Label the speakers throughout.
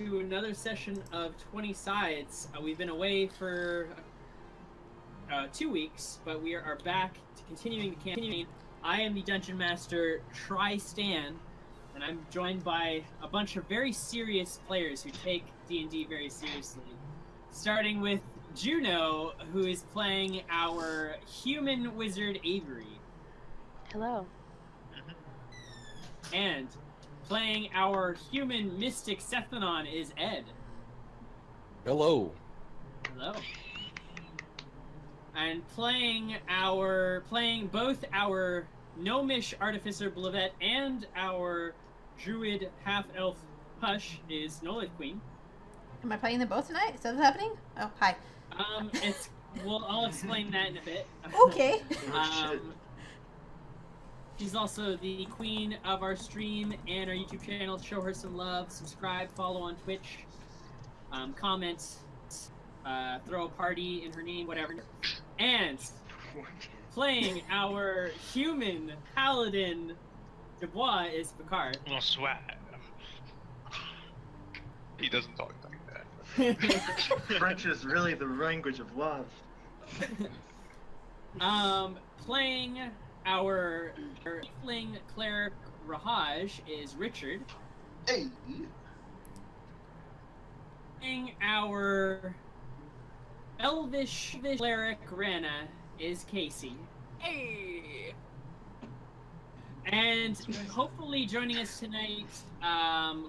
Speaker 1: to another session of 20 Sides. We've been away for 2 weeks, but we are back to continuing the campaign. I am the Dungeon Master, Stan, and I'm joined by a bunch of very serious players who take D&D very seriously. Starting with Juno, who is playing our human wizard Avery.
Speaker 2: Hello.
Speaker 1: And playing our human mystic Sethanon is Ed.
Speaker 3: Hello.
Speaker 1: Hello. And playing both our gnomish artificer Blavette and our druid half-elf Hush is Nola Queen.
Speaker 4: Am I playing them both tonight? Is that what's happening? Oh, hi.
Speaker 1: I'll explain that in a bit.
Speaker 4: Okay.
Speaker 1: She's also the queen of our stream and our YouTube channel. Show her some love. Subscribe, follow on Twitch, comment, throw a party in her name, whatever. And playing our human paladin Dubois is Picard.
Speaker 5: Bonsoir. He doesn't talk like that.
Speaker 6: French is really the language of love.
Speaker 1: Playing our tiefling cleric Rahaj is Richard.
Speaker 6: Hey.
Speaker 1: Playing our elvish cleric Rana is Casey. Hey. And hopefully joining us tonight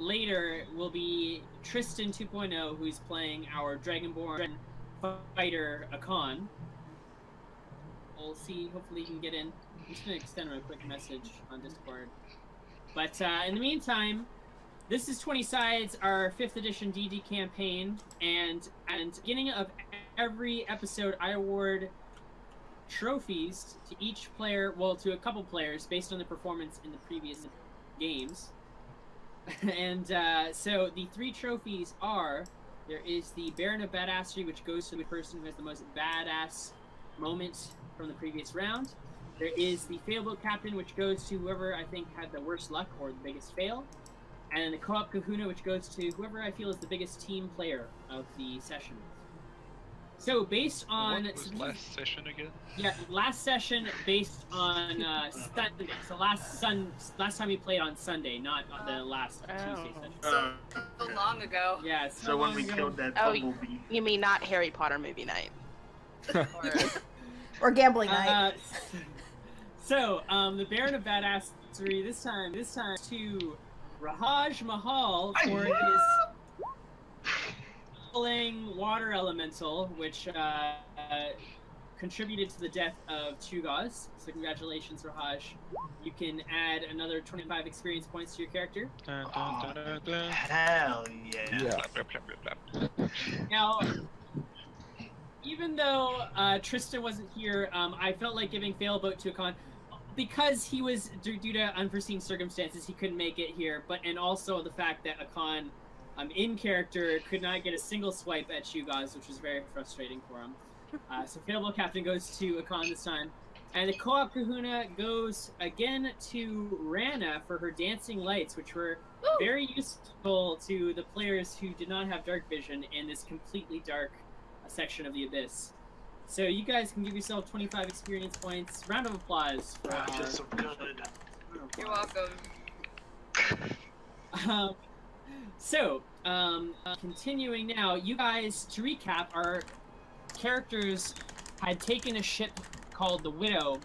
Speaker 1: later will be Tristan 2.0, who's playing our Dragonborn fighter Akon. We'll see. Hopefully he can get in. I'm just going to extend a quick message on Discord. But in the meantime, this is 20 Sides, our 5th edition D&D campaign, and at the beginning of every episode, I award trophies to each player, well, to a couple players, based on their performance in the previous games. And so the 3 trophies are, there is the Baron of Badassery, which goes to the person who has the most badass moment from the previous round. There is the Failboat Captain, which goes to whoever I think had the worst luck or the biggest fail. And the Co-op Kahuna, which goes to whoever I feel is the biggest team player of the session. So based on...
Speaker 5: What was last session again?
Speaker 1: Yeah, last session based on Sunday. So last time we played on Sunday, not on the last Tuesday session.
Speaker 2: So long ago.
Speaker 1: Yeah,
Speaker 6: So when we killed that bumblebee.
Speaker 2: You mean not Harry Potter movie night?
Speaker 4: Or gambling night.
Speaker 1: So, the Baron of Badassery this time to Rahaj Mahal for his pulling water elemental, which contributed to the death of Chugaz. So congratulations, Rahaj. You can add another 25 experience points to your character.
Speaker 6: Hell yeah.
Speaker 5: Blah, blah, blah, blah.
Speaker 1: Now, even though Tristan wasn't here, I felt like giving Failboat to Akon because he was due to unforeseen circumstances. He couldn't make it here, and also the fact that Akon, in character, could not get a single swipe at Chugaz, which was very frustrating for him. So Failboat Captain goes to Akon this time, and the Co-op Kahuna goes again to Rana for her dancing lights, which were very useful to the players who did not have dark vision in this completely dark section of the Abyss. So you guys can give yourself 25 experience points. Round of applause for
Speaker 6: I feel so good.
Speaker 2: You're welcome.
Speaker 1: Continuing now, you guys, to recap, our characters had taken a ship called the Widow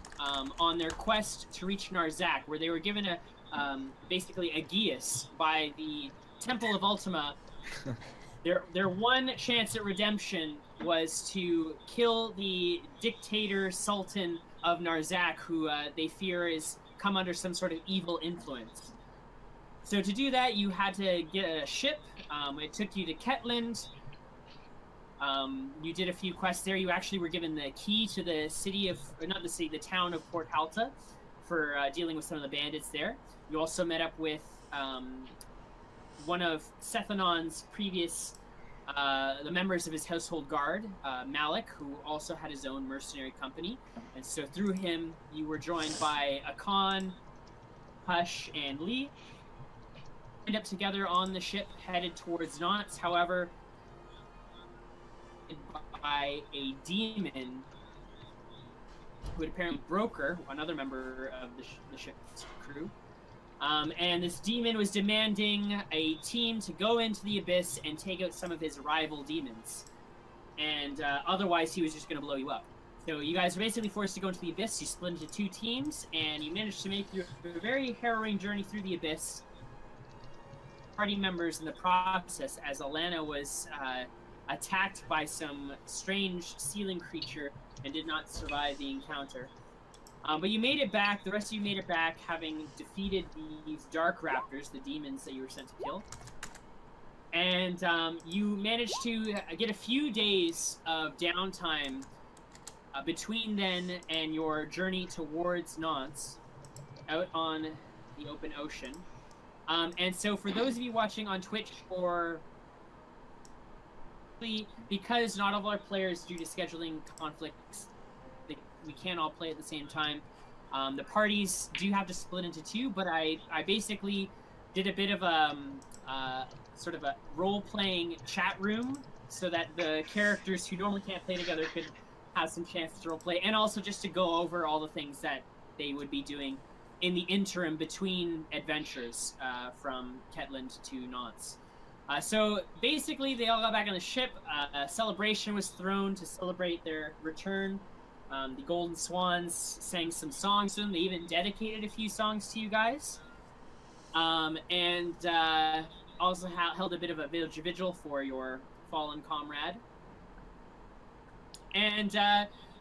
Speaker 1: on their quest to reach Narzak, where they were given basically a geas by the Temple of Ultima. Their one chance at redemption was to kill the dictator Sultan of Narzak, who they fear is come under some sort of evil influence. So to do that, you had to get a ship. It took you to Ketland. You did a few quests there. You actually were given the key to the city of, or not the city, the town of Port Halta for dealing with some of the bandits there. You also met up with one of Sethanon's previous, the members of his household guard, Malik, who also had his own mercenary company. And so through him, you were joined by Akon, Hush, and Lee. up together on the ship headed towards Nantes. However, by a demon who had apparently broker, another member of the ship's crew. And this demon was demanding a team to go into the abyss and take out some of his rival demons. And otherwise, he was just going to blow you up. So you guys are basically forced to go into the abyss. You split into 2 teams, and you managed to make your very harrowing journey through the abyss. Party members in the process, as Alana was attacked by some strange ceiling creature and did not survive the encounter. But you made it back. The rest of you made it back, having defeated these dark raptors, the demons that you were sent to kill. And you managed to get a few days of downtime between then and your journey towards Nantes, out on the open ocean. And so for those of you watching on Twitch, because not all of our players, due to scheduling conflicts, we can't all play at the same time. The parties do have to split into 2, but I basically did a bit of sort of a role-playing chat room so that the characters who normally can't play together could have some chance to role-play, and also just to go over all the things that they would be doing in the interim between adventures from Ketland to Nantes. So basically, they all got back on the ship. A celebration was thrown to celebrate their return. The Golden Swans sang some songs to them. They even dedicated a few songs to you guys. And also held a bit of a vigil for your fallen comrade. And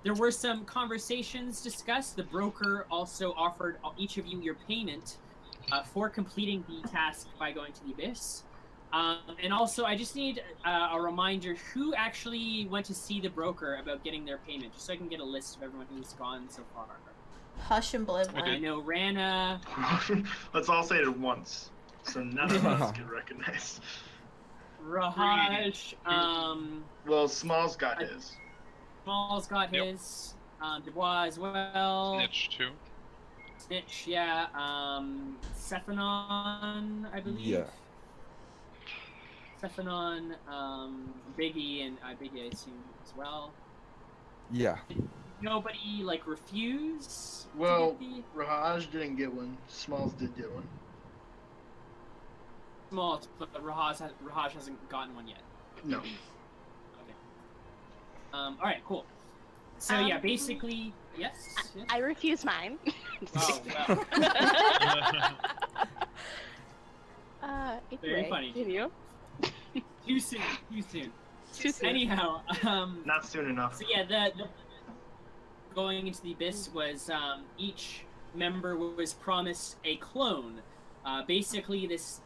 Speaker 1: there were some conversations discussed. The broker also offered each of you your payment for completing the task by going to the abyss. And also, I just need a reminder, who actually went to see the broker about getting their payment, just so I can get a list of everyone who's gone so far.
Speaker 4: Hush and Blizzard.
Speaker 1: I know Rana.
Speaker 6: Let's all say it at once, so none of us get recognized.
Speaker 1: Rahaj,
Speaker 6: Well, Smalls got his.
Speaker 1: Smalls got his. Dubois as well.
Speaker 5: Snitch too.
Speaker 1: Snitch, yeah. Sephanon, I believe.
Speaker 3: Yeah.
Speaker 1: Sephanon, Biggie, and Biggie, I assume, as well.
Speaker 3: Yeah.
Speaker 1: Nobody, like, refuse?
Speaker 6: Well,
Speaker 1: to get
Speaker 6: Rahaj didn't get one. Smalls did get one.
Speaker 1: Smalls, but Rahaj hasn't gotten one yet.
Speaker 6: No.
Speaker 1: Okay. Alright, cool. So, yeah, basically, yes?
Speaker 2: I refuse mine.
Speaker 1: Oh, well. Very funny.
Speaker 2: Can you?
Speaker 1: Too soon.
Speaker 2: Too soon.
Speaker 1: Anyhow,
Speaker 6: Not soon enough.
Speaker 1: so yeah, the going into the abyss was each member was promised a clone. Basically, this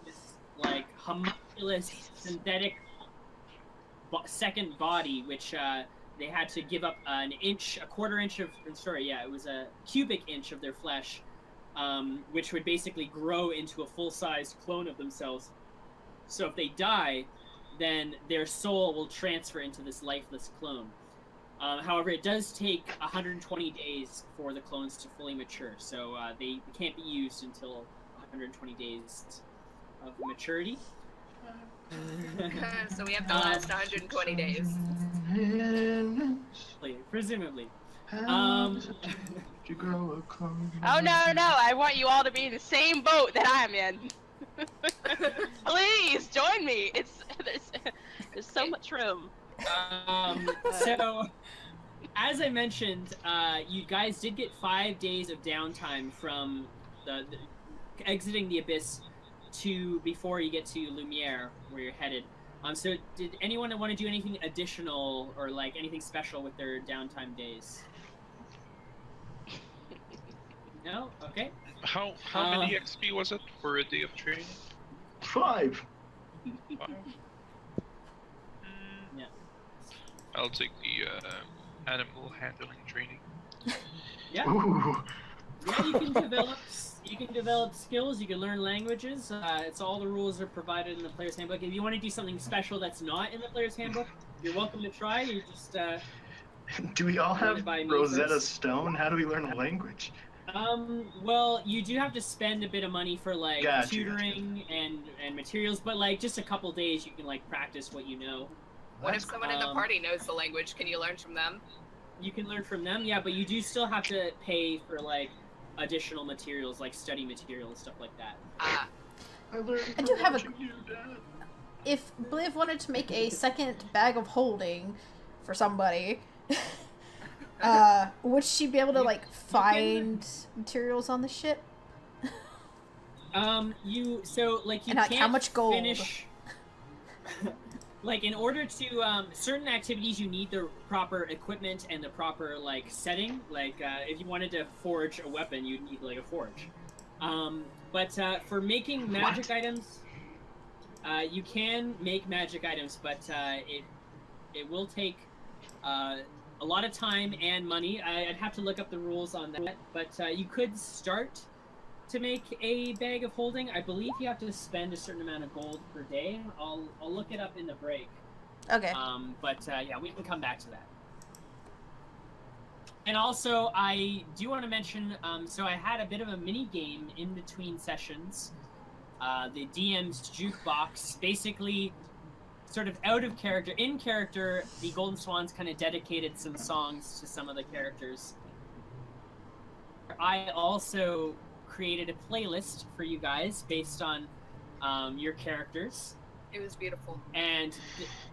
Speaker 1: like homunculus synthetic second body, which they had to give up a quarter inch of. Sorry, yeah, it was a cubic inch of their flesh, which would basically grow into a full-size clone of themselves. So if they die, then their soul will transfer into this lifeless clone. However, it does take 120 days for the clones to fully mature, so they can't be used until 120 days of maturity.
Speaker 2: So we have to last 120 days.
Speaker 1: Presumably.
Speaker 6: To grow a clone.
Speaker 2: Oh no, I want you all to be in the same boat that I'm in. Please join me. There's so much room.
Speaker 1: So, as I mentioned, you guys did get 5 days of downtime from the exiting the abyss to before you get to Lumiere, where you're headed. So did anyone want to do anything additional or like anything special with their downtime days? No? Okay.
Speaker 5: How many XP was it for a day of training?
Speaker 6: 5.
Speaker 5: 5.
Speaker 1: Yeah.
Speaker 5: I'll take the animal handling training.
Speaker 1: Yeah.
Speaker 6: Ooh.
Speaker 1: Yeah, you can develop skills, you can learn languages. It's all the rules are provided in the player's handbook. If you want to do something special that's not in the player's handbook, you're welcome to try. You just
Speaker 6: Do we all have
Speaker 1: by me
Speaker 6: Rosetta
Speaker 1: first.
Speaker 6: Stone? How do we learn a language?
Speaker 1: Well, you do have to spend a bit of money for like
Speaker 6: Gotcha,
Speaker 1: tutoring and materials, but like just a couple days you can like practice what you know.
Speaker 7: What if someone in the
Speaker 1: Um,
Speaker 7: party knows the language? Can you learn from them?
Speaker 1: You can learn from them, yeah, but you do still have to pay for like additional materials, like study materials, stuff like that.
Speaker 7: Ah,
Speaker 4: I do have a. If Bliv wanted to make a second bag of holding for somebody, would she be able to like find materials on the ship?
Speaker 1: You so like you
Speaker 4: And, like,
Speaker 1: can't
Speaker 4: how much gold?
Speaker 1: finish. Like in order to certain activities, you need the proper equipment and the proper like setting. Like if you wanted to forge a weapon, you'd need like a forge. But for making magic items, you can make magic items, but it will take a lot of time and money. I'd have to look up the rules on that, but you could start to make a bag of holding. I believe you have to spend a certain amount of gold per day. I'll look it up in the break.
Speaker 4: Okay.
Speaker 1: But yeah, we can come back to that. And also, I do want to mention, so I had a bit of a mini game in between sessions. The DM's jukebox, basically, sort of out of character. In character, the Golden Swans kind of dedicated some songs to some of the characters. I also created a playlist for you guys based on your characters.
Speaker 7: it was beautiful.
Speaker 1: And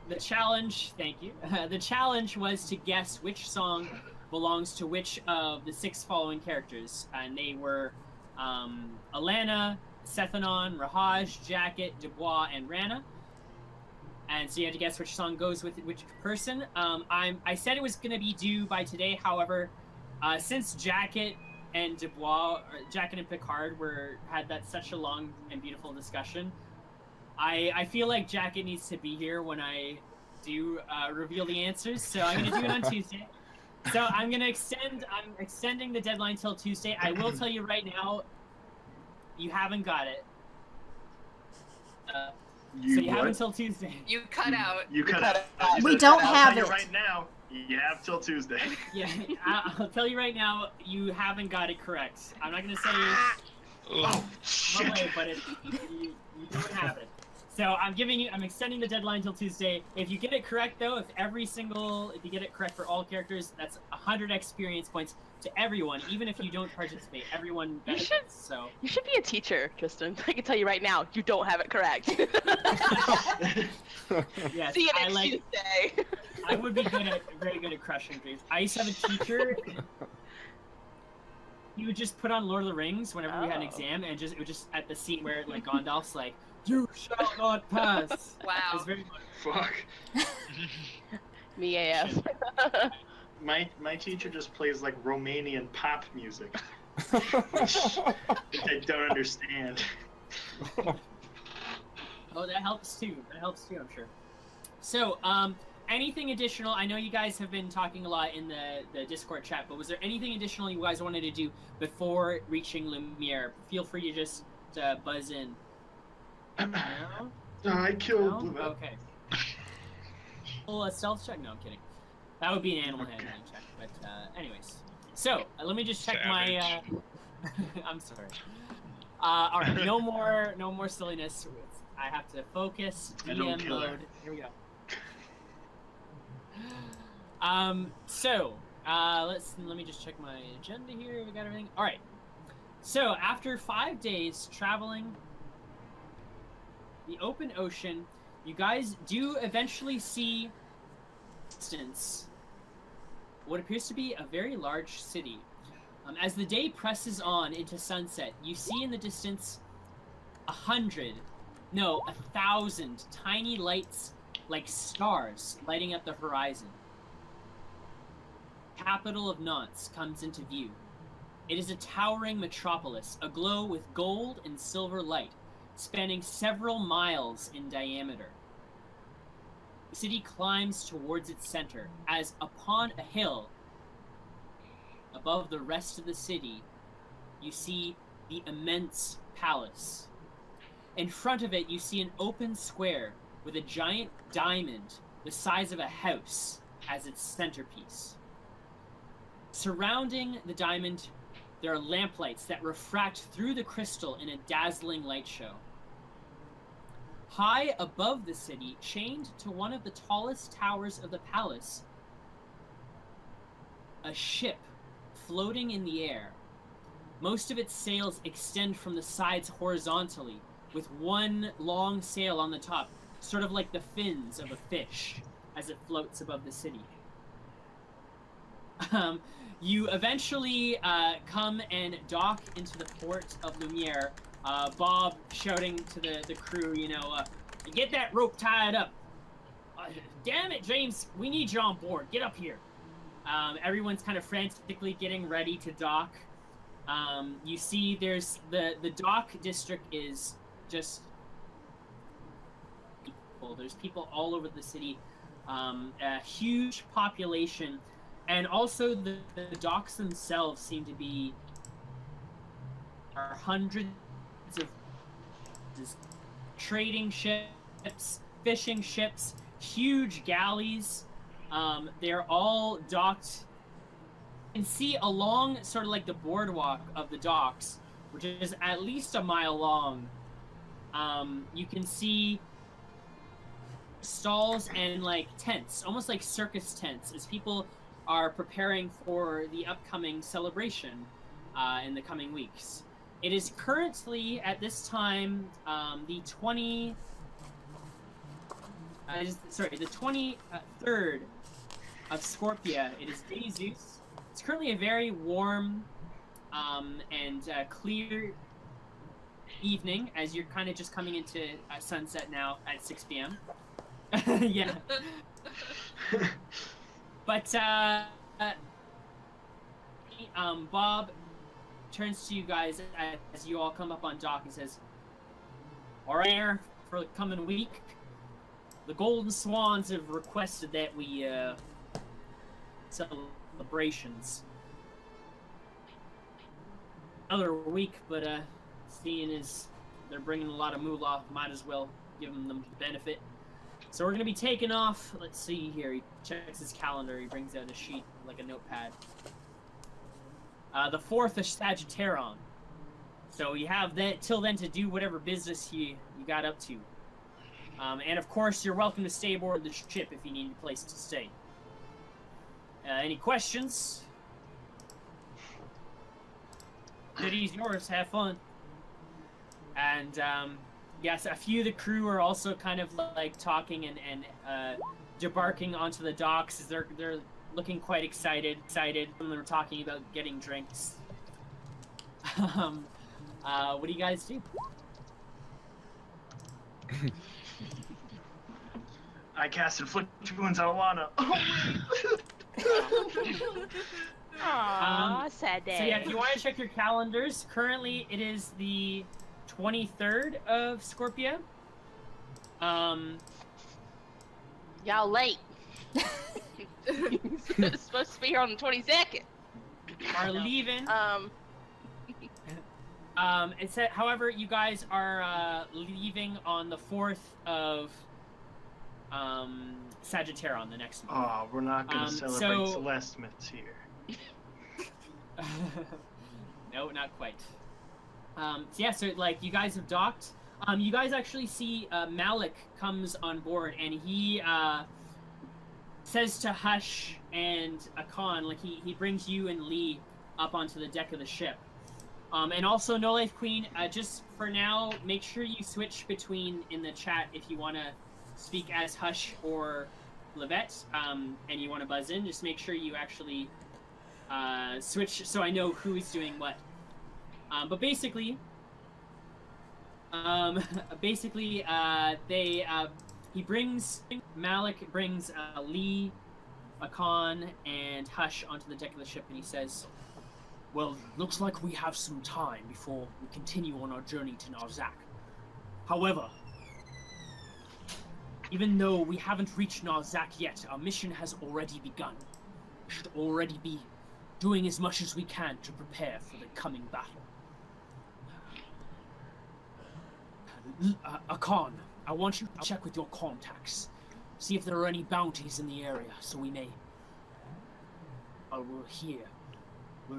Speaker 1: the challenge, thank you, the challenge was to guess which song belongs to which of the 6 following characters. And they were Alana, Sethanon, Rahaj, Jacket, Dubois, and Rana. And so you had to guess which song goes with which person. I said it was going to be due by today. However, since Jacket and Dubois, or Jacket and Picard had that such a long and beautiful discussion, I feel like Jacket needs to be here when I do reveal the answers. So I'm going to do it on Tuesday. So I'm extending the deadline till Tuesday. I will tell you right now, you haven't got it. So you have until Tuesday.
Speaker 7: You cut out.
Speaker 6: You cut out.
Speaker 4: We don't
Speaker 6: I'll
Speaker 4: have
Speaker 6: tell
Speaker 4: it.
Speaker 6: you right now, you have till Tuesday.
Speaker 1: Yeah, I'll tell you right now, you haven't got it correct. I'm not gonna say
Speaker 6: Oh,
Speaker 1: what
Speaker 6: shit.
Speaker 1: way, but you don't have it. So I'm extending the deadline till Tuesday. If you get it correct though, if you get it correct for all characters, that's 100 experience points to everyone, even if you don't participate. Everyone benefits. So
Speaker 2: You should be a teacher, Tristan. I can tell you right now, you don't have it correct.
Speaker 1: yes,
Speaker 2: See you
Speaker 1: I
Speaker 2: next Tuesday.
Speaker 1: I would be very good at crushing dreams. I used to have a teacher. He would just put on Lord of the Rings whenever we had an exam, and it would just at the scene where like Gandalf's like, "You shall not pass."
Speaker 7: Wow.
Speaker 1: It was very much.
Speaker 6: Fuck.
Speaker 2: Me AF.
Speaker 6: My teacher just plays like Romanian pop music, which I don't understand.
Speaker 1: Oh, that helps too. I'm sure. So, anything additional? I know you guys have been talking a lot in the Discord chat, but was there anything additional you guys wanted to do before reaching Lumiere? Feel free to just buzz in. No?
Speaker 6: I killed
Speaker 1: No?
Speaker 6: Blue.
Speaker 1: Okay. Well, a stealth check? No, I'm kidding. That would be an animal handling check. But anyways, so let me just check my. I'm sorry. All right, no more silliness. I have to focus.
Speaker 6: I don't
Speaker 1: DM
Speaker 6: kill her.
Speaker 1: mode. Here we go. So let me just check my agenda here. We got everything. All right. So after 5 days traveling the open ocean, you guys do eventually see distance what appears to be a very large city. As the day presses on into sunset, you see in the distance 1,000 tiny lights like stars lighting up the horizon. Capital of Nantes comes into view. It is a towering metropolis, aglow with gold and silver light, spanning several miles in diameter. The city climbs towards its center, as upon a hill, above the rest of the city, you see the immense palace. In front of it, you see an open square with a giant diamond the size of a house as its centerpiece. Surrounding the diamond there are lamplights that refract through the crystal in a dazzling light show. High above the city, chained to one of the tallest towers of the palace, a ship floating in the air. Most of its sails extend from the sides horizontally, with one long sail on the top, sort of like the fins of a fish as it floats above the city. You eventually come and dock into the port of Lumiere. Bob shouting to the crew, get that rope tied up. Damn it, James, we need you on board. Get up here. Everyone's kind of frantically getting ready to dock. You see there's the dock district is just people. There's people all over the city. A huge population. And also the docks themselves seem to be hundreds of trading ships, fishing ships, huge galleys. They're all docked. You can see along sort of like the boardwalk of the docks, which is at least a mile long. You can see stalls and like tents, almost like circus tents, as people are preparing for the upcoming celebration in the coming weeks. It is currently, at this time, the 23rd of Scorpia. It is Day Zeus. It's currently a very warm and clear evening, as you're kind of just coming into sunset now at 6 p.m. Yeah. But Bob turns to you guys as you all come up on dock and says, "All right, for the coming week, the Golden Swans have requested that we celebrations. Another week, but seeing as they're bringing a lot of moolah, might as well give them the benefit. So we're going to be taking off, let's see here, he checks his calendar, he brings out a sheet, like a notepad. The 4th of Sagittarion. So you have that till then to do whatever business you got up to. And of course, you're welcome to stay aboard the ship if you need a place to stay. Any questions? City's yours, have fun. And, yes, a few of the crew are also kind of like talking and debarking onto the docks. They're looking quite excited. When they're talking about getting drinks. What do you guys do?
Speaker 6: I cast Inflict Wounds on Alana.
Speaker 2: Aww, sad day.
Speaker 1: So yeah, if you want to check your calendars, currently it is the 23rd of Scorpia.
Speaker 2: Y'all late. It's supposed to be here on the 22nd.
Speaker 1: Are leaving. It said, however, you guys are leaving on the 4th of Sagittarion, the next month.
Speaker 6: Oh, we're not gonna celebrate Celeste Myths here.
Speaker 1: No, not quite. So yeah, so like you guys have docked. You guys actually see Malik comes on board, and he says to Hush and Akan, like he brings you and Lee up onto the deck of the ship. And also, No Life Queen, just for now, make sure you switch between in the chat if you want to speak as Hush or Livette, and you want to buzz in. Just make sure you actually switch so I know who is doing what. But basically, Malik brings Lee, Akan, and Hush onto the deck of the ship, and he says, "Well, looks like we have some time before we continue on our journey to Narzak. However, even though we haven't reached Narzak yet, our mission has already begun. We should already be doing as much as we can to prepare for the coming battle. Akan, I want you to check with your contacts. See if there are any bounties in the area, so we may... we'll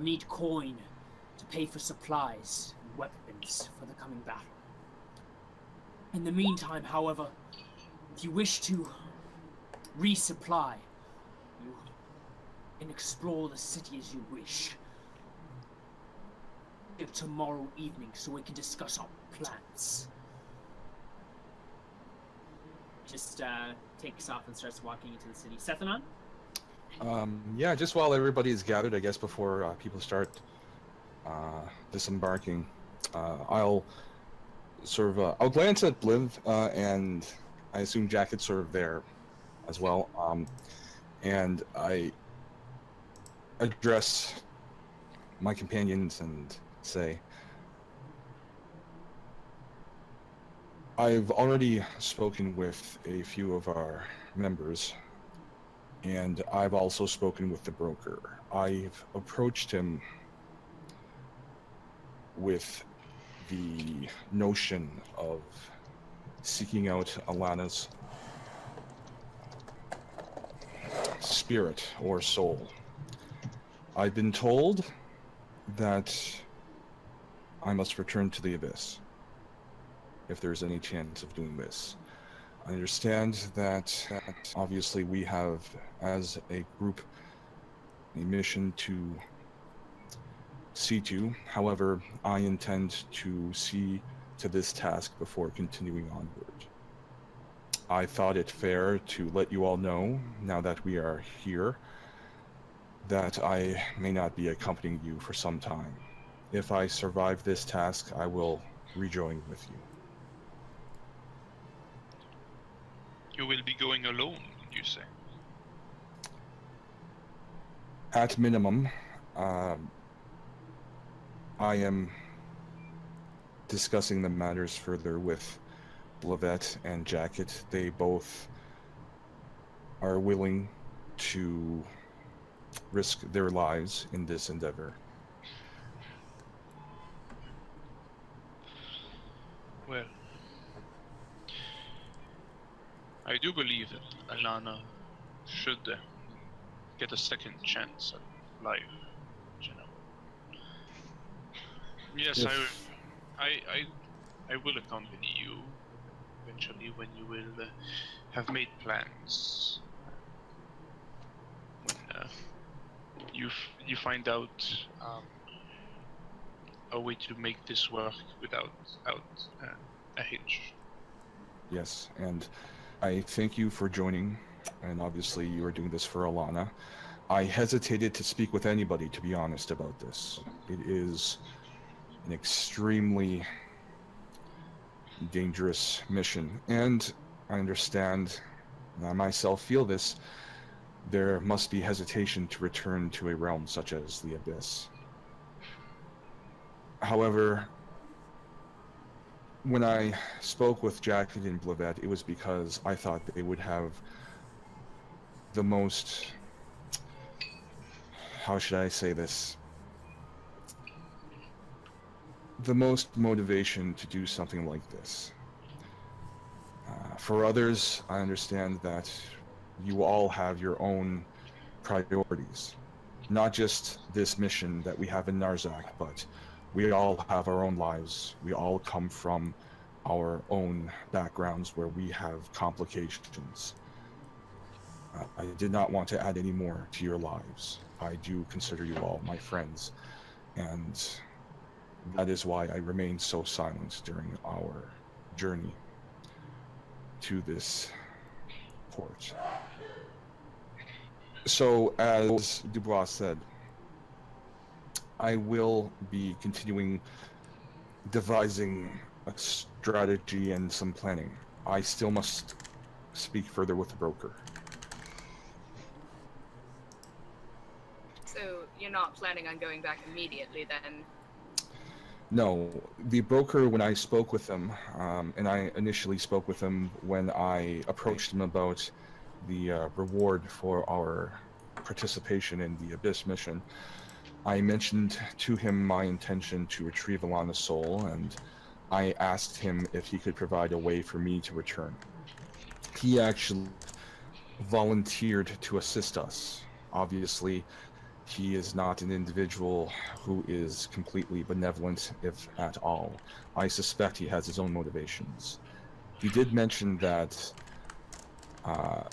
Speaker 1: need coin to pay for supplies and weapons for the coming battle. In the meantime, however, if you wish to resupply, you can explore the city as you wish. Tomorrow evening, so we can discuss our plans. Just takes off and starts walking into the city. Sethanon?
Speaker 3: Yeah, just while everybody's gathered, I guess before people start disembarking, I'll sort of I'll glance at Bliv, and I assume Jacket's sort of there as well. And I address my companions and say, I've already spoken with a few of our members, and I've also spoken with the broker. I've approached him with the notion of seeking out Alana's spirit or soul. I've been told that I must return to the Abyss if there's any chance of doing this. I understand that obviously we have, as a group, a mission to see to. However, I intend to see to this task before continuing onward. I thought it fair to let you all know, now that we are here, that I may not be accompanying you for some time. If I survive this task, I will rejoin with you.
Speaker 5: You will be going alone, you say?
Speaker 3: At minimum, I am discussing the matters further with Blavette and Jacket. They both are willing to risk their lives in this endeavor.
Speaker 5: Well, I do believe that Alana should get a second chance at life, you know. Yes,
Speaker 3: If-
Speaker 5: I will accompany you eventually when you will have made plans. When you find out a way to make this work without a hitch.
Speaker 3: Yes, and I thank you for joining, and obviously you are doing this for Alana. I hesitated to speak with anybody, to be honest, about this. It is an extremely dangerous mission, and I understand, and I myself feel this, there must be hesitation to return to a realm such as the Abyss. However, when I spoke with Jacket and Blavette, it was because I thought they would have the most, how should I say this, the most motivation to do something like this. For others, I understand that you all have your own priorities. Not just this mission that we have in Narzak, but we all have our own lives. We all come from our own backgrounds where we have complications. I did not want to add any more to your lives. I do consider you all my friends, and that is why I remained so silent during our journey to this port. So, as Dubois said, I will be continuing devising a strategy and some planning. I still must speak further with the broker.
Speaker 7: So you're not planning on going back immediately then?
Speaker 3: No, the broker, when I spoke with him, and I initially spoke with him when I approached him about the reward for our participation in the Abyss mission, I mentioned to him my intention to retrieve Alana's soul, and I asked him if he could provide a way for me to return. He actually volunteered to assist us. Obviously, he is not an individual who is completely benevolent, if at all. I suspect he has his own motivations. He did mention that, I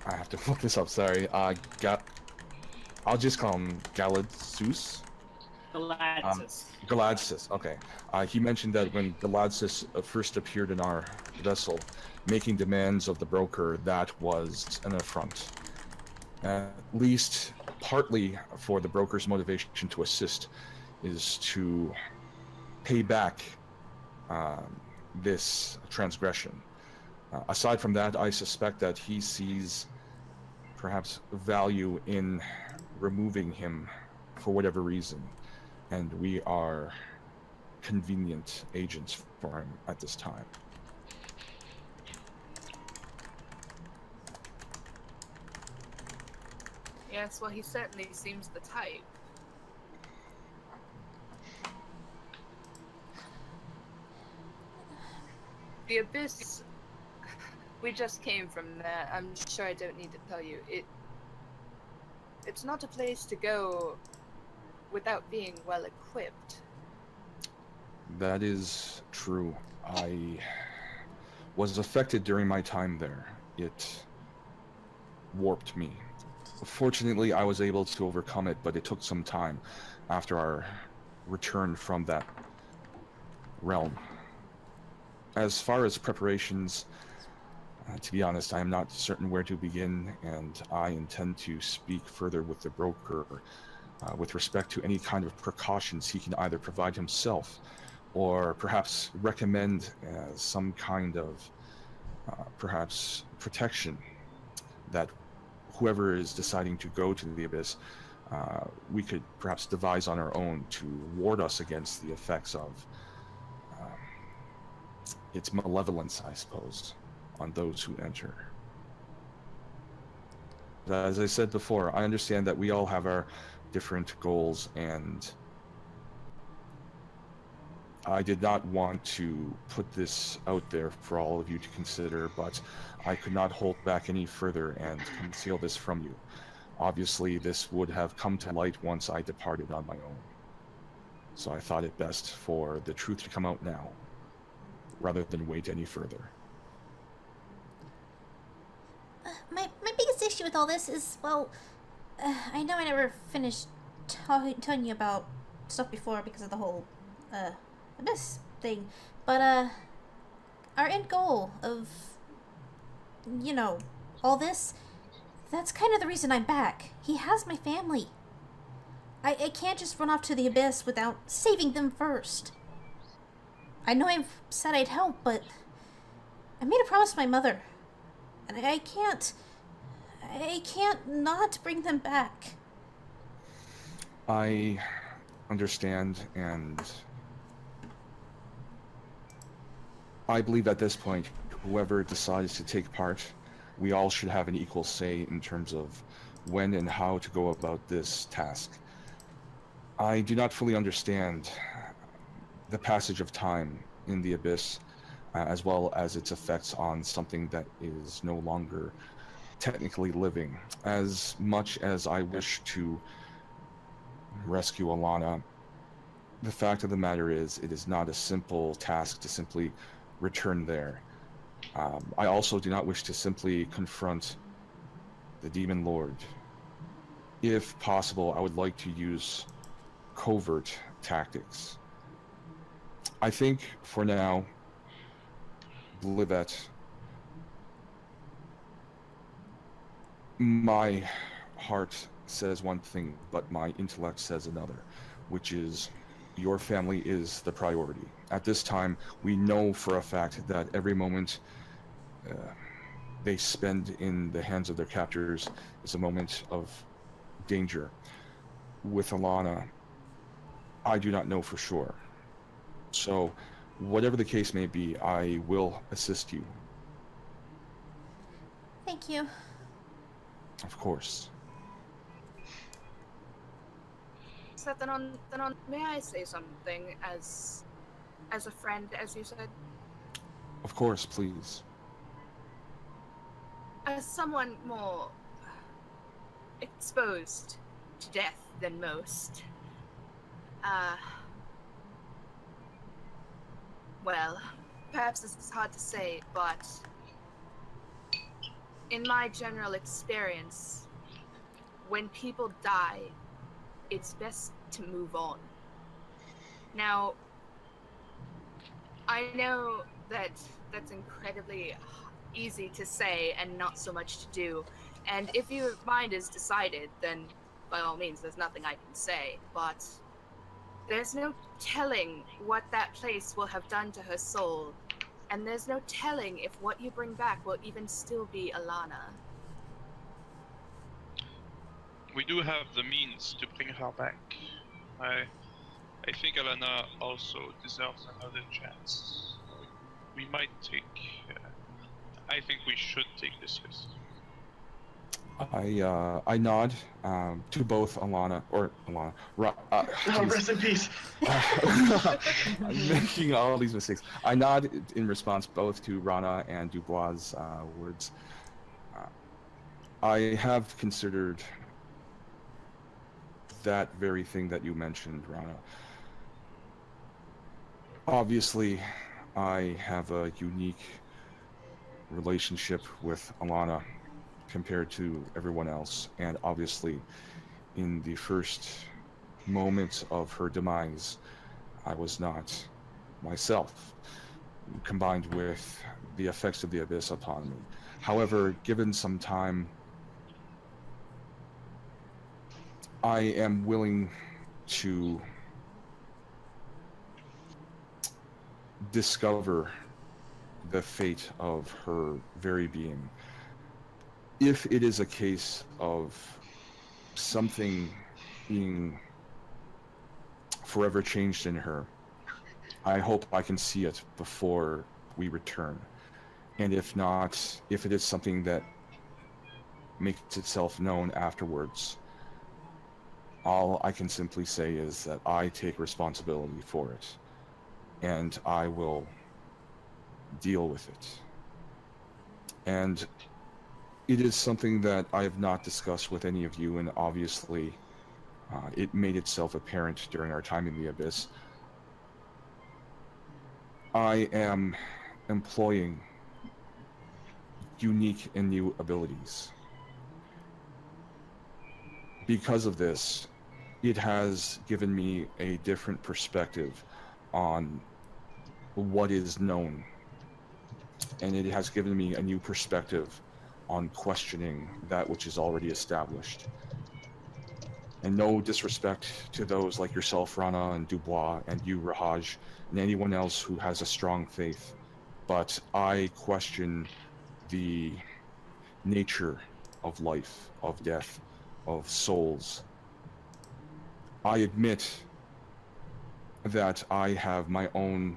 Speaker 3: have to look this up, sorry. I'll just call him Galadzus.
Speaker 1: Galadzus.
Speaker 3: Galadzus, okay. He mentioned that when Galadzus first appeared in our vessel, making demands of the broker, that was an affront. At least partly for the broker's motivation to assist is to pay back this transgression. Aside from that, I suspect that he sees perhaps value in removing him for whatever reason, and we are convenient agents for him at this time.
Speaker 7: Yes, well, he certainly seems the type. The Abyss, we just came from there. I'm sure I don't need to tell you. It's not a place to go without being well equipped.
Speaker 3: That is true. I was affected during my time there. It warped me. Fortunately, I was able to overcome it, but it took some time after our return from that realm. As far as preparations, to be honest, I am not certain where to begin, and I intend to speak further with the broker with respect to any kind of precautions he can either provide himself or perhaps recommend some kind of perhaps protection that whoever is deciding to go to the Abyss, we could perhaps devise on our own to ward us against the effects of its malevolence, I suppose, on those who enter. But as I said before, I understand that we all have our different goals, and I did not want to put this out there for all of you to consider, but I could not hold back any further and conceal this from you. Obviously, this would have come to light once I departed on my own. So I thought it best for the truth to come out now, rather than wait any further.
Speaker 4: My biggest issue with all this is, well, I know I never finished telling you about stuff before because of the whole Abyss thing, but our end goal of, you know, all this, that's kind of the reason I'm back. He has my family. I can't just run off to the Abyss without saving them first. I know I've said I'd help, but I made a promise to my mother, and I can't not bring them back.
Speaker 3: I understand, and I believe at this point, whoever decides to take part, we all should have an equal say in terms of when and how to go about this task. I do not fully understand the passage of time in the Abyss, as well as its effects on something that is no longer technically living. As much as I wish to rescue Alana, the fact of the matter is, it is not a simple task to simply return there. I also do not wish to simply confront the Demon Lord. If possible, I would like to use covert tactics. I think, for now, Blivet, my heart says one thing, but my intellect says another, which is your family is the priority. At this time, we know for a fact that every moment they spend in the hands of their captors is a moment of danger. With Alana, I do not know for sure. So, whatever the case may be, I will assist you.
Speaker 4: Thank you.
Speaker 3: Of course.
Speaker 7: So then on, may I say something as a friend, as you said?
Speaker 3: Of course, please.
Speaker 7: As someone more exposed to death than most. Well, perhaps this is hard to say, but in my general experience, when people die, it's best to move on. Now, I know that that's incredibly easy to say and not so much to do, and if your mind is decided, then by all means, there's nothing I can say, but there's no telling what that place will have done to her soul, and there's no telling if what you bring back will even still be Alana.
Speaker 5: We do have the means to bring her back. I think Alana also deserves another chance. We might take. I think we should take this risk.
Speaker 3: I nod to both Alana or Alana.
Speaker 6: Rest in peace.
Speaker 3: I'm making all these mistakes. I nod in response both to Rana and Dubois' words. I have considered that very thing that you mentioned, Rana. Obviously, I have a unique relationship with Alana compared to everyone else, and obviously in the first moments of her demise I was not myself, combined with the effects of the abyss upon me. However, given some time, I am willing to discover the fate of her very being. If it is a case of something being forever changed in her, I hope I can see it before we return. And if not, if it is something that makes itself known afterwards, all I can simply say is that I take responsibility for it, and I will deal with it. And it is something that I have not discussed with any of you, and obviously it made itself apparent during our time in the Abyss. I am employing unique and new abilities. Because of this, it has given me a different perspective on what is known, and it has given me a new perspective on questioning that which is already established. And no disrespect to those like yourself, Rana, and Dubois, and you, Rahaj, and anyone else who has a strong faith, but I question the nature of life, of death, of souls. I admit that I have my own,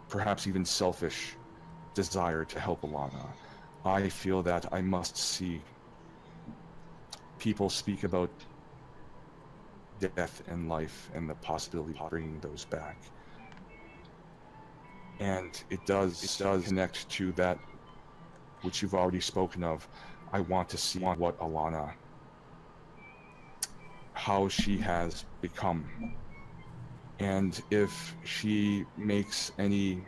Speaker 3: perhaps even selfish, desire to help Alana. I feel that I must see people speak about death and life and the possibility of bringing those back. And it does connect to that which you've already spoken of. I want to see what Alana, how she has become. And if she makes any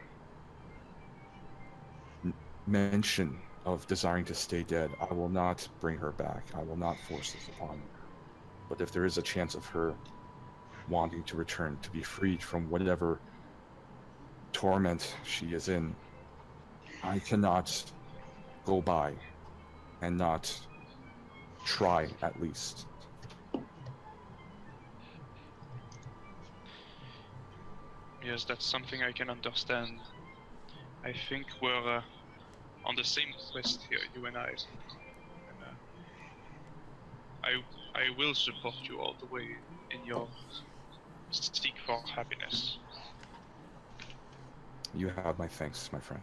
Speaker 3: mention of desiring to stay dead, I will not bring her back. I will not force this upon her. But if there is a chance of her wanting to return, to be freed from whatever torment she is in, I cannot go by and not try, at least.
Speaker 5: Yes, that's something I can understand. I think we're on the same quest here, you and I. And, I will support you all the way in your seek for happiness.
Speaker 3: You have my thanks, my friend.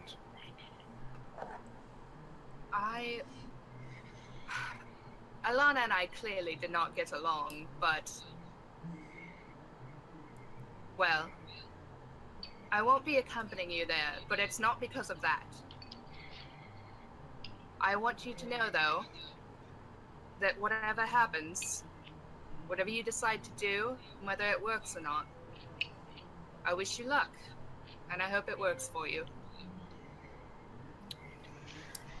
Speaker 7: Alana and I clearly did not get along, but... well, I won't be accompanying you there, but it's not because of that. I want you to know, though, that whatever happens, whatever you decide to do, whether it works or not, I wish you luck, and I hope it works for you.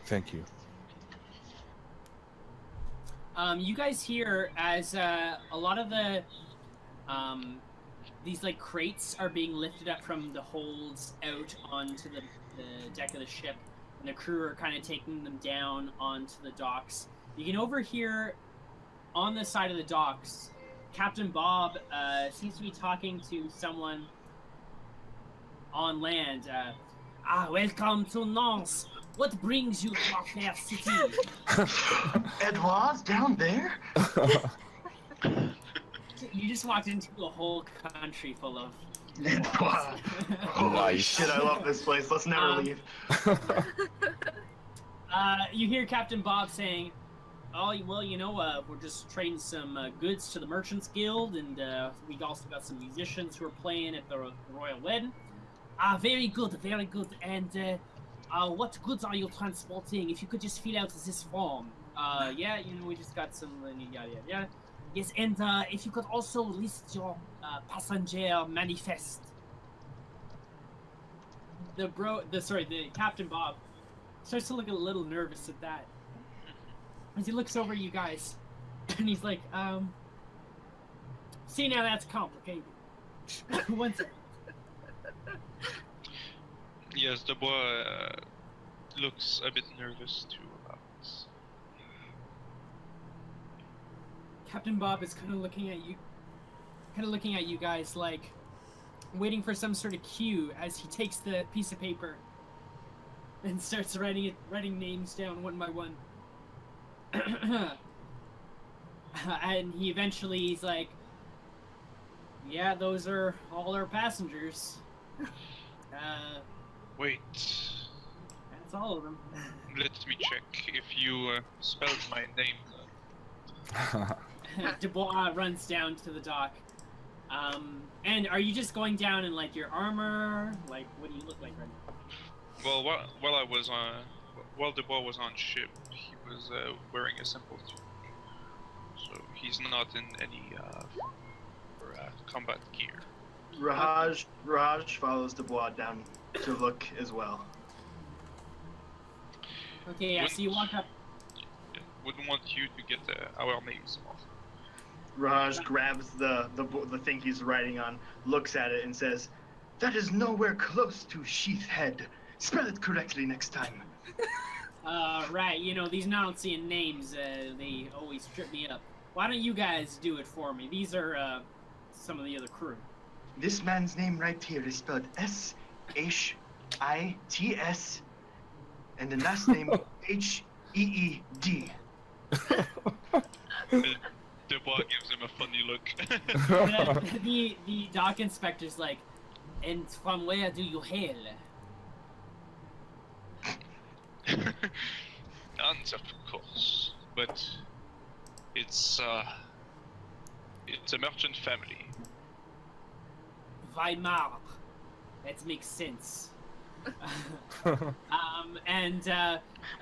Speaker 3: Thank you.
Speaker 1: You guys hear as a lot of the these like crates are being lifted up from the holds out onto the deck of the ship, and the crew are kind of taking them down onto the docks. You can overhear on the side of the docks, Captain Bob seems to be talking to someone on land. Welcome to Nantes. What brings you to our fair city?
Speaker 6: Edouard's down there?
Speaker 1: You just walked into a whole country full of
Speaker 6: Edouard. Holy
Speaker 3: Nice.
Speaker 6: shit, I love this place. Let's never leave.
Speaker 1: You hear Captain Bob saying, "Oh, well, you know, we're just trading some goods to the Merchants Guild, and we also got some musicians who are playing at the Royal Wedding." Very good, very good. And what goods are you transporting? If you could just fill out this form. Yeah, you know, we just got some yada yada yada. Yes, and if you could also list your passenger manifest. The Captain Bob starts to look a little nervous at that. As he looks over at you guys, and he's like, see, now that's complicated. One second.
Speaker 5: Yes, the boy looks a bit nervous too about this.
Speaker 1: Captain Bob is kind of looking at you guys like waiting for some sort of cue as he takes the piece of paper and starts writing names down one by one. And he eventually he's like, yeah, those are all our passengers.
Speaker 5: Wait,
Speaker 1: That's all of them.
Speaker 5: let me check if you spelled my name.
Speaker 1: Dubois runs down to the dock. And are you just going down in like your armor? Like, what do you look like right now?
Speaker 5: Well, while Dubois was on ship, he was wearing a simple suit, so he's not in any combat gear.
Speaker 6: Raj follows Dubois down to look as well.
Speaker 1: Okay, yeah, so you walk up.
Speaker 5: Wouldn't want you to get our names off.
Speaker 6: Raj grabs the thing he's writing on, looks at it, and says, "That is nowhere close to Sheathhead. Spell it correctly next time."
Speaker 1: Right, you know, these Nautian names, they always trip me up. Why don't you guys do it for me? These are, some of the other crew.
Speaker 6: This man's name right here is spelled S-H-I-T-S, and the last name H-E-E-D.
Speaker 5: Dubois gives him a funny look.
Speaker 1: The dock inspector's like, and from where do you hail?
Speaker 5: Nuns, of course, but it's a merchant family.
Speaker 1: Weimar. That makes sense. And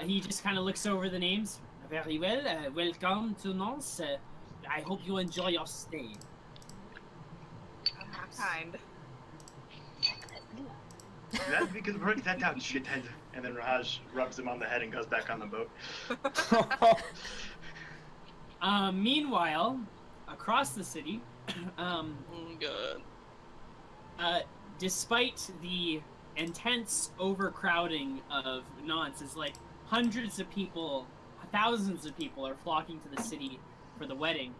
Speaker 1: he just kind of looks over the names. Very well. Welcome to Nantes. I hope you enjoy your stay.
Speaker 7: Kind.
Speaker 6: Glad we could work that out, shithead. And then Raj rubs him on the head and goes back on the boat.
Speaker 1: Meanwhile, across the city, despite the intense overcrowding of Nantes, is like hundreds of people, thousands of people are flocking to the city for the wedding.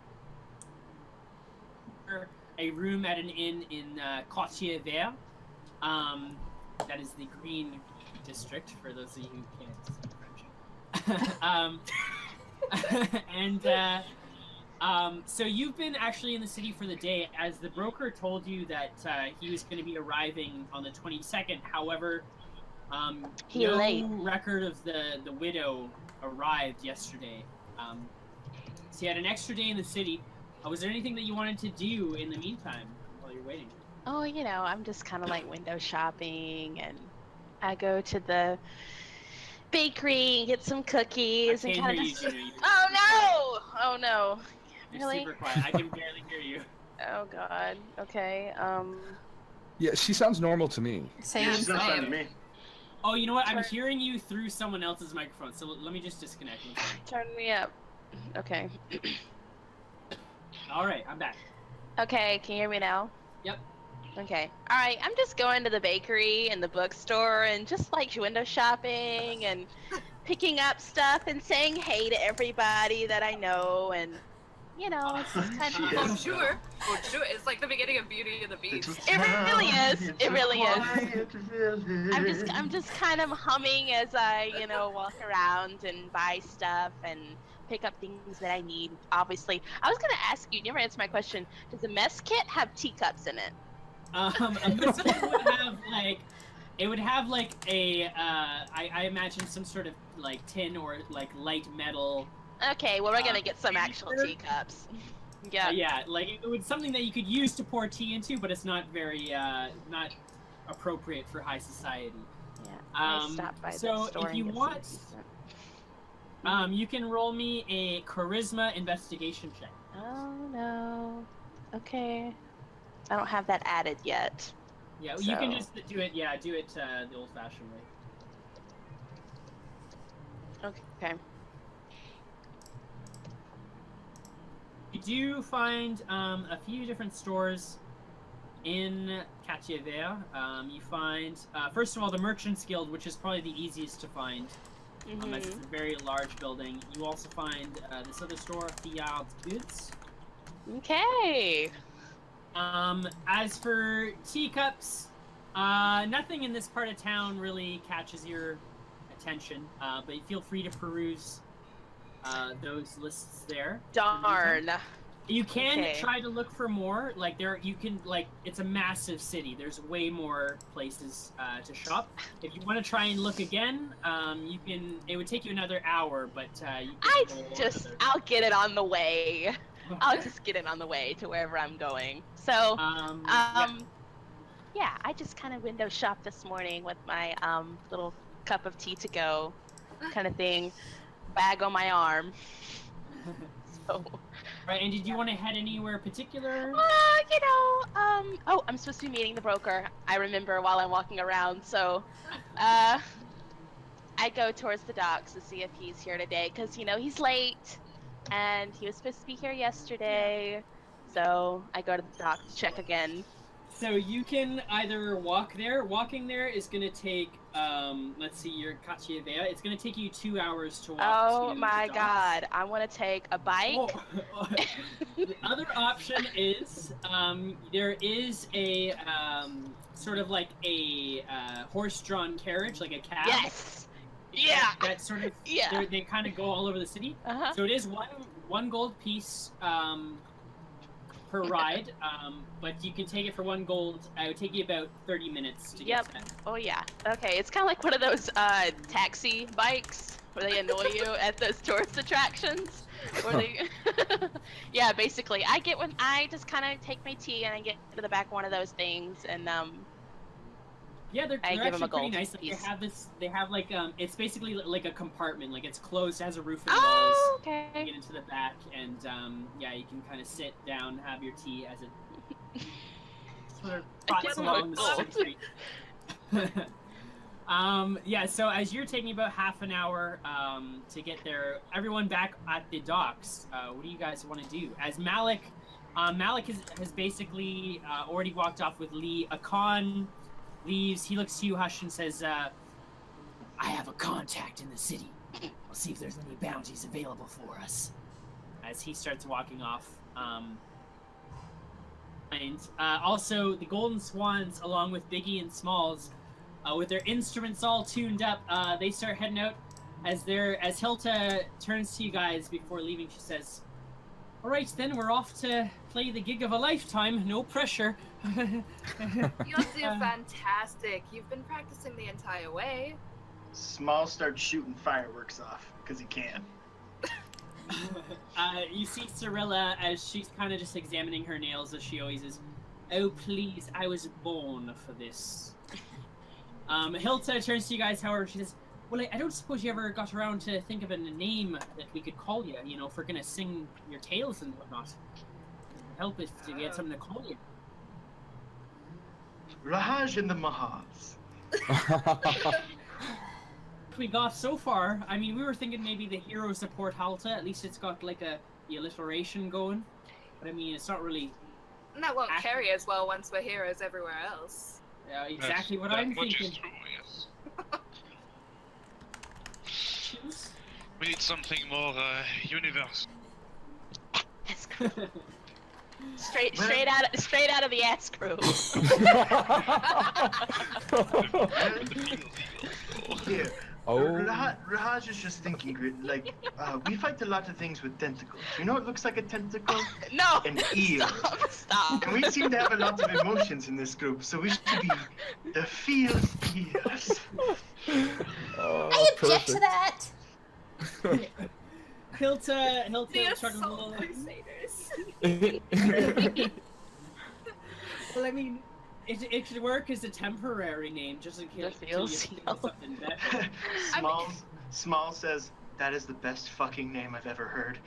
Speaker 1: A room at an inn in Quartier Vert. That is the green district, for those of you who can't speak French. So you've been actually in the city for the day, as the broker told you that he was going to be arriving on the 22nd. However, no
Speaker 2: late.
Speaker 1: record of the widow arrived yesterday. So you had an extra day in the city. Was there anything that you wanted to do in the meantime while you're waiting?
Speaker 2: Oh, you know, I'm just kind of like window shopping, and I go to the bakery and get some cookies and kind of just. Oh no!
Speaker 1: You're
Speaker 2: Really?
Speaker 1: super quiet. I can barely hear you.
Speaker 2: Oh God. Okay.
Speaker 3: Yeah, she sounds normal to me.
Speaker 4: Same.
Speaker 6: She's not talking to me.
Speaker 1: Oh, you know what? I'm
Speaker 2: Turn-
Speaker 1: hearing you through someone else's microphone. So let me just disconnect. One second.
Speaker 2: Turn me up. Okay.
Speaker 1: All right, I'm back.
Speaker 2: Okay. Can you hear me now?
Speaker 1: Yep.
Speaker 2: Okay. All right. I'm just going to the bakery and the bookstore and just like window shopping and picking up stuff and saying hey to everybody that I know and it's just kind of.
Speaker 7: Bonjour. Bonjour. It's like the beginning of Beauty and the Beast.
Speaker 2: It really is. It really is.
Speaker 6: is.
Speaker 2: I'm just kind of humming as I, walk around and buy stuff and pick up things that I need. Obviously, I was gonna ask you. You never answered my question. Does a mess kit have teacups in it?
Speaker 1: A mess kit would have like, it would have like a, I imagine some sort of like tin or like light metal.
Speaker 2: Okay, well we're gonna get some actual
Speaker 1: sure.
Speaker 2: teacups. Yeah.
Speaker 1: Yeah, like it was something that you could use to pour tea into, but it's not very, not appropriate for high society.
Speaker 2: Yeah. I stopped by
Speaker 1: so
Speaker 2: the store
Speaker 1: if you
Speaker 2: and get
Speaker 1: want,
Speaker 2: some
Speaker 1: you can roll me a charisma investigation check.
Speaker 2: Oh no. Okay. I don't have that added yet.
Speaker 1: Yeah, you can
Speaker 2: So-
Speaker 1: just do it. Yeah, do it the old-fashioned way.
Speaker 2: Okay.
Speaker 1: You do find a few different stores in Quartier Vert. You find, first of all, the Merchants Guild, which is probably the easiest to find. As it's a very large building. You also find this other store, Fiat Goods.
Speaker 2: Okay.
Speaker 1: As for teacups, nothing in this part of town really catches your attention, but feel free to peruse those lists there.
Speaker 2: Darn.
Speaker 1: You can
Speaker 2: Okay.
Speaker 1: try to look for more. Like you can it's a massive city. There's way more places to shop. If you want to try and look again, you can. It would take you another hour, but you can roll another-
Speaker 2: I'll get it on the way. I'll just get it on the way to wherever I'm going. So, yeah, I just kind of window shopped this morning with my little cup of tea to go kind of thing, bag on my arm. So,
Speaker 1: Right, and did you want to head anywhere particular?
Speaker 2: oh, I'm supposed to be meeting the broker. I remember while I'm walking around, so, I go towards the docks to see if he's here today, because, he's late, and he was supposed to be here yesterday, so I go to the dock to check again.
Speaker 1: So you can either walk there. Walking there is going to take, let's see, your Quartier Vert. It's going to take you 2 hours to walk
Speaker 2: Oh
Speaker 1: to
Speaker 2: my
Speaker 1: the docks.
Speaker 2: God, I want to take a bike.
Speaker 1: Oh, the other option is, there is a, sort of like a horse-drawn carriage, like a cab.
Speaker 2: Yes! Yeah!
Speaker 1: That sort of,
Speaker 2: Yeah.
Speaker 1: they kind of go all over the city.
Speaker 2: Uh-huh.
Speaker 1: So it is one gold piece per ride, but you can take it for 1 gold. It would take you about 30 minutes to get to that.
Speaker 2: Oh yeah. Okay, it's kind of like one of those taxi bikes where they annoy you at those tourist attractions. Where they, yeah, basically, I just kind of take my tea and I get to the back of one of those things and
Speaker 1: Yeah, they're
Speaker 2: I give 'em
Speaker 1: actually
Speaker 2: a
Speaker 1: pretty
Speaker 2: gold
Speaker 1: nice. Like,
Speaker 2: piece.
Speaker 1: they have like it's basically like a compartment. Like it's closed, has a roof and
Speaker 2: Oh,
Speaker 1: walls.
Speaker 2: okay.
Speaker 1: You get into the back, and yeah, you can kind of sit down, have your tea as it sort of trots
Speaker 2: give 'em
Speaker 1: along
Speaker 2: a
Speaker 1: the
Speaker 2: gold.
Speaker 1: street. Yeah, so as you're taking about half an hour to get there, everyone back at the docks, what do you guys want to do? As Malik has basically already walked off with Lee. Akan leaves. He looks to you, Hush, and says, I have a contact in the city. I'll see if there's any bounties available for us. As he starts walking off. And also, the Golden Swans, along with Biggie and Smalls, with their instruments all tuned up, they start heading out. As Hilta turns to you guys before leaving, she says, "All right, then we're off to play the gig of a lifetime. No pressure."
Speaker 7: You'll do fantastic. You've been practicing the entire way.
Speaker 6: Small starts shooting fireworks off because he can.
Speaker 1: You see Cirilla as she's kind of just examining her nails as she always is. "Oh, please, I was born for this." Hilta turns to you guys, however, she says, Well, I don't suppose you ever got around to think of a name that we could call you, you know, if we're gonna sing your tales and whatnot. Help us to get something to call you.
Speaker 6: Rahaj and the Mahals.
Speaker 1: We got so far. I mean, we were thinking maybe the Heroes of Port Halta. At least it's got like the alliteration going. But I mean, it's not really.
Speaker 7: And that won't carry as well once we're heroes everywhere else.
Speaker 1: Yeah, exactly what
Speaker 5: That
Speaker 1: I'm
Speaker 5: much
Speaker 1: thinking.
Speaker 5: is true, yes. We need something more universal.
Speaker 2: Straight out of the ass crew.
Speaker 6: Here.
Speaker 3: Oh.
Speaker 6: Rahaj is just thinking, like, we fight a lot of things with tentacles. You know what looks like a tentacle?
Speaker 2: No.
Speaker 6: An eel.
Speaker 2: Stop.
Speaker 6: And we seem to have a lot of emotions in this group, so we should be the field eels.
Speaker 3: Oh,
Speaker 4: I object to
Speaker 3: perfect.
Speaker 4: that.
Speaker 1: Hilta
Speaker 7: The
Speaker 1: started a little.
Speaker 7: Assault Crusaders.
Speaker 1: Well, I mean, it should work as a temporary name, just in case
Speaker 2: The
Speaker 1: until you
Speaker 2: feels
Speaker 1: think of something better.
Speaker 6: Small says, that is the best fucking name I've ever heard.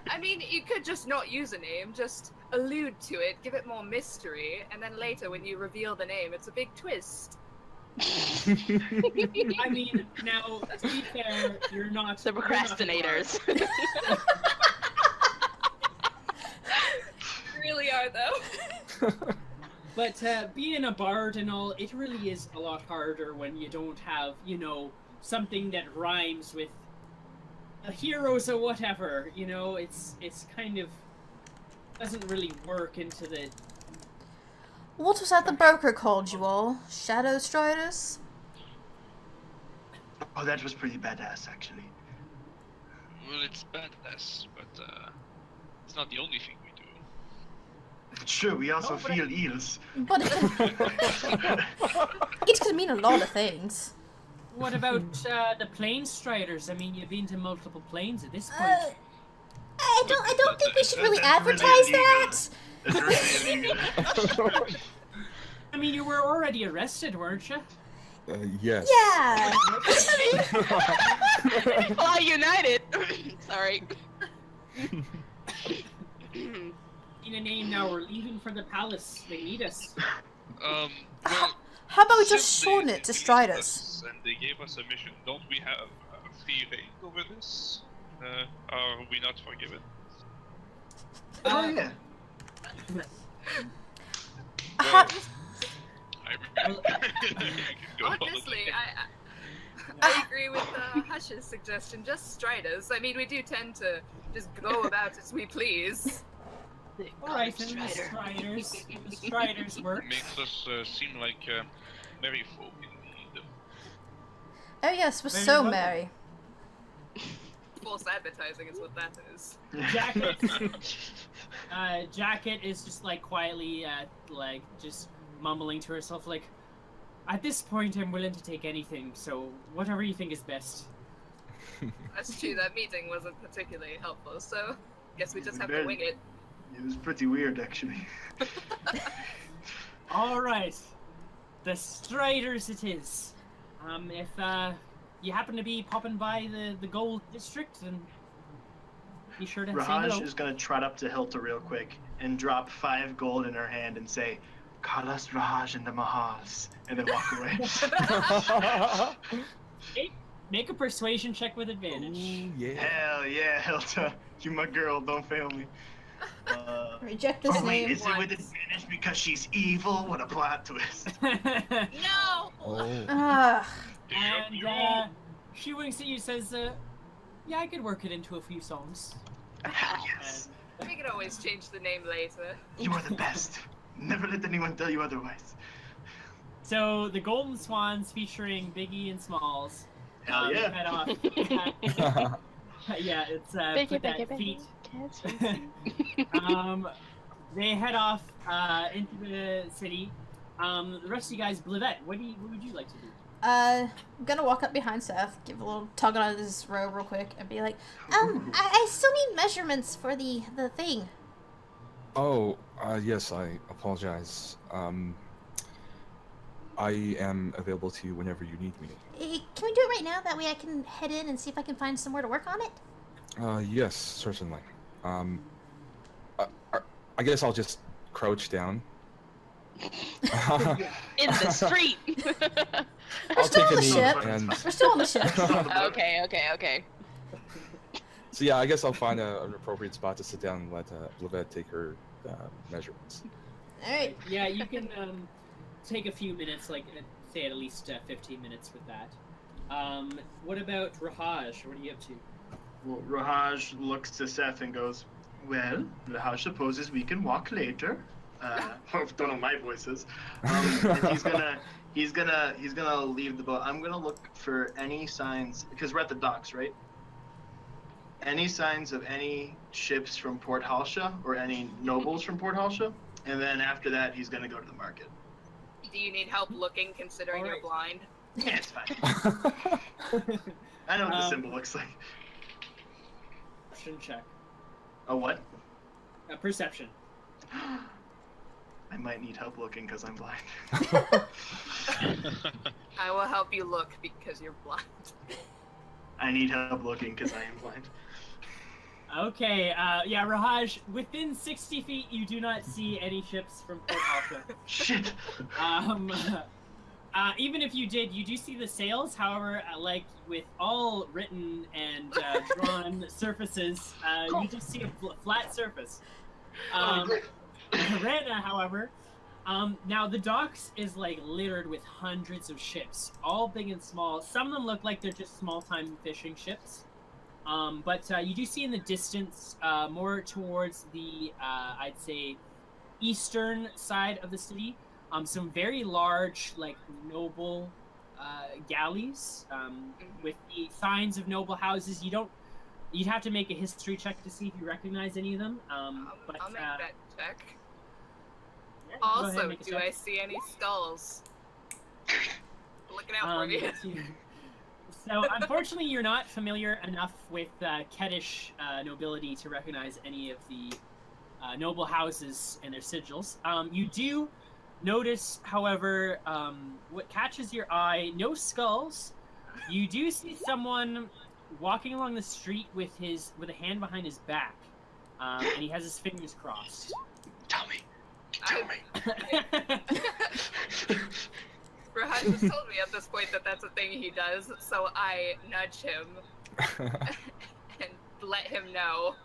Speaker 7: I mean, you could just not use a name, just allude to it, give it more mystery, and then later when you reveal the name, it's a big twist.
Speaker 1: I mean, now, to be fair, you're not...
Speaker 2: The procrastinators.
Speaker 7: Really are, though.
Speaker 1: But being a bard and all, it really is a lot harder when you don't have, you know, something that rhymes with heroes or whatever. You know, it's kind of doesn't really work into the.
Speaker 4: What was that the broker called you all? Shadow Striders?
Speaker 6: Oh, that was pretty badass, actually.
Speaker 5: Well, it's badass, but it's not the only thing we do.
Speaker 6: Sure, we also
Speaker 1: No, but
Speaker 6: feel eels.
Speaker 4: But it could mean a lot of things.
Speaker 1: What about the plane striders? I mean, you've been to multiple planes at this point.
Speaker 4: I don't think we should really
Speaker 6: That's really
Speaker 4: advertise
Speaker 6: illegal.
Speaker 4: that.
Speaker 6: That's really illegal.
Speaker 1: I mean, you were already arrested, weren't you?
Speaker 3: Yes.
Speaker 4: Yeah.
Speaker 2: Fly United. Sorry.
Speaker 1: In a name now, we're leaving for the palace. They need us.
Speaker 5: Well,
Speaker 4: How about we just
Speaker 5: since
Speaker 4: shorten
Speaker 5: they
Speaker 4: it to
Speaker 5: needed
Speaker 4: Striders?
Speaker 5: us And they gave us a mission. Don't we have free reign over this? Are we not forgiven?
Speaker 6: Oh, yeah.
Speaker 4: How,
Speaker 5: I regret. Go on.
Speaker 7: Honestly, I agree with Hush's suggestion. Just Striders. I mean, we do tend to just go about as we please.
Speaker 1: Alright, then the striders. The striders work.
Speaker 5: Makes us seem like merry folk indeed.
Speaker 4: oh yes, we're
Speaker 1: Very
Speaker 4: so
Speaker 1: well.
Speaker 4: merry.
Speaker 7: False advertising is what that is.
Speaker 1: Jacket. Jacket is just like quietly, like just mumbling to herself, like, at this point, I'm willing to take anything. So whatever you think is best.
Speaker 7: That's true. That meeting wasn't particularly helpful, so guess we just have to wing it.
Speaker 6: It was pretty weird, actually.
Speaker 1: All right, the striders it is. If you happen to be popping by the gold district, then be sure to say
Speaker 6: Rahaj
Speaker 1: hello.
Speaker 6: is gonna trot up to Hilta real quick and drop 5 gold in her hand and say, "Call us Rahaj and the Mahals," and then walk away.
Speaker 1: Hey, make a persuasion check with advantage.
Speaker 3: Ooh, yeah.
Speaker 6: Hell yeah, Hilta. You my girl, don't fail me.
Speaker 4: Reject this
Speaker 6: Oh wait,
Speaker 4: name.
Speaker 6: is it with advantage because she's evil? What a plot twist.
Speaker 7: No.
Speaker 3: Oh.
Speaker 4: Ah,
Speaker 1: And she winks at you, says, "Yeah, I could work it into a few songs."
Speaker 6: Hell yes.
Speaker 7: We can always change the name later.
Speaker 6: You are the best. Never let anyone tell you otherwise.
Speaker 1: So the Golden Swans featuring Biggie and Smalls.
Speaker 6: Hell yeah.
Speaker 1: Head off. Yeah, it's put that feet. They head off into the city. The rest of you guys, Blivette, what would you like to do?
Speaker 4: I'm gonna walk up behind Seth, give a little tug on his robe real quick, and be like, I still need measurements for the thing.
Speaker 3: Oh, yes, I apologize. I am available to you whenever you need me.
Speaker 4: Can we do it right now? That way I can head in and see if I can find somewhere to work on it?
Speaker 3: Yes, certainly. I guess I'll just crouch down.
Speaker 2: In the street.
Speaker 3: I'll
Speaker 4: still
Speaker 3: take
Speaker 4: on
Speaker 3: a
Speaker 4: the
Speaker 3: knee
Speaker 4: ship.
Speaker 3: and...
Speaker 4: We're still on the ship.
Speaker 2: Okay.
Speaker 3: So yeah, I guess I'll find an appropriate spot to sit down and let Lavette take her measurements.
Speaker 4: All right.
Speaker 1: Yeah, you can take a few minutes, like say at least 15 minutes with that. What about Rahaj? What are you up to?
Speaker 6: Well, Rahaj looks to Seth and goes, "Well, Rahaj supposes we can walk later." Don't know my voices. And he's gonna leave the boat. I'm gonna look for any signs because we're at the docks, right? Any signs of any ships from Port Halsha or any nobles from Port Halsha, and then after that, he's gonna go to the market.
Speaker 7: Do you need help looking, considering you're blind?
Speaker 6: Yeah, it's fine. I know what the symbol looks like.
Speaker 1: Perception check.
Speaker 6: A what?
Speaker 1: Perception.
Speaker 6: I might need help looking because I'm blind.
Speaker 7: I will help you look because you're blind.
Speaker 6: I need help looking because I am blind.
Speaker 1: Okay, yeah, Rahaj, within 60 feet, you do not see any ships from Port Alpha.
Speaker 6: Shit!
Speaker 1: Even if you did, you do see the sails. However, like with all written and drawn surfaces, you just see a flat surface. Rana, however, now the docks is like littered with hundreds of ships, all big and small. Some of them look like they're just small-time fishing ships. But you do see in the distance, more towards the, I'd say, eastern side of the city, some very large, like, noble galleys with the signs of noble houses. You'd have to make a history check to see if you recognize any of them. But
Speaker 7: I'll make that check.
Speaker 1: Yeah, go ahead,
Speaker 7: Also,
Speaker 1: make a
Speaker 7: do
Speaker 1: check.
Speaker 7: I see any skulls? Looking out for me.
Speaker 1: let's see. So, unfortunately, you're not familiar enough with Keddish nobility to recognize any of the noble houses and their sigils. You do notice, however, what catches your eye, no skulls. You do see someone walking along the street with a hand behind his back, and he has his fingers crossed.
Speaker 6: Tell me.
Speaker 7: Rahaj has told me at this point that that's a thing he does, so I nudge him and let him know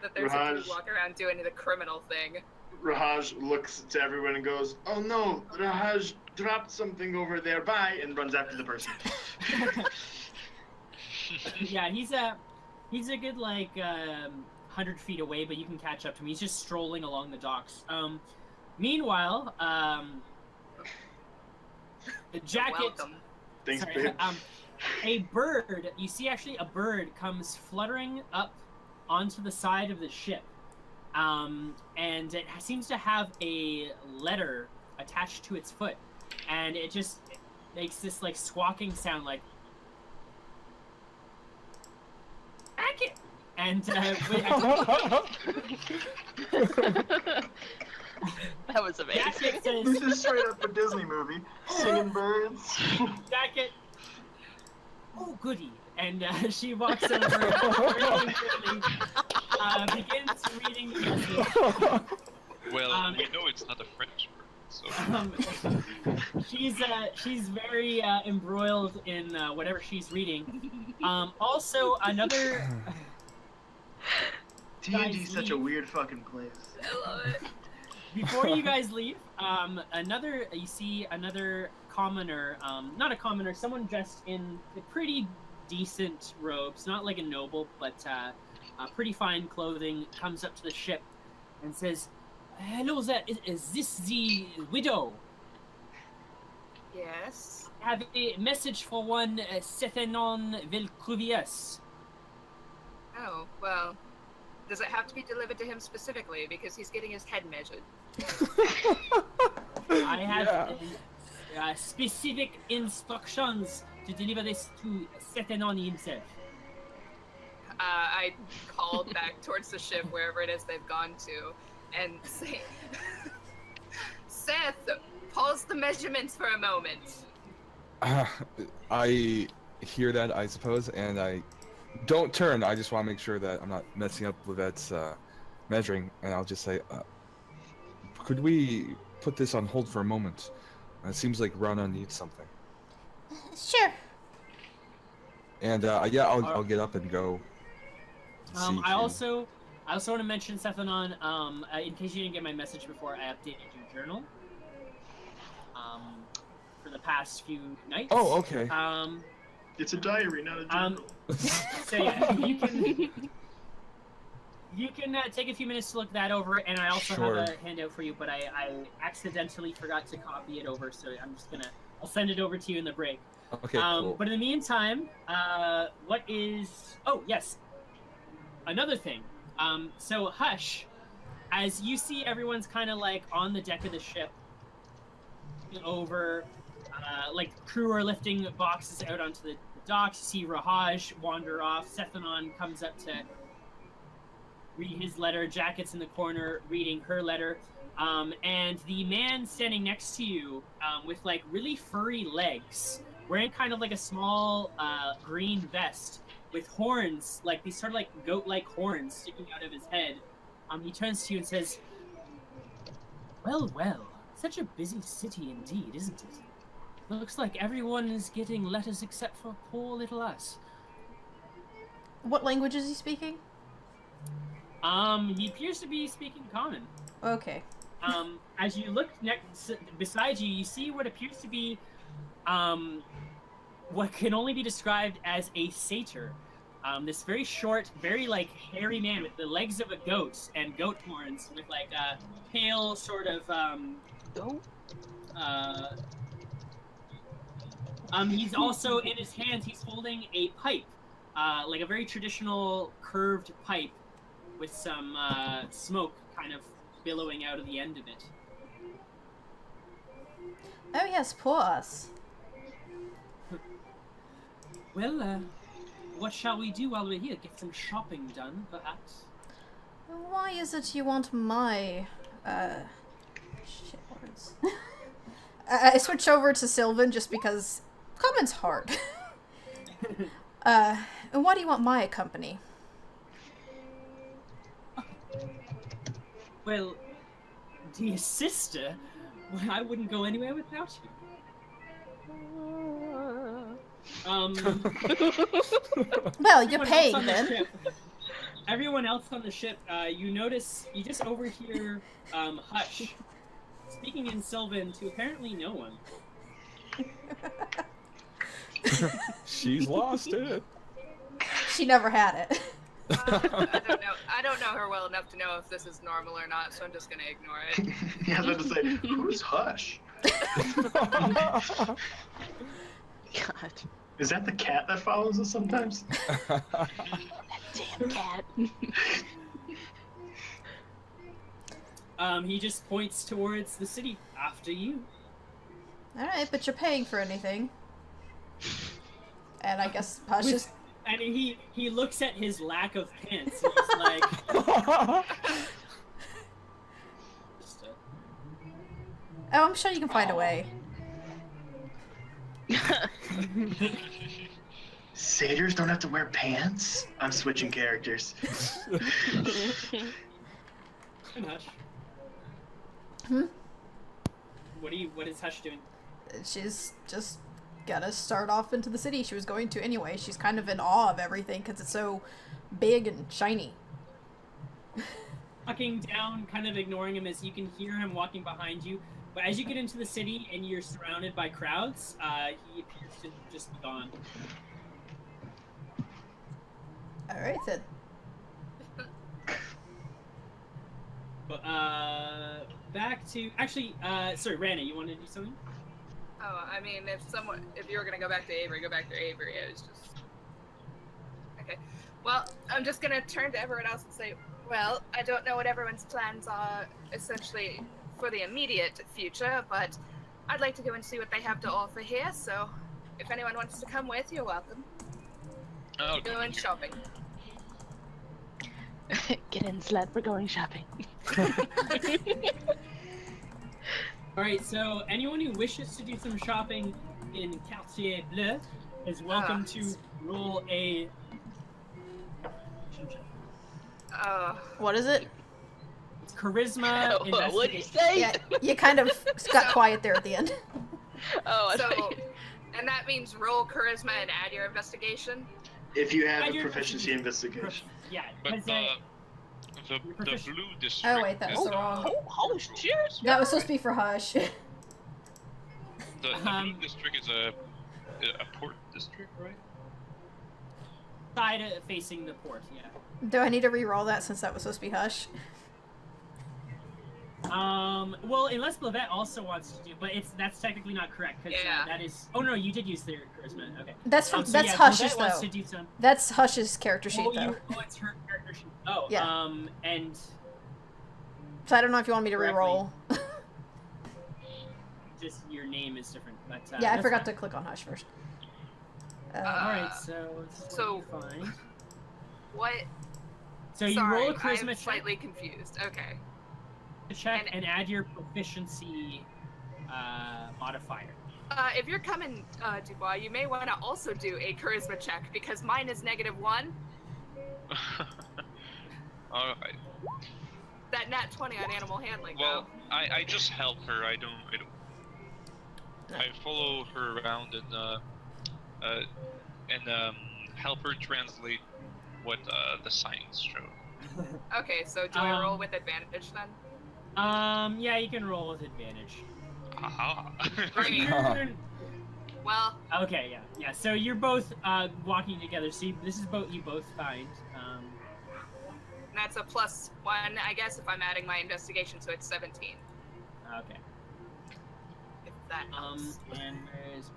Speaker 7: that there's a dude walking around doing the criminal thing.
Speaker 6: Rahaj looks to everyone and goes, "Oh no, Rahaj dropped something over there, bye," and runs after the person.
Speaker 1: Yeah, he's a good like 100 feet away, but you can catch up to him. He's just strolling along the docks. Meanwhile, the jacket.
Speaker 7: Welcome.
Speaker 6: Thanks,
Speaker 1: Sorry,
Speaker 6: babe.
Speaker 1: a bird. You see, actually, a bird comes fluttering up onto the side of the ship, and it seems to have a letter attached to its foot, and it just makes this like squawking sound, like "Jacket!" And
Speaker 2: That was amazing.
Speaker 1: Jacket says,
Speaker 6: This is straight up a Disney movie. Singing birds.
Speaker 1: "Jacket, oh goody!" And she walks over, really quickly, begins reading the message.
Speaker 5: Well, we know it's not a French bird, so...
Speaker 1: She's very embroiled in whatever she's reading. Also, another.
Speaker 6: D&D's such a weird fucking place.
Speaker 7: I love it.
Speaker 1: Before you guys leave, you see another commoner, not a commoner, someone dressed in pretty decent robes, not like a noble, but pretty fine clothing, comes up to the ship and says, "Hello there, is this the widow?
Speaker 7: Yes.
Speaker 1: I have a message for one Sethenon Vilcruvius."
Speaker 7: Oh, well, does it have to be delivered to him specifically because he's getting his head measured?
Speaker 1: I have specific instructions to deliver this to Sethenon himself.
Speaker 7: I call back towards the ship, wherever it is they've gone to, and say, "Seth, pause the measurements for a moment.
Speaker 3: I hear that, I suppose, and I don't turn. I just want to make sure that I'm not messing up Livette's measuring, and I'll just say, could we put this on hold for a moment? It seems like Rana needs something.
Speaker 4: Sure.
Speaker 3: And yeah, I'll get up and go.
Speaker 1: I also want to mention, Sethanon, in case you didn't get my message before, I updated your journal. For the past few nights.
Speaker 3: Oh, okay.
Speaker 6: It's a diary, not a journal.
Speaker 1: So yeah, you can take a few minutes to look that over, and I also
Speaker 3: Sure.
Speaker 1: have a handout for you, but I accidentally forgot to copy it over, so I'll send it over to you in the break.
Speaker 3: Okay, cool.
Speaker 1: But in the meantime, what is... Oh, yes. Another thing. So, Hush, as you see everyone's kind of like on the deck of the ship, over, like crew are lifting boxes out onto the docks, you see Rahaj wander off, Sethanon comes up to read his letter, Jacket's in the corner reading her letter, and the man standing next to you, with like really furry legs, wearing kind of like a small green vest with horns, like these sort of like goat-like horns sticking out of his head. He turns to you and says, "Well, well, such a busy city indeed, isn't it? Looks like everyone is getting letters except for poor little us."
Speaker 4: What language is he speaking?
Speaker 1: He appears to be speaking common.
Speaker 4: Okay.
Speaker 1: As you look next beside you, you see what appears to be, what can only be described as a satyr. This very short, very like hairy man with the legs of a goat and goat horns, with like a pale sort of
Speaker 2: Goat?
Speaker 1: He's also in his hands. He's holding a pipe, like a very traditional curved pipe, with some smoke kind of billowing out of the end of it.
Speaker 4: Oh yes, poor us.
Speaker 1: Well, what shall we do while we're here? Get some shopping done, perhaps?
Speaker 4: Why is it you want my, shit words? I switch over to Sylvan just because common's hard. And why do you want my company?
Speaker 1: Well, dear sister, I wouldn't go anywhere without you.
Speaker 4: Well, you're
Speaker 1: Everyone else
Speaker 4: paying
Speaker 1: on the
Speaker 4: then.
Speaker 1: ship- Everyone else on the ship, you just overhear Hush speaking in Sylvan to apparently no one.
Speaker 3: She's lost it.
Speaker 4: She never had it.
Speaker 7: I don't know her well enough to know if this is normal or not, so I'm just gonna ignore it.
Speaker 6: Yeah, I was about to say, who's Hush?
Speaker 2: God.
Speaker 6: Is that the cat that follows us sometimes?
Speaker 2: That damn cat.
Speaker 1: He just points towards the city after you.
Speaker 4: Alright, but you're paying for anything. And I guess Hush just...
Speaker 1: And he looks at his lack of pants, and he's like...
Speaker 4: Oh, I'm sure you can find a way.
Speaker 6: Satyrs don't have to wear pants? I'm switching characters.
Speaker 1: Hush.
Speaker 4: Hmm?
Speaker 1: What is Hush doing?
Speaker 4: She's just gonna start off into the city. She was going to anyway. She's kind of in awe of everything because it's so big and shiny.
Speaker 1: Walking down, kind of ignoring him as you can hear him walking behind you. But as you get into the city and you're surrounded by crowds, he appears to just be gone.
Speaker 4: Alright then.
Speaker 1: But back to sorry, Rana, you want to do something?
Speaker 7: Oh, I mean, if you were gonna go back to Avery, go back to Avery. It was just okay. Well, I'm just gonna turn to everyone else and say, well, I don't know what everyone's plans are, essentially, for the immediate future, but I'd like to go and see what they have to offer here. So, if anyone wants to come with, you're welcome.
Speaker 5: Oh,
Speaker 7: Going shopping.
Speaker 2: Get in, sled. We're going shopping.
Speaker 1: All right, so anyone who wishes to do some shopping in Quartier Bleu is welcome to roll a.
Speaker 4: What is it?
Speaker 1: It's charisma.
Speaker 2: What did you
Speaker 1: investigation.
Speaker 2: say?
Speaker 4: Yeah, you kind of got quiet there at the end.
Speaker 2: Oh, I
Speaker 7: So,
Speaker 2: thought you-
Speaker 7: and that means roll charisma and add your investigation.
Speaker 6: If you have
Speaker 1: Add
Speaker 6: a
Speaker 1: your
Speaker 6: proficiency investigation.
Speaker 1: Yeah,
Speaker 5: But
Speaker 1: because
Speaker 5: the
Speaker 1: proficient-
Speaker 5: blue district.
Speaker 4: Oh wait, that was
Speaker 5: is,
Speaker 4: the wrong.
Speaker 2: Oh shit!
Speaker 4: That was supposed to be for Hush.
Speaker 5: The blue district is a port district, right?
Speaker 1: side facing the port. Yeah.
Speaker 4: Do I need to re-roll that since that was supposed to be Hush?
Speaker 1: Well, unless Blavette also wants to do, but that's technically not correct because
Speaker 7: Yeah.
Speaker 1: that is. Oh no, you did use their charisma. Okay.
Speaker 4: That's from
Speaker 1: So
Speaker 4: that's
Speaker 1: yeah,
Speaker 4: Hush's
Speaker 1: Blavette wants
Speaker 4: though.
Speaker 1: to do some.
Speaker 4: That's Hush's character sheet
Speaker 1: Oh,
Speaker 4: though.
Speaker 1: it's her character sheet. Oh,
Speaker 4: Yeah.
Speaker 1: and
Speaker 4: So I don't know if you want me to
Speaker 1: correctly.
Speaker 4: re-roll.
Speaker 1: just your name is different. But
Speaker 4: Yeah, I
Speaker 1: that's
Speaker 4: forgot
Speaker 1: fine.
Speaker 4: to click on Hush first.
Speaker 1: All right, so
Speaker 7: So-
Speaker 1: fine.
Speaker 7: What?
Speaker 1: So you
Speaker 7: Sorry,
Speaker 1: roll a charisma
Speaker 7: I'm
Speaker 1: check,
Speaker 7: slightly confused. Okay.
Speaker 1: and add your proficiency modifier.
Speaker 7: If you're coming, Dubois, you may want to also do a charisma check because mine is -1.
Speaker 5: Alright.
Speaker 7: That nat 20 on animal handling,
Speaker 5: Well,
Speaker 7: though.
Speaker 5: I just help her. I don't. I follow her around and help her translate what the signs show.
Speaker 7: Okay, so do I roll with advantage then?
Speaker 1: Yeah, you can roll with advantage.
Speaker 5: Aha.
Speaker 7: Great. Well,
Speaker 1: Okay, yeah. So you're both walking together. So this is you both find.
Speaker 7: that's a +1, I guess, if I'm adding my investigation, so it's 17.
Speaker 1: Okay.
Speaker 7: If that helps.
Speaker 1: And there's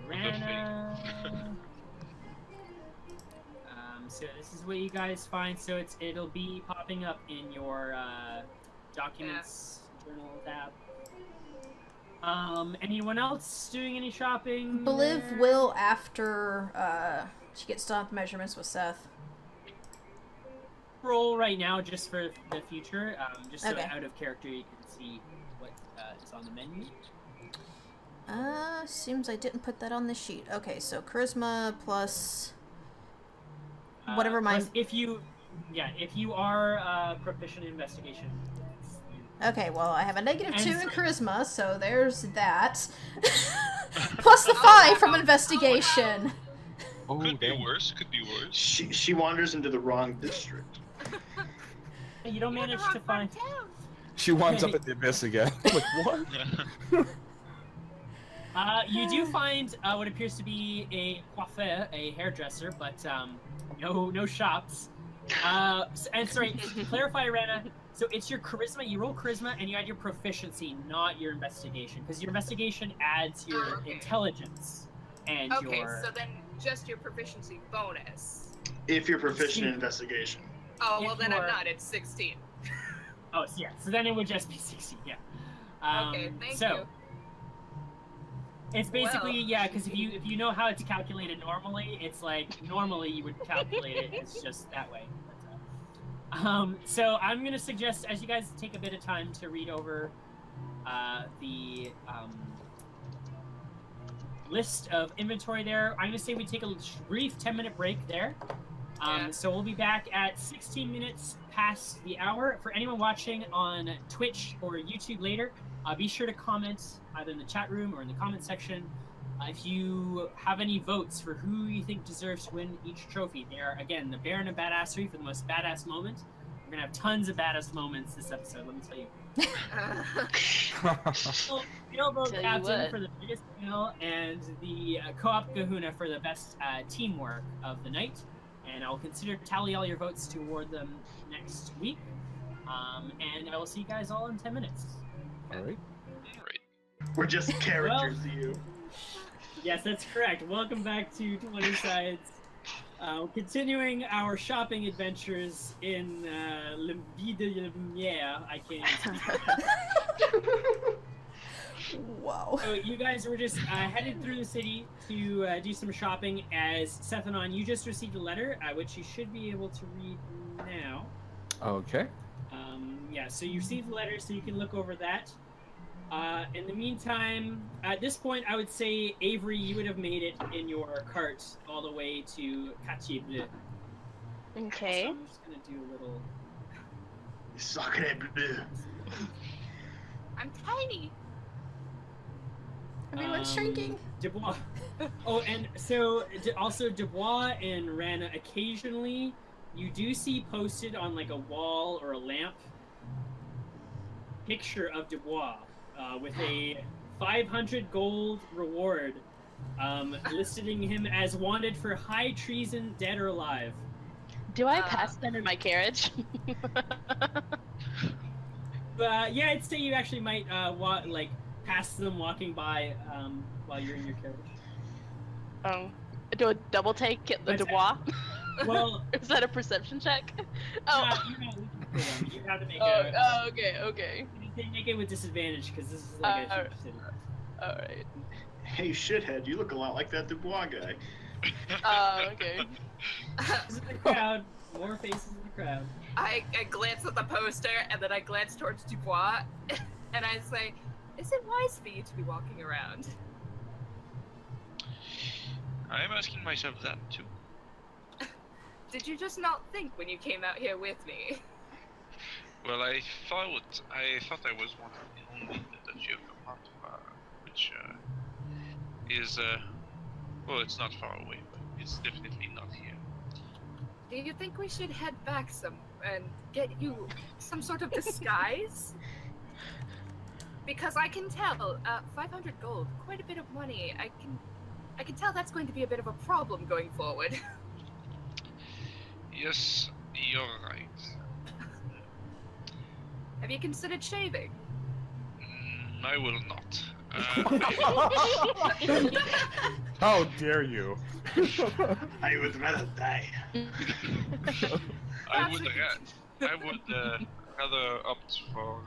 Speaker 1: Rana. So this is what you guys find. So it'll be popping up in your documents journal tab. Anyone else doing any shopping?
Speaker 4: Beliv will after she gets done with measurements with Seth.
Speaker 1: Roll right now just for the future. Just so
Speaker 4: Okay.
Speaker 1: out of character you can see what is on the menu.
Speaker 4: Seems I didn't put that on the sheet. Okay, so charisma plus whatever my.
Speaker 1: Plus if you are proficient in investigation.
Speaker 4: Okay, well I have a -2
Speaker 1: And
Speaker 4: in
Speaker 1: so-
Speaker 4: charisma, so there's that. Plus the 5 from investigation.
Speaker 3: Oh,
Speaker 5: Could be
Speaker 3: damn.
Speaker 5: worse. Could be worse.
Speaker 6: She wanders into the wrong district.
Speaker 1: You don't manage to find.
Speaker 3: She winds up at the abyss again. Like, what?
Speaker 1: You do find what appears to be a coiffeur, a hairdresser, but no shops. And sorry, to clarify, Rana. So it's your charisma. You roll charisma, and you add your proficiency, not your investigation, because your investigation adds your
Speaker 7: Okay.
Speaker 1: intelligence and
Speaker 7: Okay,
Speaker 1: your.
Speaker 7: so then just your proficiency bonus.
Speaker 6: If you're proficient in investigation.
Speaker 7: Oh,
Speaker 1: If
Speaker 7: well then
Speaker 1: you
Speaker 7: I'm
Speaker 1: are-
Speaker 7: not, it's 16.
Speaker 1: Oh, yeah. So then it would just be 16. Yeah.
Speaker 7: Okay, thank
Speaker 1: so,
Speaker 7: you.
Speaker 1: It's basically
Speaker 7: Well.
Speaker 1: yeah, because if you know how it's calculated normally, it's like normally you would calculate it. It's just that way. So I'm gonna suggest as you guys take a bit of time to read over the list of inventory there. I'm gonna say we take a brief 10-minute break there.
Speaker 7: Yeah.
Speaker 1: So we'll be back at 16 minutes past the hour. For anyone watching on Twitch or YouTube later, be sure to comment either in the chat room or in the comment section if you have any votes for who you think deserves to win each trophy. They are, again, the Baron of Badassery for the most badass moment. We're going to have tons of badass moments this episode, let me tell you. Sailboat
Speaker 2: Tell you
Speaker 1: Captain
Speaker 2: what.
Speaker 1: for the biggest kill, and the Co-op Kahuna for the best teamwork of the night. And I'll consider tally all your votes to award them next week. And I will see you guys all in 10 minutes.
Speaker 3: All right.
Speaker 5: Alright.
Speaker 6: We're just characters to you.
Speaker 1: Yes, that's correct. Welcome back to 20 Sides. Continuing our shopping adventures in Le Vie de Lumière. I can't even speak.
Speaker 4: Wow.
Speaker 1: So you guys were just headed through the city to do some shopping as Sethanon, you just received a letter, which you should be able to read now.
Speaker 3: Okay.
Speaker 1: Yeah, so you received the letter, so you can look over that. In the meantime, at this point, I would say, Avery, you would have made it in your cart all the way to Quartier Bleu.
Speaker 2: Okay.
Speaker 1: So I'm just gonna do a little.
Speaker 6: Sacre bleu.
Speaker 7: I'm tiny.
Speaker 4: Everyone's shrinking.
Speaker 1: Dubois. Oh, and so also Dubois and Rana, occasionally you do see posted on like a wall or a lamp picture of Dubois with a 500 gold reward, listing him as wanted for high treason, dead or alive.
Speaker 2: Do I pass them in my carriage?
Speaker 1: Yeah, I'd say you actually might pass them walking by while you're in your carriage.
Speaker 2: Do a double take at the
Speaker 1: What's
Speaker 2: Dubois?
Speaker 1: Well,
Speaker 2: Is that a perception check?
Speaker 1: you're not looking for them. You have to make
Speaker 2: Okay.
Speaker 1: You can make it with disadvantage because this is like a huge city.
Speaker 2: Alright.
Speaker 6: Hey, shithead, you look a lot like that Dubois guy.
Speaker 2: Okay.
Speaker 1: This is the crowd. More faces in the crowd.
Speaker 7: I glance at the poster and then I glance towards Dubois and I say, is it wise for you to be walking around?
Speaker 5: I'm asking myself that too.
Speaker 7: Did you just not think when you came out here with me?
Speaker 5: Well, I thought I was one of the only that you have come which is well, it's not far away, but it's definitely not here.
Speaker 7: Do you think we should head back and get you some sort of disguise? Because I can tell, 500 gold, quite a bit of money. I can tell that's going to be a bit of a problem going forward.
Speaker 5: Yes, you're right.
Speaker 7: Have you considered shaving?
Speaker 5: I will not.
Speaker 8: How dare you?
Speaker 6: I would rather die.
Speaker 5: I would rather opt for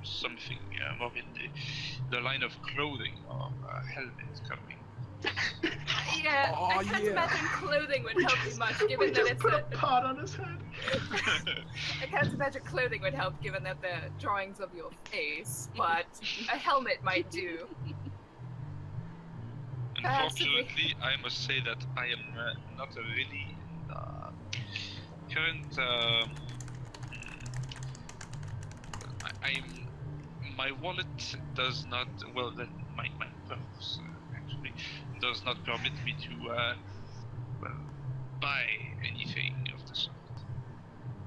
Speaker 5: something more in the line of clothing or a helmet covering.
Speaker 7: Yeah, I can't imagine clothing would help you much, given that it's
Speaker 6: put a pot on his head.
Speaker 7: I can't imagine clothing would help, given that the drawings of your face, but a helmet might do.
Speaker 5: Unfortunately, I must say that I am not really current. My wallet does not. Well, my purse actually does not permit me to buy anything of the sort.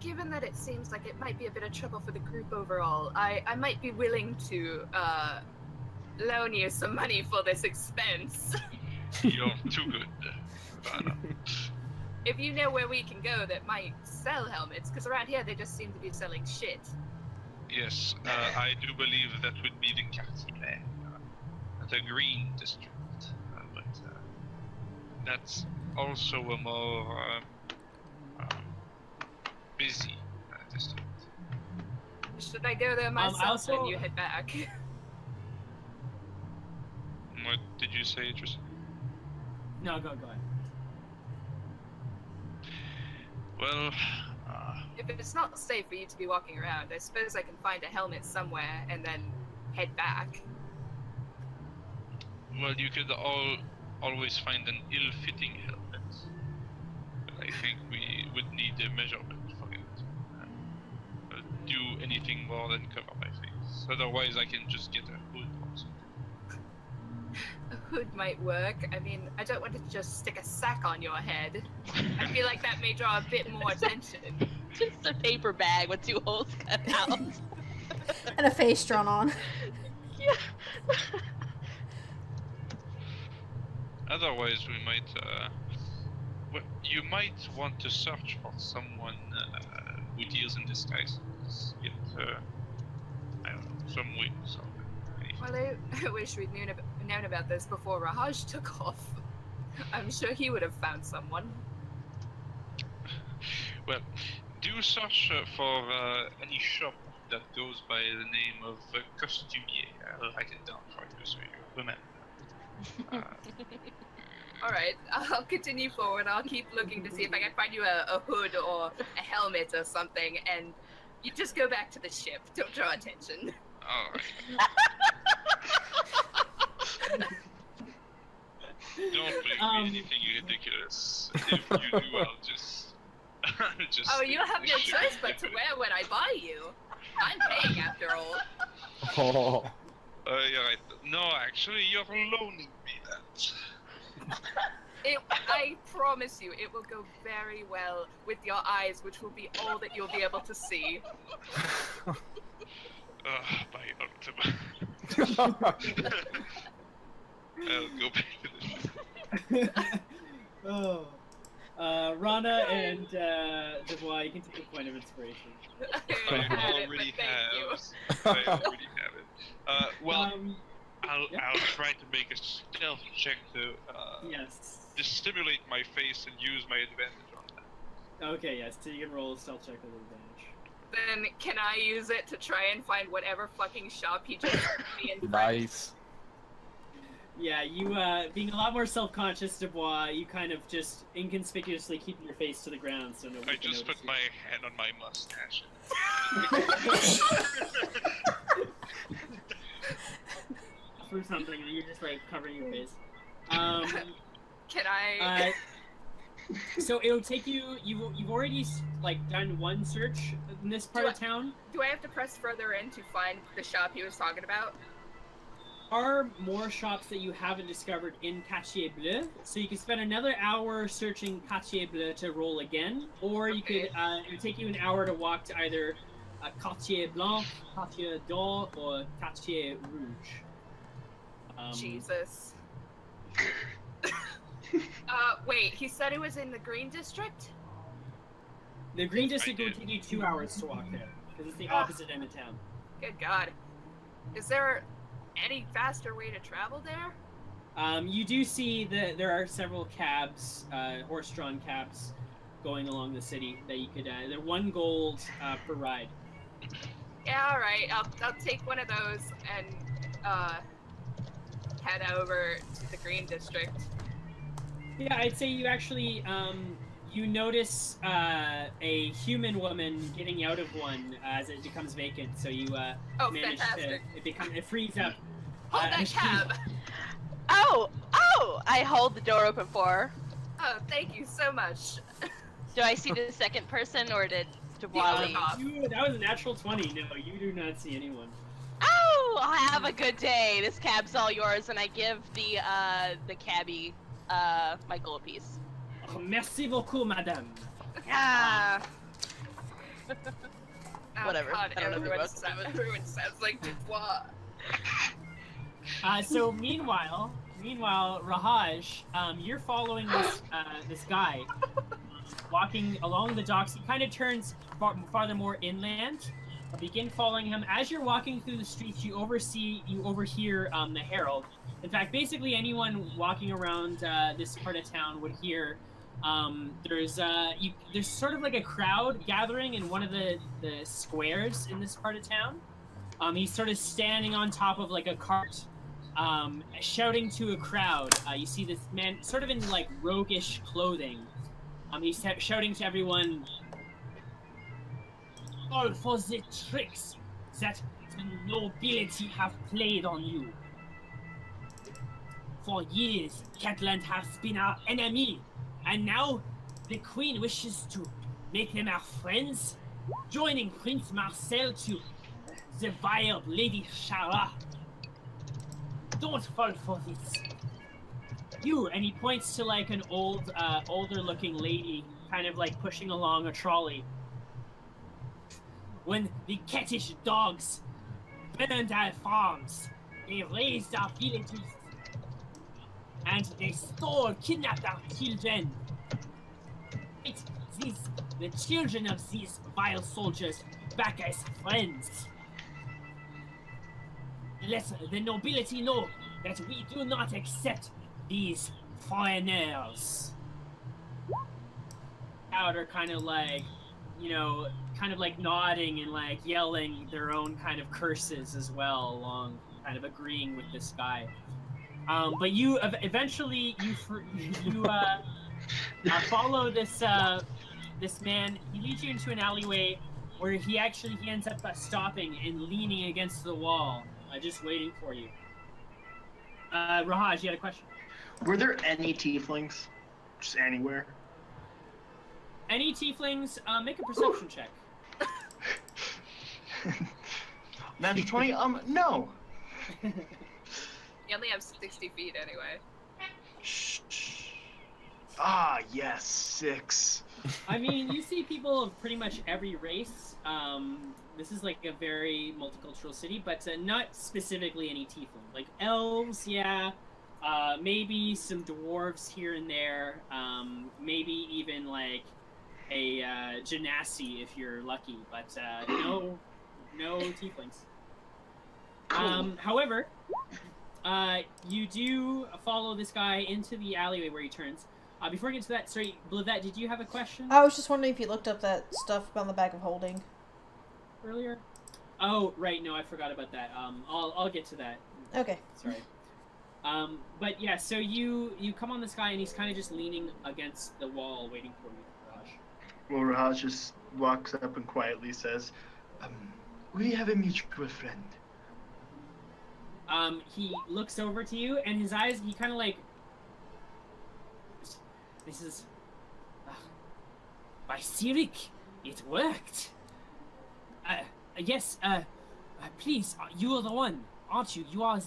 Speaker 7: Given that it seems like it might be a bit of trouble for the group overall, I might be willing to loan you some money for this expense.
Speaker 5: You're too good.
Speaker 7: If you know where we can go that might sell helmets, because around here they just seem to be selling shit.
Speaker 5: Yes, I do believe that would be the Quartier, the Green District, but that's also a more busy district.
Speaker 7: Should I go there myself and you head back?
Speaker 5: What did you say, Tristan?
Speaker 1: No, go ahead.
Speaker 5: Well,
Speaker 7: if it's not safe for you to be walking around, I suppose I can find a helmet somewhere and then head back.
Speaker 5: well, you could always find an ill-fitting helmet, but I think we would need a measurement for it. Do anything more than cover my face. Otherwise, I can just get a hood or something.
Speaker 7: A hood might work. I mean, I don't want to just stick a sack on your head. I feel like that may draw a bit more attention.
Speaker 2: Just a paper bag with 2 holes cut out.
Speaker 4: And a face drawn on.
Speaker 2: Yeah.
Speaker 5: Otherwise, we might. Well, you might want to search for someone who deals in disguises. Get, I don't know, some wigs or anything.
Speaker 7: Well, I wish we'd known about this before Raj took off. I'm sure he would have found someone.
Speaker 5: Well, do search for any shop that goes by the name of Costumier. I'll write it down for you so you remember.
Speaker 7: Alright, I'll continue forward. I'll keep looking to see if I can find you a hood or a helmet or something, and you just go back to the ship. Don't draw attention.
Speaker 5: Alright. Don't bring me anything ridiculous. If you do, I'll just
Speaker 7: Oh, you have no
Speaker 5: ship
Speaker 7: choice but
Speaker 5: it.
Speaker 7: to wear what I buy you. I'm paying after all.
Speaker 8: Oh.
Speaker 5: You're right. No, actually, you're loaning me that.
Speaker 7: I promise you, it will go very well with your eyes, which will be all that you'll be able to see.
Speaker 5: My Ultima. I'll go back to the ship.
Speaker 1: Oh. Rana and Dubois, you can take a point of inspiration.
Speaker 5: I already have it. Well, I'll try to make a stealth check to
Speaker 1: Yes.
Speaker 5: just stimulate my face and use my advantage on that.
Speaker 1: Okay, yes, so you can roll a stealth check with advantage.
Speaker 7: Then can I use it to try and find whatever fucking shop he just put me in?
Speaker 8: Nice.
Speaker 1: Yeah, you, being a lot more self-conscious, Dubois, you kind of just inconspicuously keeping your face to the ground so nobody
Speaker 5: I
Speaker 1: can
Speaker 5: just
Speaker 1: notice
Speaker 5: put my hand on my mustache.
Speaker 1: for something, and you're just, like, covering your face.
Speaker 7: Can I?
Speaker 1: So it'll take you, you've already, like, done one search in this part of town.
Speaker 7: Do I have to press further in to find the shop he was talking about?
Speaker 1: Are more shops that you haven't discovered in Quartier Bleu, so you can spend another hour searching Quartier Bleu to roll again, or you could, it would take you an hour to walk to either Quartier Blanc, Quartier d'Or, or Quartier Rouge.
Speaker 7: Jesus. Wait, he said it was in the Green District?
Speaker 1: The Green District would take you 2 hours to walk there, because it's the opposite end of town.
Speaker 7: Good God. Is there any faster way to travel there?
Speaker 1: You do see that there are several cabs, horse-drawn cabs, going along the city that you could. They're 1 gold per ride.
Speaker 7: Yeah, all right. I'll take one of those and head over to the Green District.
Speaker 1: Yeah, I'd say you actually you notice a human woman getting out of one as it becomes vacant. So you manage
Speaker 7: fantastic.
Speaker 1: to it frees up.
Speaker 7: Hold that cab.
Speaker 2: Oh! I hold the door open for her.
Speaker 7: Oh, thank you so much.
Speaker 2: Do I see the second person, or did Dubois leave?
Speaker 1: That was a natural 20. No, you do not see anyone.
Speaker 2: Oh! I'll have a good day. This cab's all yours, and I give the cabbie my gold piece.
Speaker 1: Oh, merci beaucoup, madame.
Speaker 2: Ah.
Speaker 7: Oh,
Speaker 2: Whatever.
Speaker 7: God,
Speaker 2: I don't know who
Speaker 7: everyone,
Speaker 2: most of it.
Speaker 7: everyone sounds like Dubois.
Speaker 1: So meanwhile, Rahaj, you're following this guy walking along the docks. He kind of turns farther more inland. Begin following him. As you're walking through the streets, you overhear the herald. In fact, basically anyone walking around this part of town would hear. There's sort of like a crowd gathering in one of the squares in this part of town. He's sort of standing on top of like a cart, shouting to a crowd. You see this man sort of in like roguish clothing. He's shouting to everyone, "All for the tricks that the nobility have played on you. For years, Catland has been our enemy, and now the Queen wishes to make them our friends, joining Prince Marcel to the vile Lady Shara. Don't fall for this. You," and he points to like an older-looking lady, kind of like pushing along a trolley. "When the cattish dogs burned our farms, they raised our villages, and they kidnapped our children. The children of these vile soldiers back as friends. Let the nobility know that we do not accept these foreigners." Crowd are kind of like, kind of like nodding and like yelling their own kind of curses as well, along kind of agreeing with this guy. But you eventually follow this man. He leads you into an alleyway where he ends up stopping and leaning against the wall, just waiting for you. Rahaj, you had a question.
Speaker 6: Were there any tieflings? Just anywhere?
Speaker 1: Any tieflings? Make a perception check.
Speaker 6: Natural 20? No.
Speaker 7: You only have 60 feet anyway.
Speaker 6: Shh. Ah, yes, 6.
Speaker 1: I mean, you see people of pretty much every race. This is like a very multicultural city, but not specifically any tiefling. Like elves, yeah. Maybe some dwarves here and there. Maybe even like a genasi if you're lucky, but no tieflings. However, you do follow this guy into the alleyway where he turns. Before I get to that, sorry, Blavette, did you have a question
Speaker 4: I was just wondering if you looked up that stuff on the bag of holding.
Speaker 1: earlier? Oh, right, no, I forgot about that. I'll get to that.
Speaker 4: Okay.
Speaker 1: Sorry. But yeah, so you come on this guy and he's kind of just leaning against the wall waiting for you, Raj.
Speaker 6: Well, Rahaj just walks up and quietly says, we have a mutual friend.
Speaker 1: He looks over to you and his eyes, he kind of like... This is... by Sirik, it worked. Yes, please, you are the one, aren't you? You are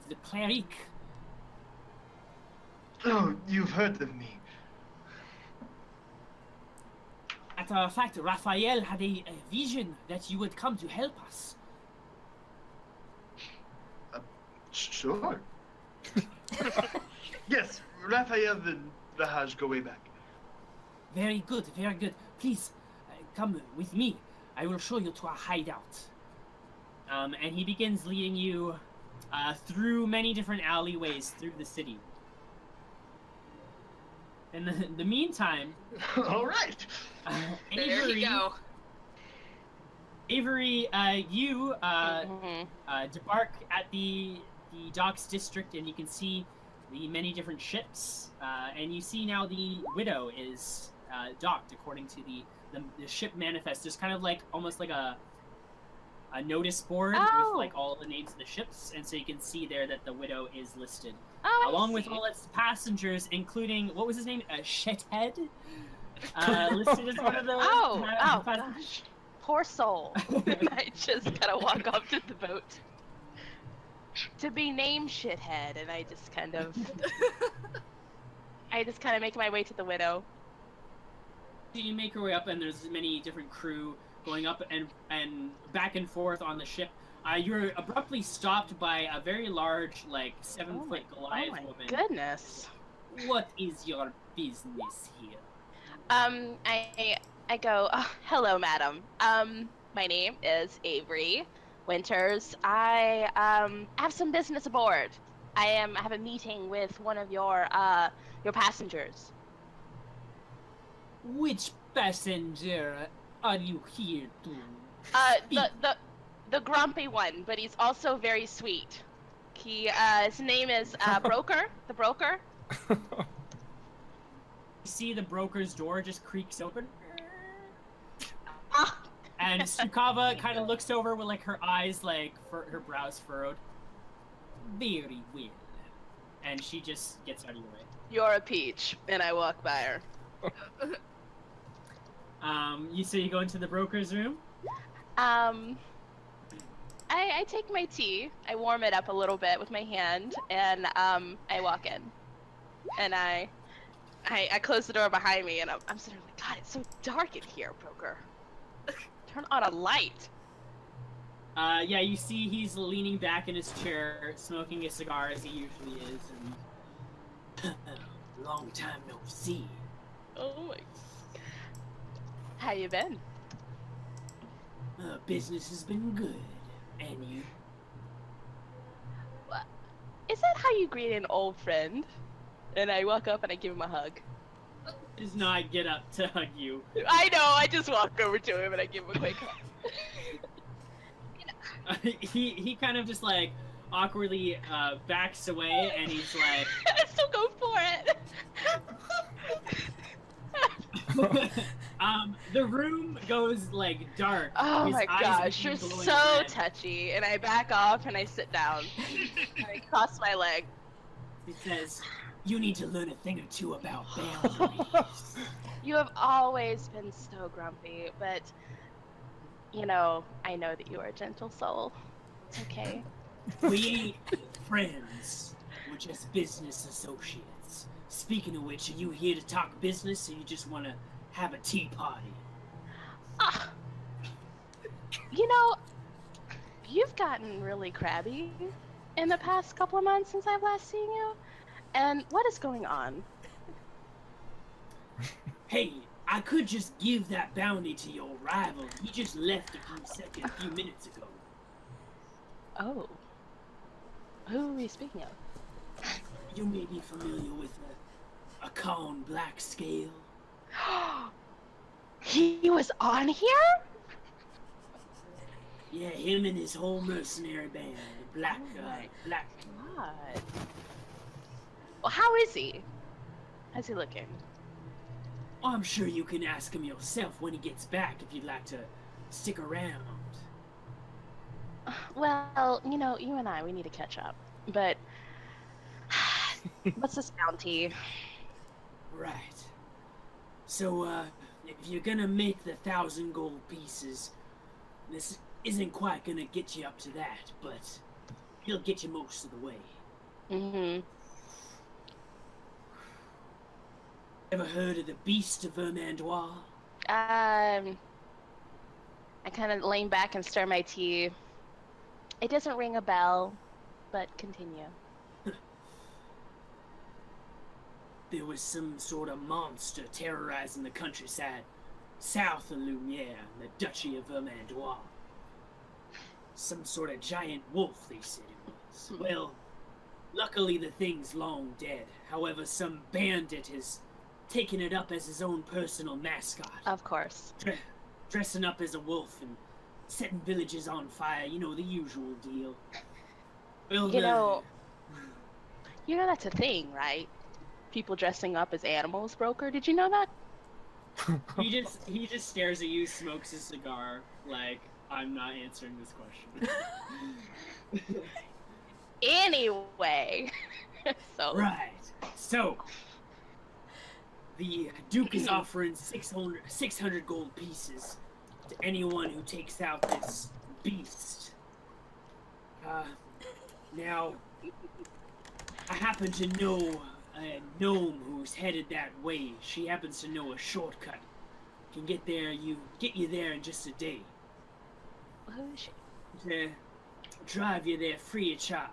Speaker 1: the cleric.
Speaker 6: Oh, you've heard of me.
Speaker 1: Matter of fact, Raphael had a vision that you would come to help us.
Speaker 6: Sure. Yes, Raphael and Rahaj go way back.
Speaker 1: Very good, very good. Please, come with me. I will show you to our hideout. And he begins leading you through many different alleyways through the city. In the meantime...
Speaker 6: All right.
Speaker 1: Avery,
Speaker 7: There you go.
Speaker 1: Avery, you debark at the docks district, and you can see the many different ships. And you see now the Widow is docked according to the ship manifest. There's kind of like almost like a notice board with like all the names of the ships, and so you can see there that the Widow is listed, along with all its passengers, including what was his name, Shethead, listed as one of the passengers.
Speaker 2: Gosh. Poor soul. And I just kind of walk up to the boat. To be named Shithead, and I just kind of make my way to the Widow.
Speaker 1: You make your way up, and there's many different crew going up and back and forth on the ship. You're abruptly stopped by a very large, like 7-foot Goliath woman.
Speaker 2: Goodness.
Speaker 1: What is your business here?
Speaker 2: I go, hello, madam. My name is Avery Winters. I have some business aboard. I have a meeting with one of your passengers.
Speaker 1: Which passenger are you here to speak?
Speaker 2: The grumpy one, but he's also very sweet. His name is Broker. The Broker.
Speaker 1: You see the broker's door just creaks open. And Sukava kind of looks over with like her eyes, like her brows furrowed. Very well. And she just gets out of your way.
Speaker 2: You're a peach, and I walk by her.
Speaker 1: You go into the broker's room?
Speaker 2: I take my tea, I warm it up a little bit with my hand, and I walk in. And I close the door behind me, and I'm sitting there like, God, it's so dark in here, Broker. Turn on a light.
Speaker 1: Yeah, you see he's leaning back in his chair, smoking a cigar as he usually is, and... Long time no see.
Speaker 2: Oh my... How you been?
Speaker 1: Business has been good. And you?
Speaker 2: What? Is that how you greet an old friend? And I walk up and I give him a hug.
Speaker 1: Does not get up to hug you.
Speaker 2: I know, I just walk over to him and I give him a quick hug.
Speaker 1: He kind of just like awkwardly backs away, and he's like,
Speaker 2: I still go for it.
Speaker 1: The room goes like dark.
Speaker 2: Oh
Speaker 1: His
Speaker 2: my
Speaker 1: eyes
Speaker 2: gosh,
Speaker 1: become
Speaker 2: you're
Speaker 1: glowing
Speaker 2: so
Speaker 1: red.
Speaker 2: touchy. And I back off and I sit down. I cross my leg.
Speaker 1: He says, "You need to learn a thing or two about boundaries."
Speaker 2: You have always been so grumpy, but you know, I know that you are a gentle soul. It's okay.
Speaker 1: We ain't friends. We're just business associates. Speaking of which, are you here to talk business, or you just want to have a tea party?
Speaker 2: Ah, you know, you've gotten really crabby in the past couple of months since I've last seen you. And what is going on?
Speaker 1: Hey, I could just give that bounty to your rival. He just left a few minutes ago.
Speaker 2: Oh. Who are we speaking of?
Speaker 1: You may be familiar with a Khan Black Scale.
Speaker 2: He was on here?
Speaker 1: Yeah, him and his whole mercenary band, the Black.
Speaker 2: God. Well, how is he? How's he looking?
Speaker 1: I'm sure you can ask him yourself when he gets back if you'd like to stick around.
Speaker 2: Well, you know, you and I, we need to catch up. But what's this bounty?
Speaker 1: Right. So, if you're gonna make the 1,000 gold pieces, this isn't quite gonna get you up to that, but he'll get you most of the way.
Speaker 2: Mm-hmm.
Speaker 1: Ever heard of the Beast of Vermandois?
Speaker 2: I kind of lean back and stir my tea. It doesn't ring a bell, but continue.
Speaker 1: There was some sort of monster terrorizing the countryside south of Lumiere, the Duchy of Vermandois. Some sort of giant wolf, they said it was. Well, luckily the thing's long dead. However, some bandit has taken it up as his own personal mascot.
Speaker 2: Of course.
Speaker 1: Dressing up as a wolf and setting villages on fire, you know, the usual deal. Well,
Speaker 2: You know that's a thing, right? People dressing up as animals, broker. Did you know that?
Speaker 1: He just stares at you, smokes his cigar, like, I'm not answering this question.
Speaker 2: Anyway. So.
Speaker 1: Right. So, the Duke is offering 600 gold pieces to anyone who takes out this beast. Now, I happen to know a gnome who's headed that way. She happens to know a shortcut. Can get you there in just a day.
Speaker 2: Who is she?
Speaker 1: To drive you there free of charge.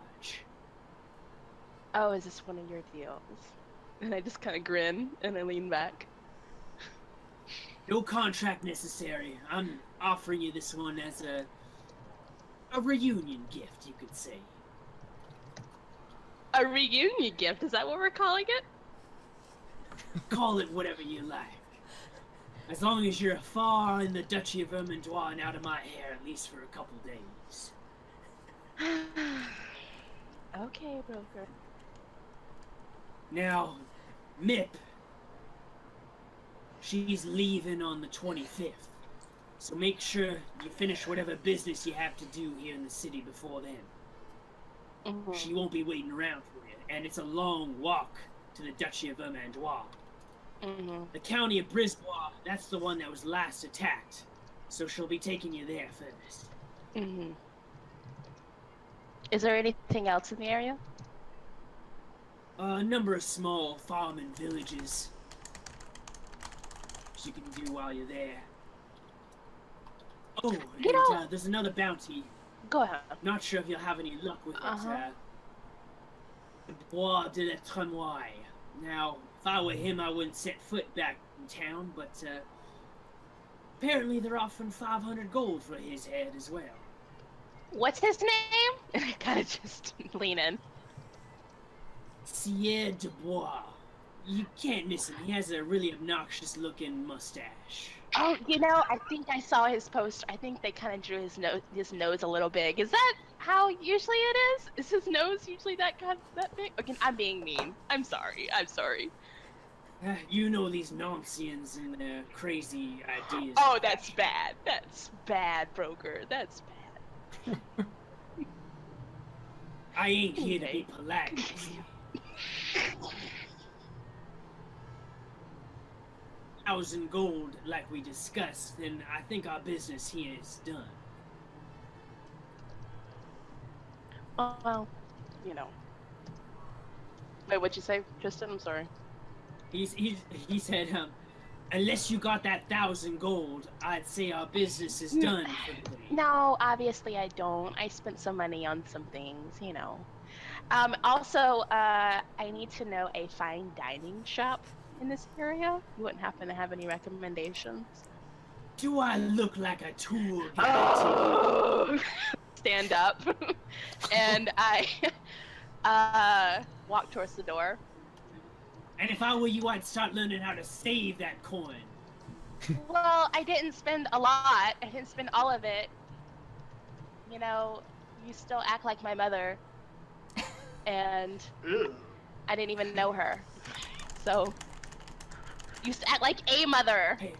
Speaker 2: Oh, is this one of your deals? And I just kind of grin and I lean back.
Speaker 1: No contract necessary. I'm offering you this one as a reunion gift, you could say.
Speaker 2: A reunion gift? Is that what we're calling it?
Speaker 1: Call it whatever you like. As long as you're far in the Duchy of Vermandois and out of my hair, at least for a couple days.
Speaker 2: Okay, broker.
Speaker 1: Now, Mip, she's leaving on the 25th. So make sure you finish whatever business you have to do here in the city before then.
Speaker 2: Mm-hmm.
Speaker 1: She won't be waiting around for you, and it's a long walk to the Duchy of Vermandois.
Speaker 2: Mm-hmm.
Speaker 1: The county of Brisbois, that's the one that was last attacked, so she'll be taking you there first.
Speaker 2: Mm-hmm. Is there anything else in the area?
Speaker 1: A number of small farming villages you can do while you're there. Oh,
Speaker 2: You know-
Speaker 1: there's another bounty.
Speaker 2: Go ahead.
Speaker 1: Not sure if you'll have any luck with it.
Speaker 2: Uh-huh.
Speaker 1: The Bois de la Tremoille. Now, if I were him, I wouldn't set foot back in town, but apparently they're offering 500 gold for his head as well.
Speaker 2: What's his name? And I kind of just lean in.
Speaker 1: Sierre de Bois. You can't miss him. He has a really obnoxious-looking mustache.
Speaker 2: Oh, you know, I think I saw his post. I think they kind of drew his nose a little big. Is that how usually it is? Is his nose usually that big? Okay, I'm being mean. I'm sorry.
Speaker 1: You know these Nomsians and their crazy ideas.
Speaker 2: Oh, that's bad. That's bad, broker. That's bad.
Speaker 1: I ain't here to
Speaker 2: Okay.
Speaker 1: be polite. 1,000 gold, like we discussed, then I think our business here is done.
Speaker 2: Well, you know. Wait, what'd you say, Tristan? I'm sorry.
Speaker 1: He said, unless you got that 1,000 gold, I'd say our business is done for the day.
Speaker 2: No, obviously I don't. I spent some money on some things, you know. Also, I need to know a fine dining shop in this area. You wouldn't happen to have any recommendations?
Speaker 1: Do I look like a tour guide?
Speaker 2: Oh! Stand up. And I walk towards the door.
Speaker 1: And if I were you, I'd start learning how to save that coin.
Speaker 2: Well, I didn't spend a lot. I didn't spend all of it. You know, you still act like my mother. And
Speaker 6: Ugh.
Speaker 2: I didn't even know her. So, you act like a mother.
Speaker 1: Hey,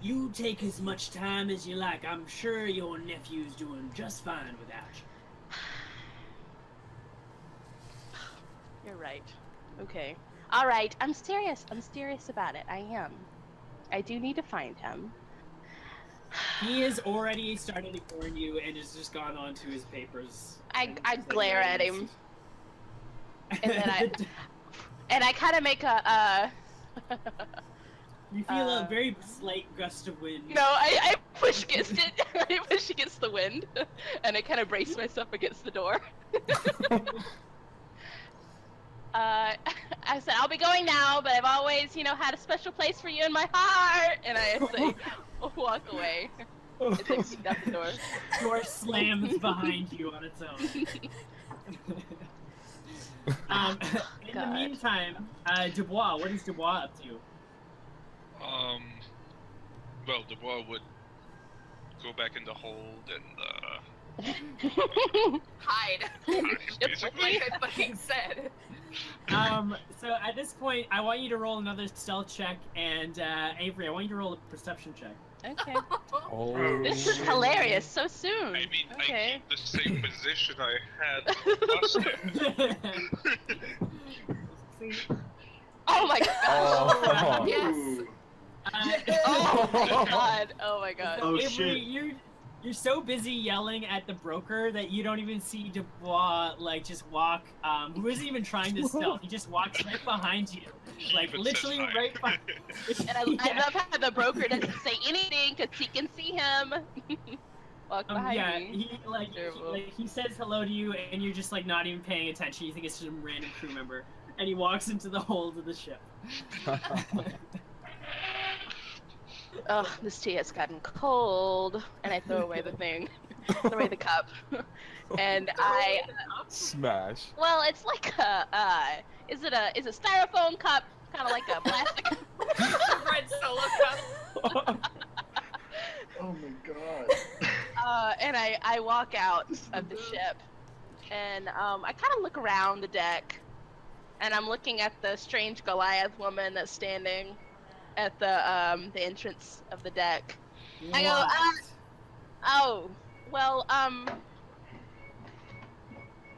Speaker 1: you take as much time as you like. I'm sure your nephew's doing just fine without you.
Speaker 2: You're right. Okay. All right. I'm serious. I'm serious about it. I am. I do need to find him.
Speaker 1: He has already started ignoring you and has just gone on to his papers.
Speaker 2: I glare at him, and then I kind of make a
Speaker 1: You feel a very slight gust of wind.
Speaker 2: No, I push against it. I push against the wind, and I kind of brace myself against the door. I said, I'll be going now, but I've always, had a special place for you in my heart. And I say, walk away. And then kick out the door.
Speaker 1: Door slams behind you on its own. In the meantime, Dubois, what is Dubois up to?
Speaker 5: Well, Dubois would go back in the hold and
Speaker 7: Hide.
Speaker 5: basically.
Speaker 7: Like I fucking said.
Speaker 1: So at this point, I want you to roll another stealth check, and Avery, I want you to roll a perception check.
Speaker 2: Okay.
Speaker 3: Oh.
Speaker 2: This is hilarious. So soon.
Speaker 5: I mean,
Speaker 2: Okay.
Speaker 5: I keep the same position I had last time.
Speaker 2: Oh my god.
Speaker 3: Oh.
Speaker 7: Yes.
Speaker 2: Oh my god. Oh my god.
Speaker 6: Oh,
Speaker 1: Avery,
Speaker 6: shit.
Speaker 1: You're so busy yelling at the broker that you don't even see Dubois just walk. Who isn't even trying to stealth? He just walks right behind you, like
Speaker 5: Even
Speaker 1: literally
Speaker 5: says hi.
Speaker 1: right behind.
Speaker 2: And I love how the broker doesn't say anything because he can see him. Walk behind
Speaker 1: Yeah,
Speaker 2: me. Terrible.
Speaker 1: he says hello to you, and you're just like not even paying attention. You think it's some random crew member, and he walks into the hold of the ship.
Speaker 2: Oh, this tea has gotten cold, and I throw away the thing, throw away the cup, and
Speaker 3: Smash.
Speaker 2: well, it's like is it styrofoam cup, kind of like a plastic.
Speaker 7: Red solo cup.
Speaker 6: Oh my god.
Speaker 2: And I walk out of the ship, and I kind of look around the deck, and I'm looking at the strange Goliath woman that's standing at the entrance of the deck. I go,
Speaker 1: What?
Speaker 2: oh, well,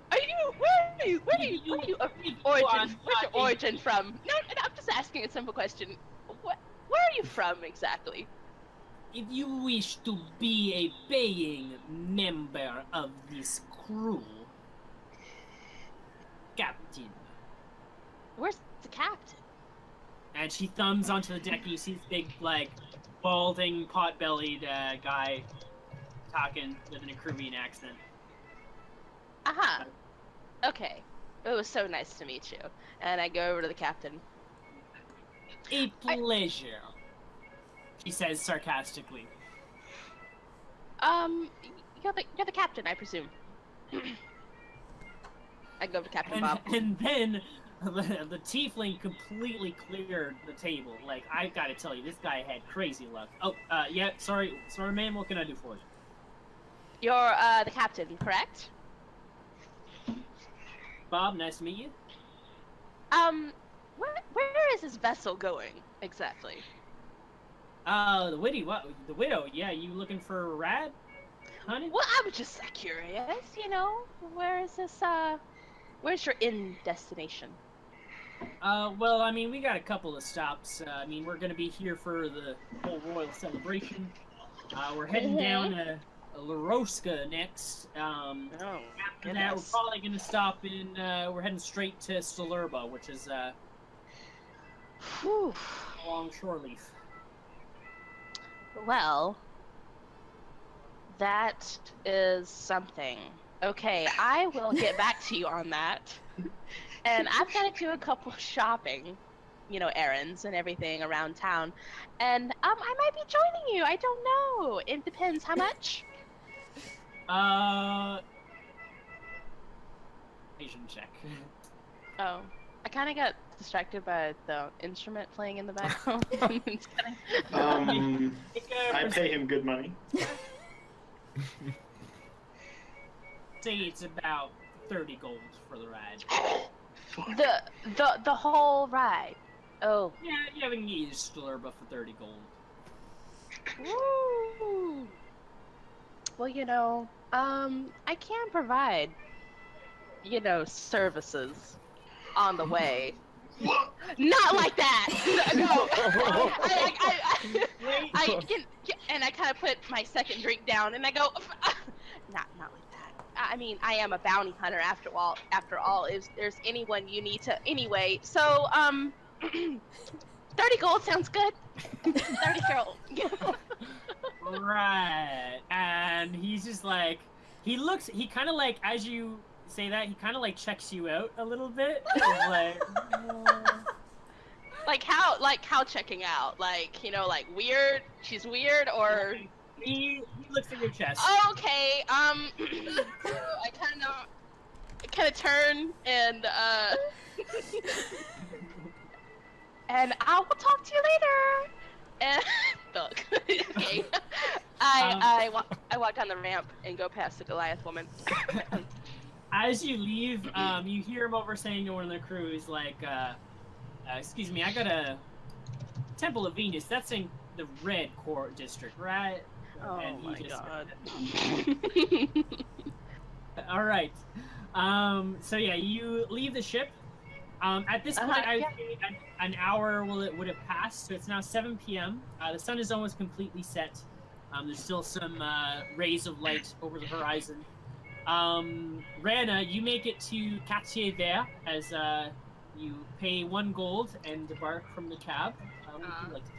Speaker 2: where are you where's your origin from? No, I'm just asking a simple question. Where are you from exactly?
Speaker 1: If you wish to be a paying member of this crew, Captain.
Speaker 2: Where's the captain?
Speaker 1: And she thumbs onto the deck, and you see this big, balding, pot-bellied guy talking with an Accruvian accent.
Speaker 2: Aha. Okay. It was so nice to meet you. And I go over to the captain.
Speaker 1: A pleasure, she says sarcastically.
Speaker 2: You're the captain, I presume. I go to Captain Bob.
Speaker 1: And then the tiefling completely cleared the table. Like, I gotta tell you, this guy had crazy luck. Oh, yeah, sorry, ma'am, what can I do for you?
Speaker 2: You're the captain, correct?
Speaker 1: Bob, nice to meet you.
Speaker 2: Where is this vessel going exactly?
Speaker 1: The widow. What? The widow? Yeah, you looking for a rat, honey?
Speaker 2: Well, I'm just curious. Where is this? Where's your end destination?
Speaker 1: Well, I mean, we got a couple of stops. I mean, we're gonna be here for the whole royal celebration. We're heading down to La Rosca next.
Speaker 2: Oh,
Speaker 1: After that, we're probably gonna stop in. We're heading straight to Stalurba, which is
Speaker 2: Whew.
Speaker 1: along Shoreleaf.
Speaker 2: Well, that is something. Okay, I will get back to you on that. And I've got to do a couple of shopping, errands and everything around town. And I might be joining you. I don't know. It depends. How much?
Speaker 1: Asian check.
Speaker 2: Oh, I kind of got distracted by the instrument playing in the background.
Speaker 6: I pay him good money.
Speaker 1: Say it's about 30 gold for the ride.
Speaker 2: The whole ride. Oh.
Speaker 1: Yeah, we can get you to Stalurba for 30 gold.
Speaker 2: Woo. Well, I can provide, services on the way. Not like that. No. I kind of put my second drink down and I go, not like that. I mean, I am a bounty hunter after all. If there's anyone you need to, anyway. So, 30 gold sounds good. 30 gold.
Speaker 1: Right. And he's just like, he kind of like, as you say that, he kind of like checks you out a little bit.
Speaker 2: Like how checking out? Like weird? She's weird, or
Speaker 1: he looks at your chest.
Speaker 2: Okay. So I kind of turn and and I will talk to you later. And look, okay. I walk down the ramp and go past the Goliath woman.
Speaker 1: As you leave, you hear him over saying to one of the crew, he's like, excuse me, I got a Temple of Venus. That's in the Red Court District, right?
Speaker 2: Oh
Speaker 1: and
Speaker 2: my god.
Speaker 1: Alright. So yeah, you leave the ship. At this point, I would say an hour would have passed, so it's now 7 p.m. The sun is almost completely set. There's still some rays of light over the horizon. Rana, you make it to Quartier Vert as you pay 1 gold and depart from the cab. What would you like to do?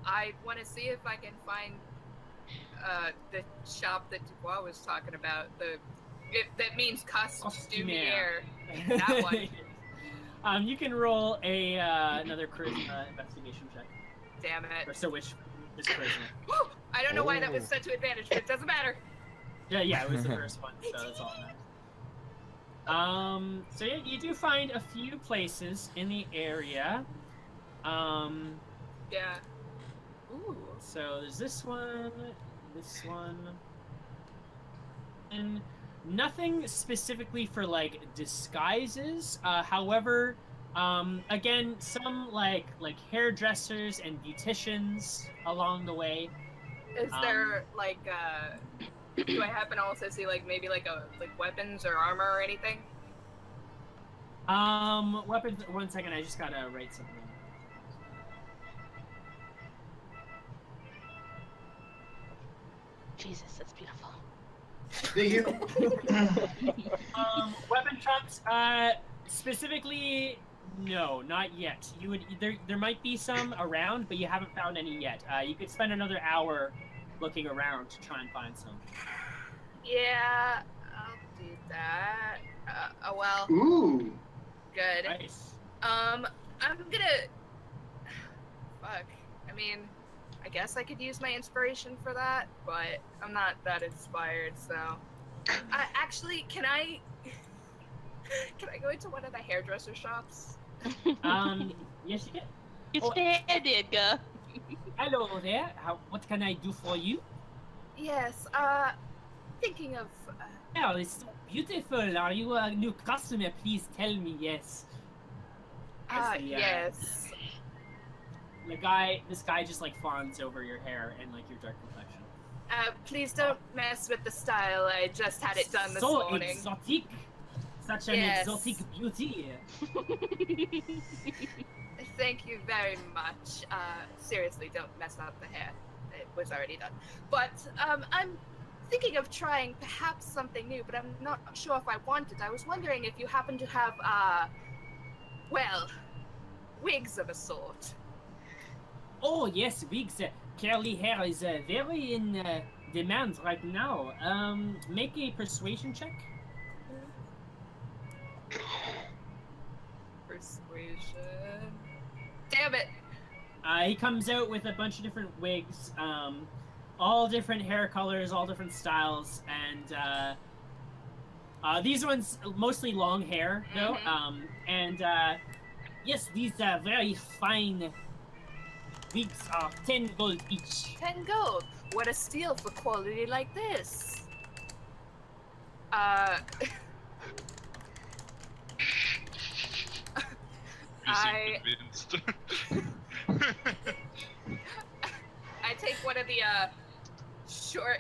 Speaker 7: I want to see if I can find the shop that Dubois was talking about. That means costumier. That one.
Speaker 1: You can roll another charisma investigation check.
Speaker 7: Damn it.
Speaker 1: Or so which is charisma.
Speaker 7: Woo! I don't know why that was set to advantage, but it doesn't matter.
Speaker 1: Yeah, it was the first one, so that's all that matters. So yeah, you do find a few places in the area.
Speaker 7: Yeah. Ooh.
Speaker 1: So there's this one, and nothing specifically for like disguises. However, again, some like hairdressers and beauticians along the way.
Speaker 7: Is there like do I happen to also see like maybe like weapons or armor or anything?
Speaker 1: Weapons. 1 second, I just gotta write something.
Speaker 2: Jesus, that's beautiful.
Speaker 1: Weapon trunks. Specifically, no, not yet. You would there might be some around, but you haven't found any yet. You could spend another hour looking around to try and find some.
Speaker 7: Yeah, I'll do that. Oh well.
Speaker 6: Ooh.
Speaker 7: Good.
Speaker 1: Nice.
Speaker 7: I'm gonna. Fuck. I mean, I guess I could use my inspiration for that, but I'm not that inspired, so. Actually, can I go into one of the hairdresser shops?
Speaker 1: Yes, you can.
Speaker 2: It's Edgar.
Speaker 1: Hello there. What can I do for you?
Speaker 7: Yes, thinking of...
Speaker 1: Oh, it's so beautiful. Are you a new customer? Please tell me, yes.
Speaker 7: Yes.
Speaker 1: This guy just like fawns over your hair and like your dark complexion.
Speaker 7: Please don't mess with the style. I just had it done this
Speaker 1: So
Speaker 7: morning.
Speaker 1: exotic, such an
Speaker 7: Yes.
Speaker 1: exotic beauty.
Speaker 7: Thank you very much. Seriously, don't mess up the hair. It was already done. But I'm thinking of trying perhaps something new, but I'm not sure if I want it. I was wondering if you happen to have, well, wigs of a sort.
Speaker 1: Oh yes, wigs. Curly hair is very in demand right now. Make a persuasion check.
Speaker 7: Persuasion. Damn it!
Speaker 1: He comes out with a bunch of different wigs, all different hair colors, all different styles, and these ones mostly long hair though. Yes, these very fine wigs are 10 gold each.
Speaker 7: 10 gold. What a steal for quality like this.
Speaker 5: You seem convinced.
Speaker 7: I take one of the short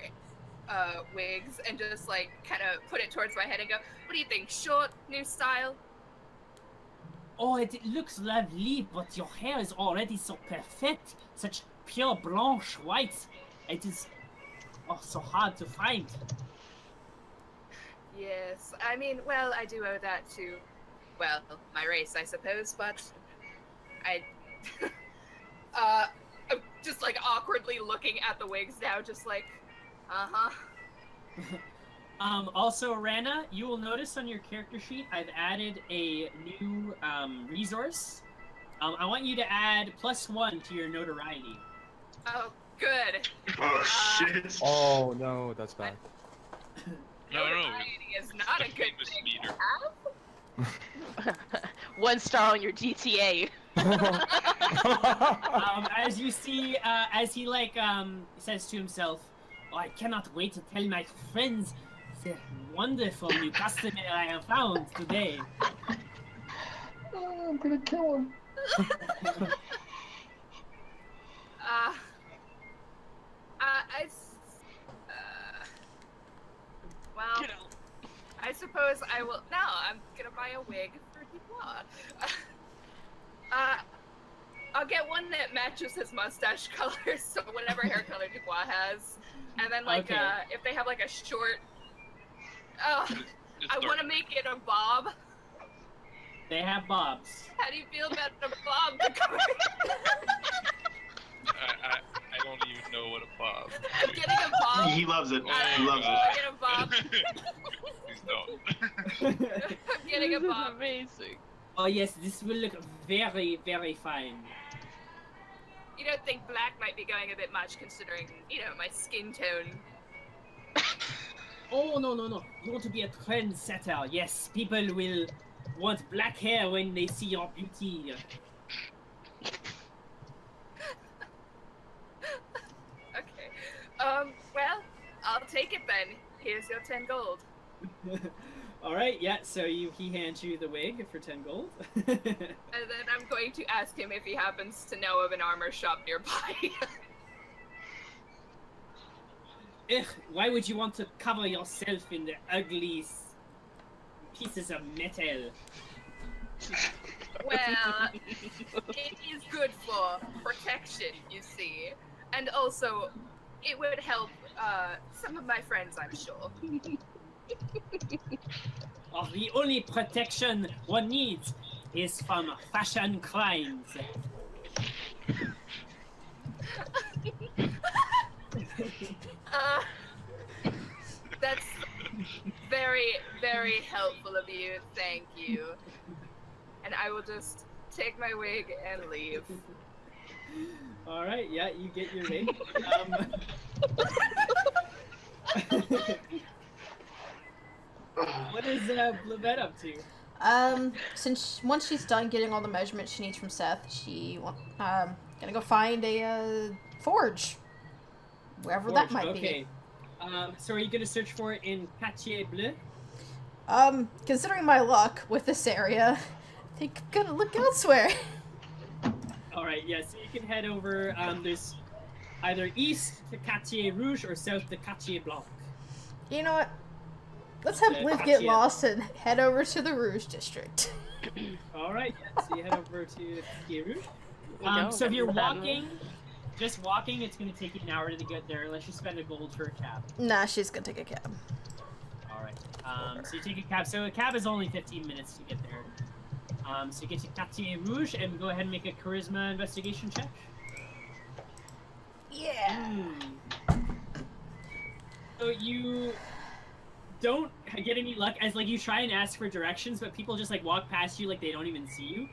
Speaker 7: wigs and just like kind of put it towards my head and go, what do you think? Short, new style?
Speaker 1: Oh, it looks lovely, but your hair is already so perfect. Such pure blanche white. It is so hard to find.
Speaker 7: Yes, I mean, well, I do owe that to, well, my race, I suppose, but I, I'm just like awkwardly looking at the wigs now, just like, uh-huh.
Speaker 1: Also, Rana, you will notice on your character sheet, I've added a new resource. I want you to add +1 to your notoriety.
Speaker 7: Oh, good.
Speaker 6: Oh shit.
Speaker 8: Oh no, that's bad.
Speaker 5: No.
Speaker 7: Notoriety is not a good
Speaker 5: Famous
Speaker 7: thing
Speaker 5: meter.
Speaker 7: to have.
Speaker 2: 1 star on your GTA.
Speaker 1: As you see, as he like says to himself, oh, I cannot wait to tell my friends the wonderful new customer I have found today.
Speaker 3: I'm gonna kill him.
Speaker 7: Well, I suppose I will. No, I'm gonna buy a wig for Dubois. I'll get one that matches his mustache color, so whatever hair color Dubois has. And then, like,
Speaker 1: Okay.
Speaker 7: if they have, like, a short... Oh,
Speaker 5: It's
Speaker 7: I
Speaker 5: dark.
Speaker 7: want to make it a bob.
Speaker 1: They have bobs.
Speaker 7: How do you feel about a bob?
Speaker 5: I don't even know what a bob.
Speaker 7: I'm getting a bob.
Speaker 6: He loves it. He loves
Speaker 7: I'm
Speaker 6: it.
Speaker 7: getting a bob.
Speaker 5: Please don't.
Speaker 7: I'm getting a bob.
Speaker 2: Amazing.
Speaker 1: Oh yes, this will look very, very fine.
Speaker 7: You don't think black might be going a bit much considering, you know, my skin tone?
Speaker 1: Oh no. You want to be a trendsetter. Yes, people will want black hair when they see your beauty.
Speaker 7: Okay. Well, I'll take it then. Here's your 10 gold.
Speaker 1: Alright, yeah, so he hands you the wig for 10 gold.
Speaker 7: And then I'm going to ask him if he happens to know of an armor shop nearby.
Speaker 1: Ugh, why would you want to cover yourself in the ugly pieces of metal?
Speaker 7: Well, it is good for protection, you see. And also, it would help some of my friends, I'm sure.
Speaker 1: Oh, the only protection one needs is from fashion crimes.
Speaker 7: That's very, very helpful of you. Thank you. And I will just take my wig and leave.
Speaker 1: Alright, yeah, you get your wig. What is Blevette up to?
Speaker 4: Since once she's done getting all the measurements she needs from Seth, she gonna go find a forge, wherever that might
Speaker 1: okay. So are you gonna search for it in Quartier Bleu?
Speaker 4: be. Considering my luck with this area, think I'm gonna look elsewhere.
Speaker 1: All right, yeah. So you can head over. There's either east to Quartier Rouge or south to Quartier Blanc.
Speaker 4: You know what? Let's have Liv get lost and head over to the Rouge district.
Speaker 1: All right, yeah. So you head over to Quartier Rouge. So if you're walking, just walking, it's going to take you an hour to get there, unless you spend a gold for a cab.
Speaker 4: Nah, she's gonna take a cab.
Speaker 1: All right. So you take a cab. So a cab is only 15 minutes to get there. So you get to Quartier Rouge and go ahead and make a charisma investigation check.
Speaker 4: Yeah.
Speaker 1: So you don't get any luck as like you try and ask for directions, but people just like walk past you like they don't even see you.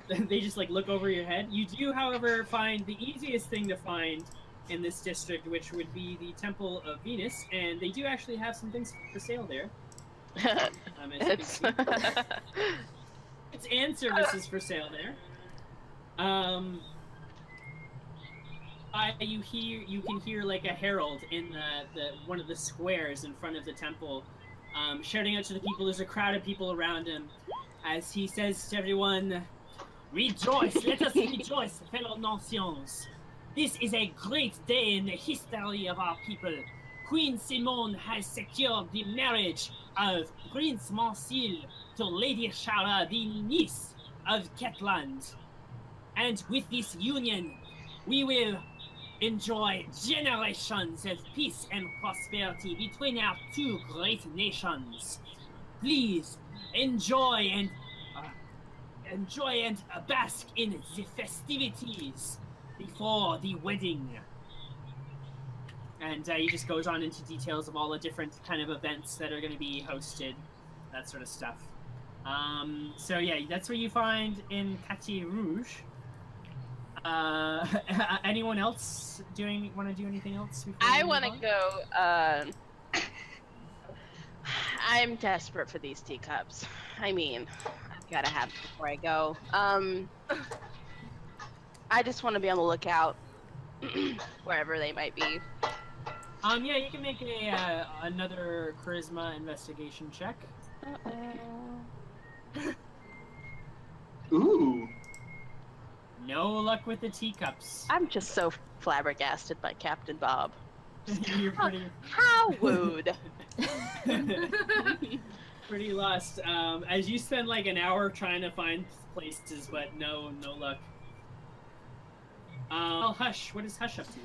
Speaker 1: They just like look over your head. You do, however, find the easiest thing to find in this district, which would be the Temple of Venus, and they do actually have some things for sale there. It's and services for sale there. You can hear like a herald in the one of the squares in front of the temple, shouting out to the people. There's a crowd of people around him, as he says to everyone, "Rejoice! Let us rejoice, fellow nations! This is a great day in the history of our people. Queen Simone has secured the marriage of Prince Marsil to Lady Shara, the niece of Ketland. And with this union, we will enjoy generations of peace and prosperity between our two great nations. Please enjoy and bask in the festivities before the wedding." And he just goes on into details of all the different kind of events that are going to be hosted, that sort of stuff. So yeah, that's what you find in Quartier Rouge. Anyone else want to do anything else?
Speaker 2: I want to go. I'm desperate for these teacups. I mean, I've got to have them before I go. I just want to be on the lookout wherever they might be.
Speaker 1: Yeah, you can make another charisma investigation check.
Speaker 6: Ooh.
Speaker 1: No luck with the teacups.
Speaker 2: I'm just so flabbergasted by Captain Bob.
Speaker 1: You're pretty...
Speaker 2: How rude.
Speaker 1: Pretty lost. As you spend like an hour trying to find places, but no luck. Hush. What is Hush up to?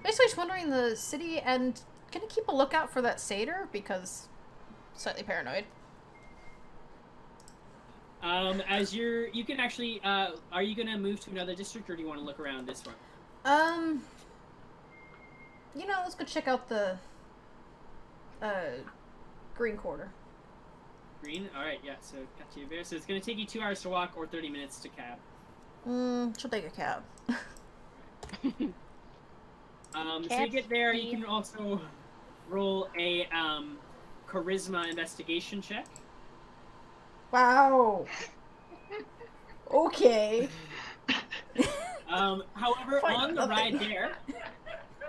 Speaker 4: Basically just wandering the city and gonna keep a lookout for that satyr because slightly paranoid.
Speaker 1: As you can actually, are you gonna move to another district or do you want to look around this one?
Speaker 4: Let's go check out the, green quarter.
Speaker 1: Green? Alright, yeah, so Quartier Vert. So it's gonna take you 2 hours to walk or 30 minutes to cab.
Speaker 4: She'll take a cab.
Speaker 1: So you get there, you can also roll a, charisma investigation check.
Speaker 4: Wow. Okay.
Speaker 1: However, on the ride there,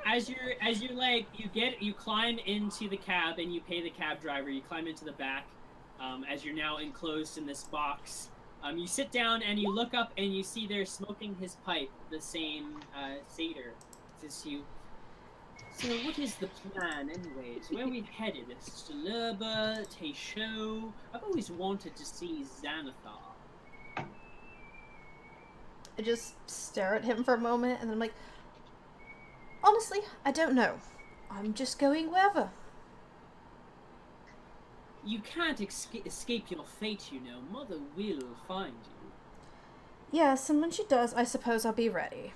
Speaker 1: as you're like, you climb into the cab and you pay the cab driver, you climb into the back, as you're now enclosed in this box. You sit down and you look up and you see there smoking his pipe, the same, satyr. Says you, "So what is the plan anyways? Where are we headed? Stelurba, Teisho? I've always wanted to see Xanathar."
Speaker 4: I just stare at him for a moment and then I'm like, honestly, I don't know. I'm just going wherever.
Speaker 1: You can't escape your fate, you know. Mother will find you.
Speaker 4: Yes, and when she does, I suppose I'll be ready.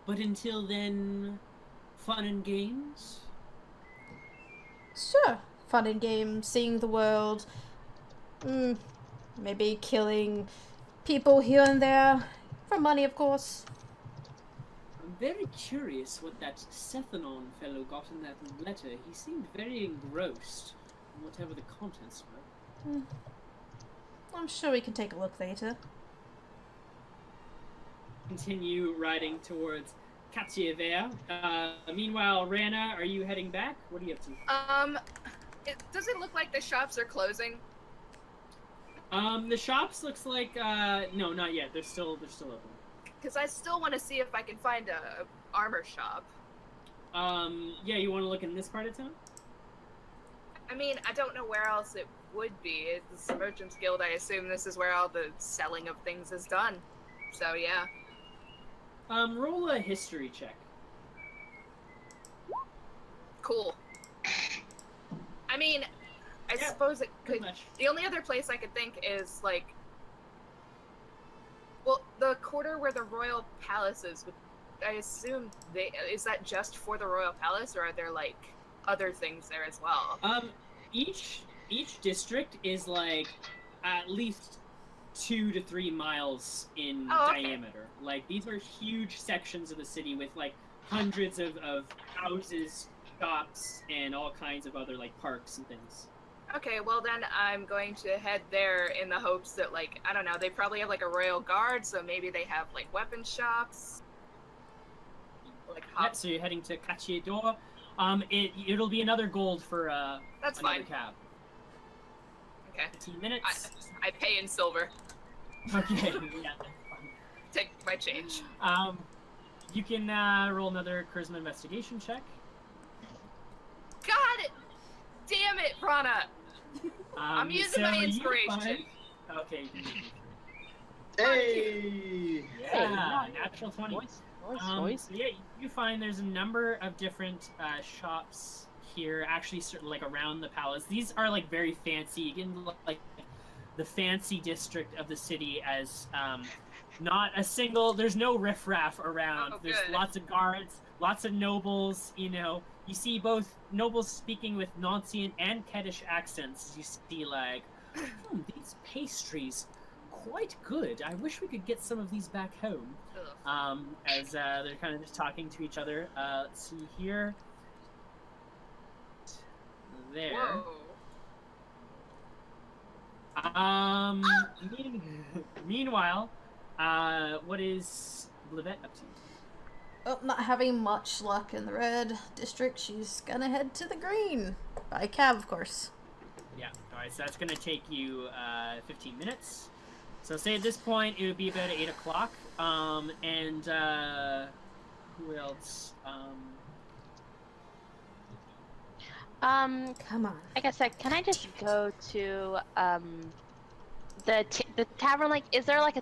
Speaker 1: But until then, fun and games?
Speaker 4: Sure. Fun and games, seeing the world. Maybe killing people here and there. For money, of course.
Speaker 1: I'm very curious what that Sethanon fellow got in that letter. He seemed very engrossed in whatever the contents were.
Speaker 4: I'm sure we can take a look later.
Speaker 1: Continue riding towards Quartier Vert. Meanwhile, Rana, are you heading back? What are you up to?
Speaker 7: Does it look like the shops are closing?
Speaker 1: The shops looks like no, not yet. They're still open.
Speaker 7: Because I still want to see if I can find a armor shop.
Speaker 1: Yeah, you want to look in this part of town?
Speaker 7: I mean, I don't know where else it would be. It's the Merchants Guild. I assume this is where all the selling of things is done. So yeah.
Speaker 1: Roll a history check.
Speaker 7: Cool. I mean, I
Speaker 1: Yeah,
Speaker 7: suppose it
Speaker 1: pretty
Speaker 7: could.
Speaker 1: much.
Speaker 7: The only other place I could think is like, well, the quarter where the royal palace is. I assume is that just for the royal palace, or are there like other things there as well?
Speaker 1: Each district is like at least 2 to 3 miles in diameter. Like these are huge sections of the city with like hundreds of houses, shops, and all kinds of other like parks and things.
Speaker 7: Okay, well then I'm going to head there in the hopes that, like, I don't know, they probably have like a royal guard, so maybe they have like weapon shops. Like
Speaker 1: Yeah, so you're heading to Cartier d'Or. It'll be another gold for
Speaker 7: That's
Speaker 1: another
Speaker 7: fine.
Speaker 1: cab.
Speaker 7: Okay.
Speaker 1: 15 minutes.
Speaker 7: I pay in silver.
Speaker 1: Okay, yeah, that's fine.
Speaker 7: Take my change.
Speaker 1: You can roll another charisma investigation check.
Speaker 7: God damn it, Prana! I'm using my
Speaker 1: you
Speaker 7: inspiration.
Speaker 1: find- Okay. You can use it.
Speaker 6: Hey!
Speaker 1: Yeah, natural 20.
Speaker 2: Noise.
Speaker 1: So yeah, you find there's a number of different shops here, actually, sort of like around the palace. These are like very fancy. You can look like the fancy district of the city as not a single. There's no riffraff around.
Speaker 7: Oh,
Speaker 1: There's
Speaker 7: good.
Speaker 1: lots of guards, lots of nobles. You know, you see both nobles speaking with Nancian and Keddish accents. You see like, these pastries. Quite good. I wish we could get some of these back home.
Speaker 7: Ugh.
Speaker 1: As they're kind of just talking to each other. Let's see here. There.
Speaker 7: Whoa.
Speaker 1: Meanwhile, what is Blivette up to?
Speaker 4: Oh, not having much luck in the red district, she's gonna head to the green. By cab, of course.
Speaker 1: Yeah. All right. So that's gonna take you 15 minutes. So say at this point it would be about 8 o'clock. And who else?
Speaker 4: Come on.
Speaker 2: Like I said, can I just go to the tavern? Like, is there like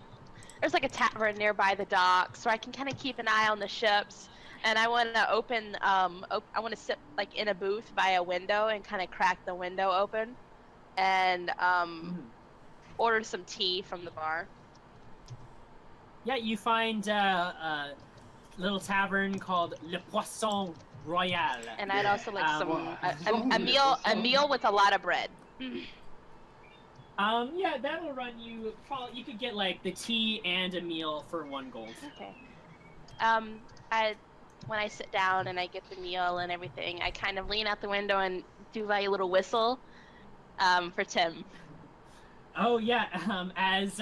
Speaker 2: there's like a tavern nearby the docks, so I can kind of keep an eye on the ships. And I want to open I want to sit like in a booth by a window and kind of crack the window open, and order some tea from the bar.
Speaker 1: Yeah, you find a little tavern called Le Poisson Royal.
Speaker 2: And I'd also like
Speaker 6: wow.
Speaker 2: a meal with a lot of bread.
Speaker 1: Yeah, that'll run you. Probably you could get like the tea and a meal for 1 gold.
Speaker 2: Okay. When I sit down and I get the meal and everything, I kind of lean out the window and do my little whistle, for Tim.
Speaker 1: Oh yeah, as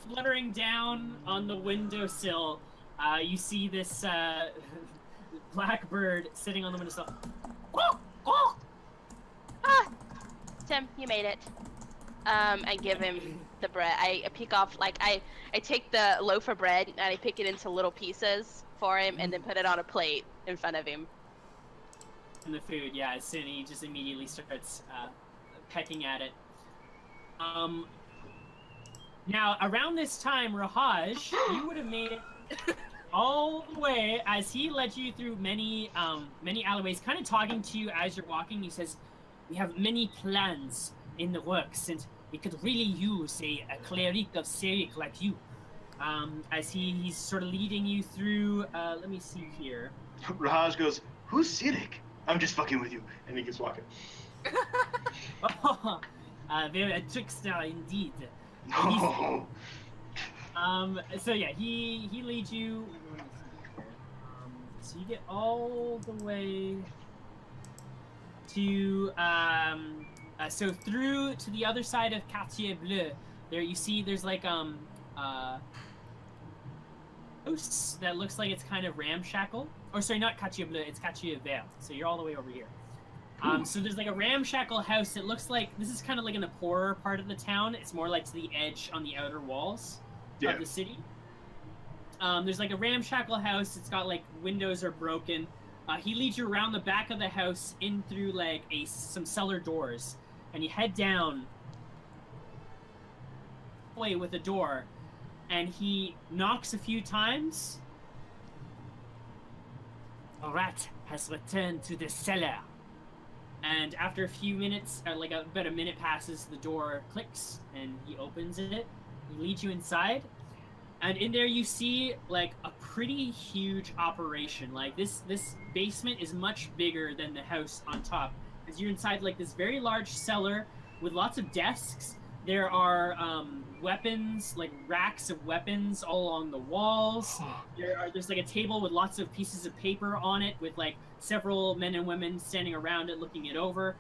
Speaker 1: fluttering down on the windowsill, you see this black bird sitting on the windowsill.
Speaker 2: Ah, Tim, you made it. I give him the bread. I pick off, like, I take the loaf of bread and I pick it into little pieces for him and then put it on a plate in front of him.
Speaker 1: And the food, yeah, as soon he just immediately starts pecking at it. Now, around this time, Rahaj, you would have made it all the way as he led you through many alleyways, kind of talking to you as you're walking. He says, "We have many plans in the works, and we could really use a cleric of Sirik like you." As he's sort of leading you through, let me see here.
Speaker 6: Rahaj goes, "Who's Sirik?" "I'm just fucking with you," and he keeps walking.
Speaker 1: Very a trickster indeed.
Speaker 6: No.
Speaker 1: So yeah, he leads you. So you get all the way to so through to the other side of Quartier Bleu. There you see there's like house that looks like it's kind of ramshackle. Or sorry, not Quartier Bleu, it's Quartier Vert. So you're all the way over here. So there's like a ramshackle house. It looks like this is kind of like in the poorer part of the town. It's more like to the edge on the outer walls of the city. There's like a ramshackle house. It's got like windows are broken. He leads you around the back of the house in through like some cellar doors, and you head down way with a door, and he knocks a few times. A rat has returned to the cellar. And after a few minutes, like about a minute passes, the door clicks and he opens it. He leads you inside, and in there you see like a pretty huge operation. Like this basement is much bigger than the house on top, because you're inside like this very large cellar with lots of desks. There are weapons, like racks of weapons all along the walls. There's like a table with lots of pieces of paper on it with like several men and women standing around it looking it over.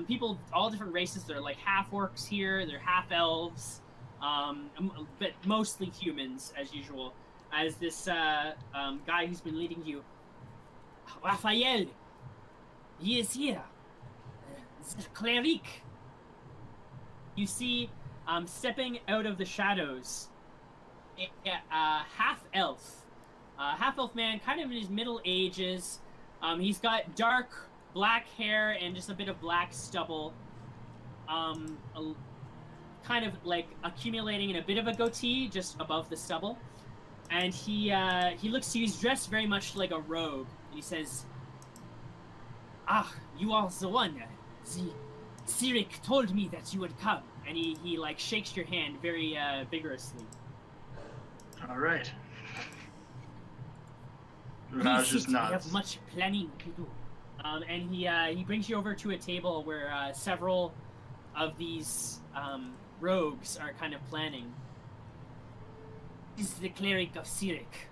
Speaker 1: People, all different races. They're like half orcs here, they're half elves, but mostly humans as usual. As this guy who's been leading you, Raphael, he is here. The cleric. You see, stepping out of the shadows, a half-elf. Half-elf man, kind of in his middle ages. He's got dark black hair and just a bit of black stubble. Kind of like accumulating in a bit of a goatee just above the stubble. And he looks to you, he's dressed very much like a rogue. He says, "Ah, you are the one. Sirik told me that you would come," and he like shakes your hand very vigorously.
Speaker 6: All right.
Speaker 1: Please
Speaker 6: Raj
Speaker 1: sit,
Speaker 6: just
Speaker 1: we
Speaker 6: nods.
Speaker 1: have much planning to do. And he brings you over to a table where several of these rogues are kind of planning. This is the cleric of Sirik,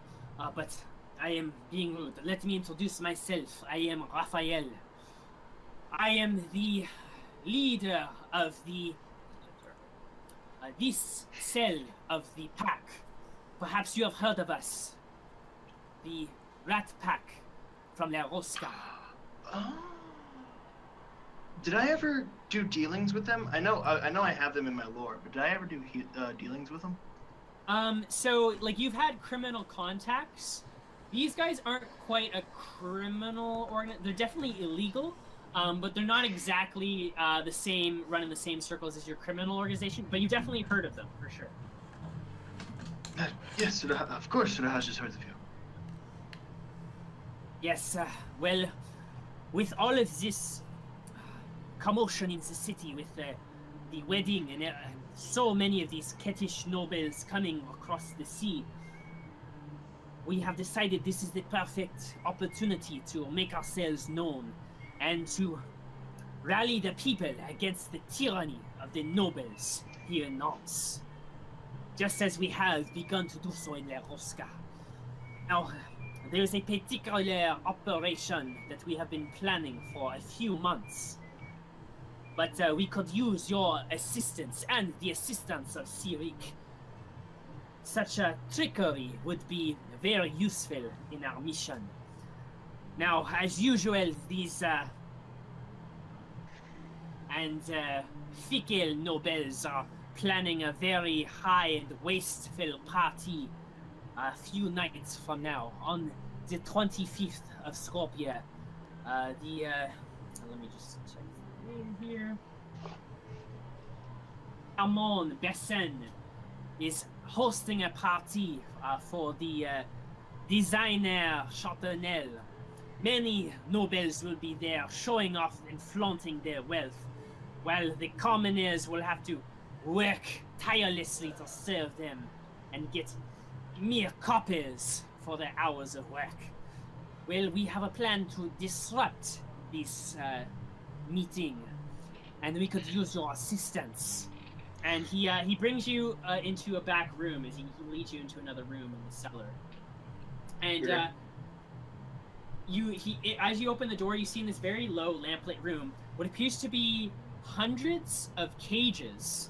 Speaker 1: but I am being rude. Let me introduce myself. I am Raphael. I am the leader of the this cell of the pack. Perhaps you have heard of us. The Rat Pack from La Rosca.
Speaker 6: Oh. Did I ever do dealings with them? I know I have them in my lore, but did I ever do dealings with them?
Speaker 1: So like you've had criminal contacts. These guys aren't quite a criminal they're definitely illegal. But they're not exactly the same, running the same circles as your criminal organization, but you've definitely heard of them, for sure.
Speaker 6: Yes, of course, Raj has heard of you.
Speaker 1: Yes, well, with all of this commotion in the city, with the wedding and so many of these Ketish nobles coming across the sea, we have decided this is the perfect opportunity to make ourselves known and to rally the people against the tyranny of the nobles here in Nantes, just as we have begun to do so in La Rosca. Now, there is a particular operation that we have been planning for a few months, but we could use your assistance and the assistance of Sirik. Such a trickery would be very useful in our mission. Now, as usual, these fickle nobles are planning a very high and wasteful party a few nights from now, on the 25th of Scorpia. Let me just check the name here. Armand Besson is hosting a party for the designer Chardonnel. Many nobles will be there, showing off and flaunting their wealth, while the commoners will have to work tirelessly to serve them and get mere coppers for their hours of work. Well, we have a plan to disrupt this meeting, and we could use your assistance. And he brings you into a back room as he leads you into another room in the cellar. And as you open the door, you see in this very low lamplit room what appears to be hundreds of cages.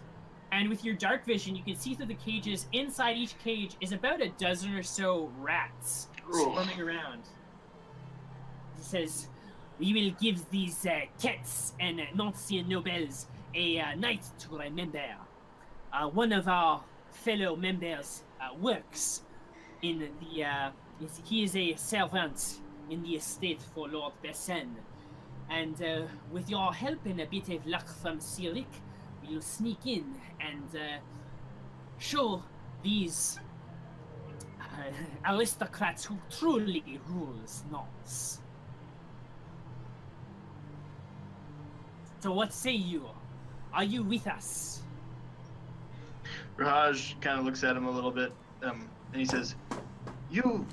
Speaker 1: And with your dark vision, you can see through the cages. Inside each cage is about a dozen or so rats swarming around. He says, we will give these cats and Nazi nobles a night to remember. One of our fellow members works in the. He is a servant in the estate for Lord Besson. And with your help and a bit of luck from Cyric, we'll sneak in and show these aristocrats who truly rules Norse. So what say you? Are you with us?
Speaker 6: Raj kind of looks at him a little bit, and he says, "You,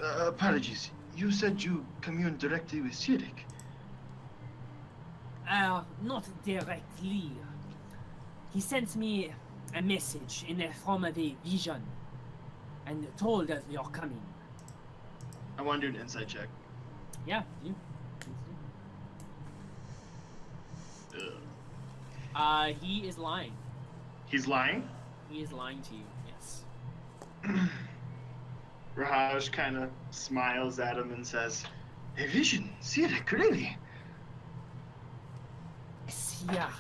Speaker 6: apologies. You said you communed directly with Cyric."
Speaker 1: Not directly. He sent me a message in the form of a vision and told of your coming.
Speaker 6: I want to do an insight check.
Speaker 1: Yeah, you. He is lying.
Speaker 6: He's lying?
Speaker 1: He is lying to you, yes.
Speaker 6: Raj kind of smiles at him and says, "A vision? Cyric, really?"
Speaker 1: Yeah.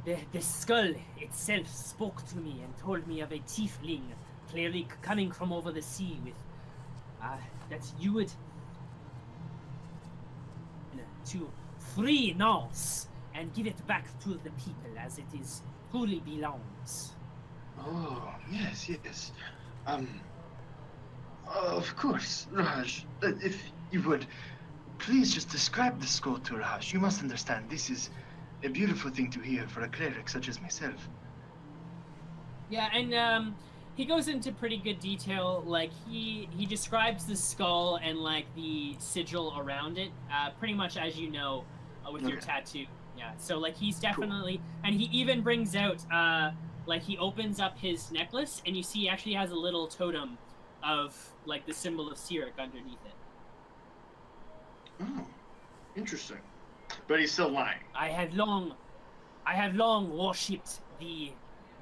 Speaker 1: The skull itself spoke to me and told me of a tiefling clearly coming from over the sea with that you would to free Norse and give it back to the people as it is truly belongs.
Speaker 6: Oh, yes, yes. Of course, Raj. If you would, please just describe the skull to Raj. You must understand, this is a beautiful thing to hear for a cleric such as myself.
Speaker 1: Yeah, and he goes into pretty good detail. Like he describes the skull and like the sigil around it, pretty much as you know with your tattoo. Yeah, so like he's definitely, and he even brings out like he opens up his necklace and you see he actually has a little totem of like the symbol of Cyric underneath it.
Speaker 6: Oh, interesting. But he's still lying.
Speaker 1: I have long worshipped the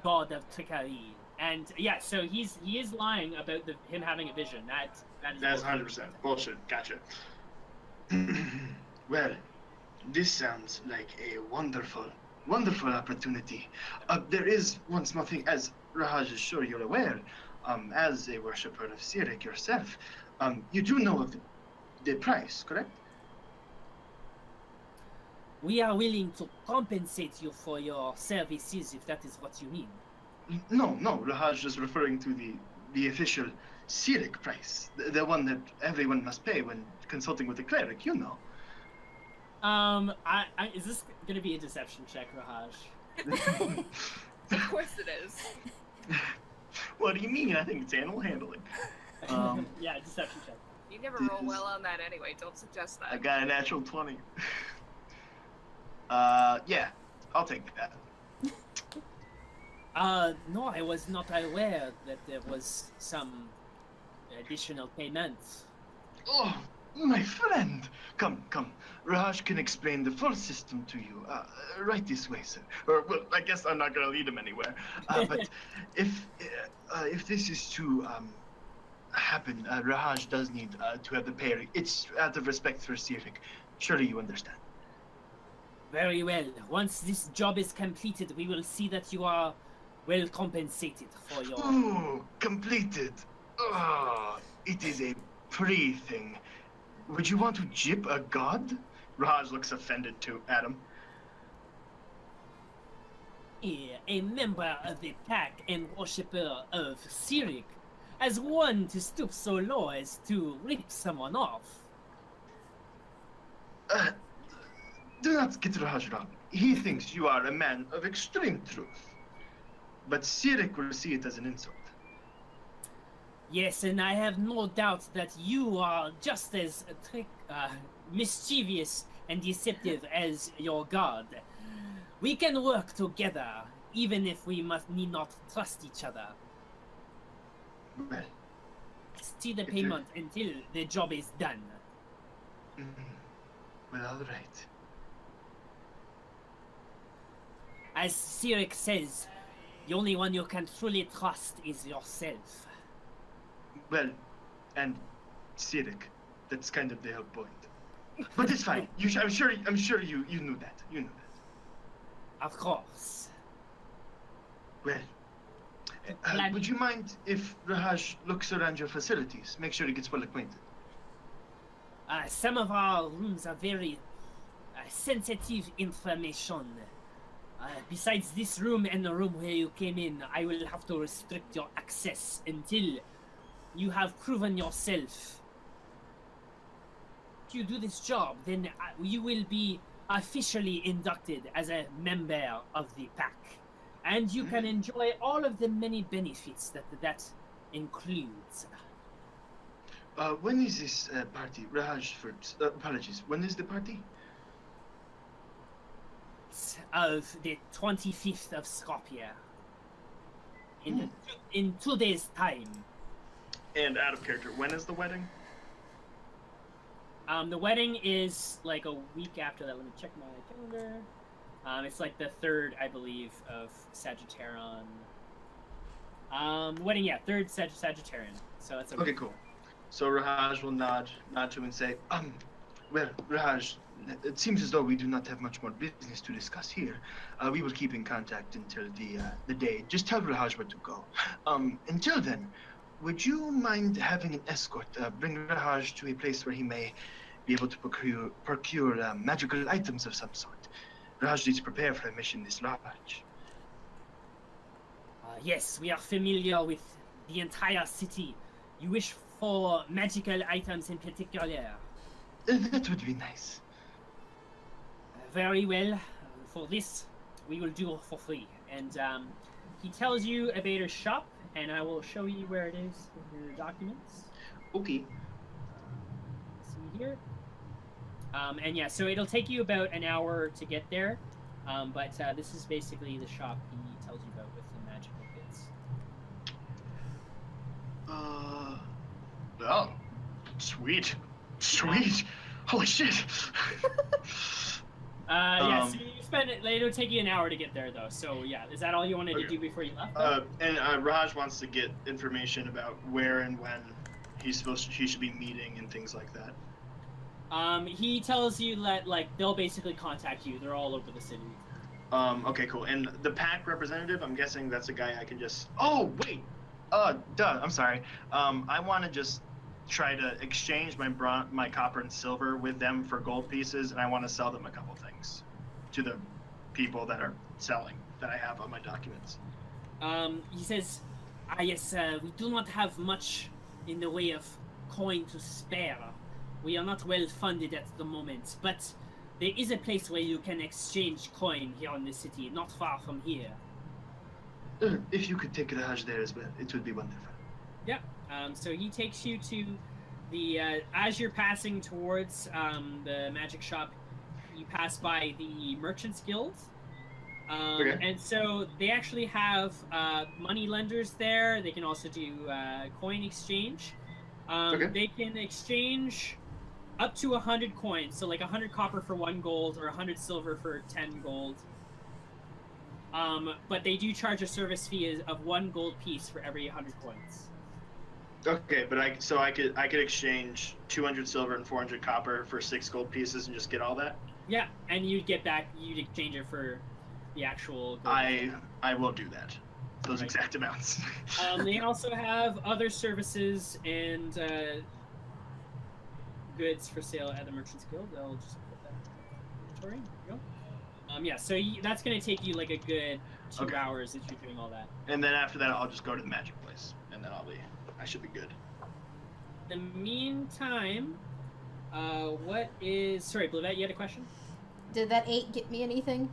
Speaker 1: god of trickery, and yeah, so he is lying about him having a vision. That's
Speaker 6: 100% bullshit. Gotcha. Well, this sounds like a wonderful opportunity. There is one small thing, as Raj is sure you're aware, as a worshipper of Cyric yourself, you do know of the price, correct?
Speaker 1: We are willing to compensate you for your services, if that is what you mean.
Speaker 6: No, Raj is referring to the official Cyric price, the one that everyone must pay when consulting with a cleric, you know.
Speaker 1: Is this gonna be a deception check, Rahaj?
Speaker 7: Of course it is.
Speaker 6: What do you mean? I think it's animal handling.
Speaker 1: Yeah, deception check.
Speaker 7: You never roll well on that anyway, don't suggest that.
Speaker 6: I got a natural 20. Yeah, I'll take that.
Speaker 1: No, I was not aware that there was some additional payment.
Speaker 6: Oh, my friend! Come. Raj can explain the full system to you. Right this way, sir. Or, well, I guess I'm not gonna lead him anywhere. But if this is to happen, Raj does need to have the pay. It's out of respect for Cyric. Surely you understand.
Speaker 1: Very well. Once this job is completed, we will see that you are well compensated for your...
Speaker 6: Ooh, completed. Oh, it is a pretty thing. Would you want to jip a god? Raj looks offended too, Adam.
Speaker 1: A member of the pack and worshipper of Cyric as one to stoop so low as to rip someone off.
Speaker 6: Do not get Raj wrong. He thinks you are a man of extreme truth. But Cyric will see it as an insult.
Speaker 1: Yes, and I have no doubt that you are just as mischievous and deceptive as your god. We can work together, even if we need not trust each other.
Speaker 6: Well,
Speaker 1: See the payment until the job is done.
Speaker 6: Well, all right.
Speaker 1: As Cyric says, the only one you can truly trust is yourself.
Speaker 6: Well, and Cyric, that's kind of the whole point. But it's fine. I'm sure you knew that. You knew that.
Speaker 1: Of course.
Speaker 6: Well, would you mind if Raj looks around your facilities? Make sure he gets well acquainted.
Speaker 1: Some of our rooms are very sensitive information. Besides this room and the room where you came in, I will have to restrict your access until you have proven yourself. If you do this job, then you will be officially inducted as a member of the pack. And you can enjoy all of the many benefits that includes.
Speaker 6: When is this party? Raj, apologies. When is the party?
Speaker 1: Of the 25th of Skopje. In 2 days' time.
Speaker 6: And out of character, when is the wedding?
Speaker 1: The wedding is like a week after that. Let me check my calendar. It's like the 3rd, I believe, of Sagittarian. Wedding, yeah, 3rd Sagittarian. So that's
Speaker 6: okay. Cool. So Raj will nod to him and say, well, Raj, it seems as though we do not have much more business to discuss here. We will keep in contact until the day. Just tell Raj where to go. Until then, would you mind having an escort bring Raj to a place where he may be able to procure magical items of some sort? Raj needs to prepare for a mission this large.
Speaker 1: Yes, we are familiar with the entire city. You wish for magical items in particular?
Speaker 6: That would be nice.
Speaker 1: Very well. For this, we will do for free. And he tells you about a shop, and I will show you where it is in your documents.
Speaker 6: Okay.
Speaker 1: See here. And yeah, so it'll take you about an hour to get there. But this is basically the shop he tells you about with the magical bits.
Speaker 6: Oh, sweet. Holy shit.
Speaker 1: Yeah, so you spend it. It'll take you an hour to get there, though. So yeah, is that all you wanted to do before you left?
Speaker 6: And Raj wants to get information about where and when he should be meeting and things like that.
Speaker 1: He tells you that they'll basically contact you. They're all over the city.
Speaker 6: Okay, cool. And the pack representative, I'm guessing that's a guy I can just. Oh wait. I'm sorry. I want to just try to exchange my copper and silver with them for gold pieces, and I want to sell them a couple things to the people that are selling that I have on my documents.
Speaker 1: He says, yes, we do not have much in the way of coin to spare. We are not well funded at the moment, but there is a place where you can exchange coin here in the city, not far from here.
Speaker 6: If you could take Raj there as well, it would be wonderful.
Speaker 1: Yeah. So he takes you to the, as you're passing towards the magic shop, you pass by the Merchants Guild.
Speaker 6: Okay.
Speaker 1: And so they actually have money lenders there. They can also do coin exchange.
Speaker 6: Okay.
Speaker 1: They can exchange up to 100 coins. So like 100 copper for 1 gold or 100 silver for 10 gold. But they do charge a service fee of 1 gold piece for every 100 coins.
Speaker 6: Okay, but I could exchange 200 silver and 400 copper for 6 gold pieces and just get all that?
Speaker 1: Yeah, and you'd exchange it for the actual gold.
Speaker 6: I will do that. Those
Speaker 1: Right.
Speaker 6: exact amounts.
Speaker 1: They also have other services and goods for sale at the Merchants Guild. I'll just put that in the inventory. There you go. Yeah, so that's going to take you like a good 2 hours if you're doing all that.
Speaker 6: And then after that, I'll just go to the magic place, and then I should be good.
Speaker 1: In the meantime, sorry, Blivette, you had a question?
Speaker 4: Did that 8 get me anything?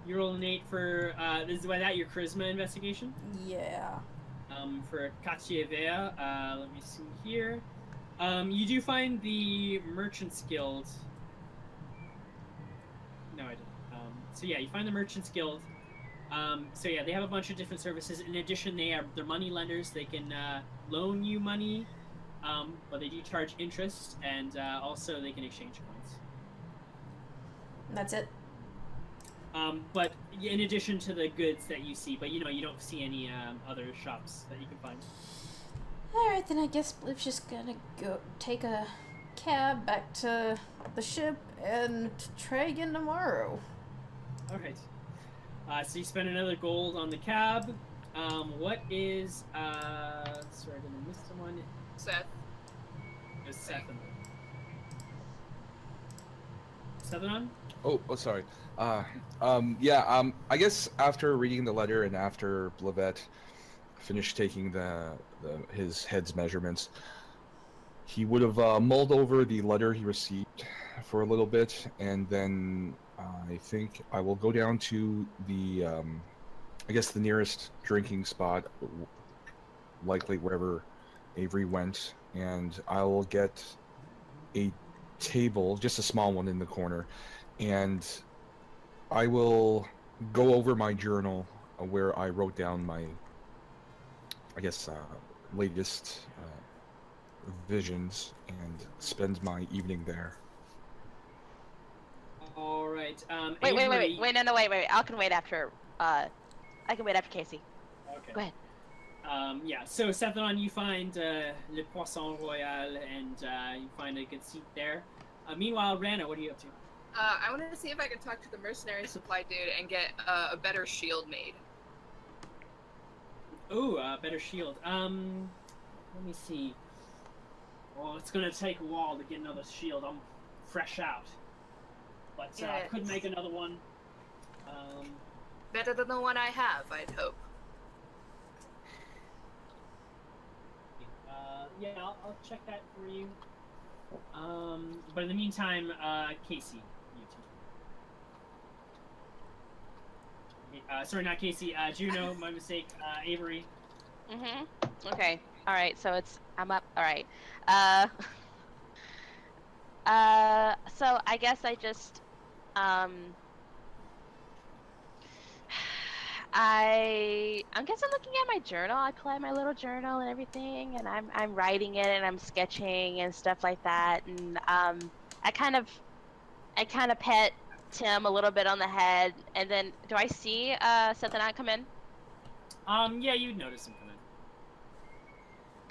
Speaker 1: You roll an 8 for, is that your charisma investigation?
Speaker 4: Yeah.
Speaker 1: For Quartier Vert, let me see here. You do find the Merchants Guild. No, I didn't. So yeah, you find the Merchants Guild. So yeah, they have a bunch of different services. In addition, they're money lenders. They can loan you money, but they do charge interest, and also they can exchange coins.
Speaker 4: That's it.
Speaker 1: But in addition to the goods that you see, but you don't see any other shops that you can find.
Speaker 4: Alright, then I guess Bliv's just gonna go take a cab back to the ship and try again tomorrow.
Speaker 1: All right. So you spend another gold on the cab. What is sorry, did I miss someone?
Speaker 7: Seth.
Speaker 1: It's Seth. Seven.
Speaker 3: Oh, sorry. I guess after reading the letter and after Blavette finished taking his head's measurements, he would have mulled over the letter he received for a little bit, and then I think I will go down to the, I guess the nearest drinking spot, likely wherever Avery went, and I will get a table, just a small one in the corner, and I will go over my journal where I wrote down my, I guess, latest visions and spend my evening there.
Speaker 1: All right.
Speaker 2: Wait,
Speaker 1: Avery...
Speaker 2: wait, no, wait. I can wait after, I can wait after Casey.
Speaker 1: Okay.
Speaker 2: Go ahead.
Speaker 1: Yeah, so Sethanon, you find Le Poisson Royal, and you find a good seat there. Meanwhile, Rana, what are you up to?
Speaker 7: I wanted to see if I could talk to the mercenary supply dude and get a better shield made.
Speaker 1: Ooh, better shield. Let me see. Well, it's gonna take a while to get another shield. I'm fresh out. But I could make another one.
Speaker 7: Better than the one I have, I'd hope.
Speaker 1: Yeah, I'll check that for you. But in the meantime, Casey, you two. Sorry, not Casey. Juno, my mistake. Avery.
Speaker 2: Okay. All right. So I'm up. All right. So I guess I just I guess I'm looking at my journal. I pull out my little journal and everything, and I'm writing it and I'm sketching and stuff like that. And I kind of pet Tim a little bit on the head, and then do I see Seth and I come in?
Speaker 1: Yeah, you'd notice him come in.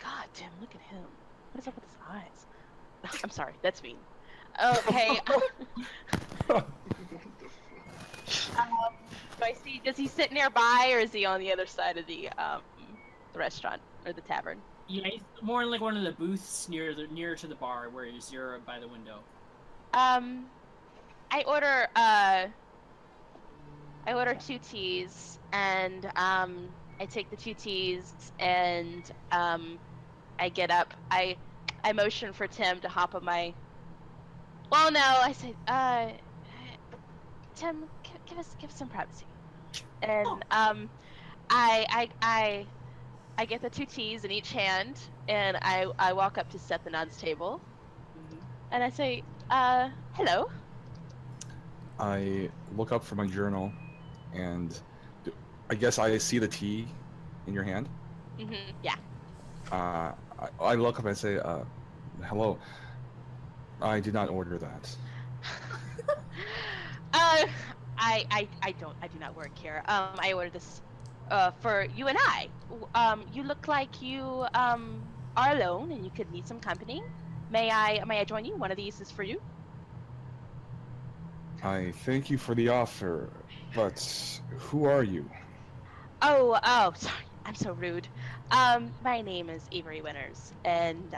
Speaker 2: God, Tim, look at him. What is up with his eyes? I'm sorry, that's mean. Okay. Do I see? Does he sit nearby, or is he on the other side of the restaurant or the tavern?
Speaker 1: Yeah, he's more in like one of the booths near to the bar, whereas you're by the window.
Speaker 2: I order 2 teas, and I take the 2 teas, and I get up. I motion for Tim to hop on my. Well, no, I say, Tim, give us some privacy. And I get the 2 teas in each hand, and I walk up to Sethanon's table, and I say, hello.
Speaker 3: I look up from my journal, and I guess I see the tea in your hand.
Speaker 2: Yeah.
Speaker 3: I look up and say, hello. I did not order that.
Speaker 2: I do not work here. I ordered this for you and I. You look like you are alone and you could need some company. May I join you? One of these is for you.
Speaker 3: I thank you for the offer, but who are you?
Speaker 2: Oh, sorry. I'm so rude. My name is Avery Winters, and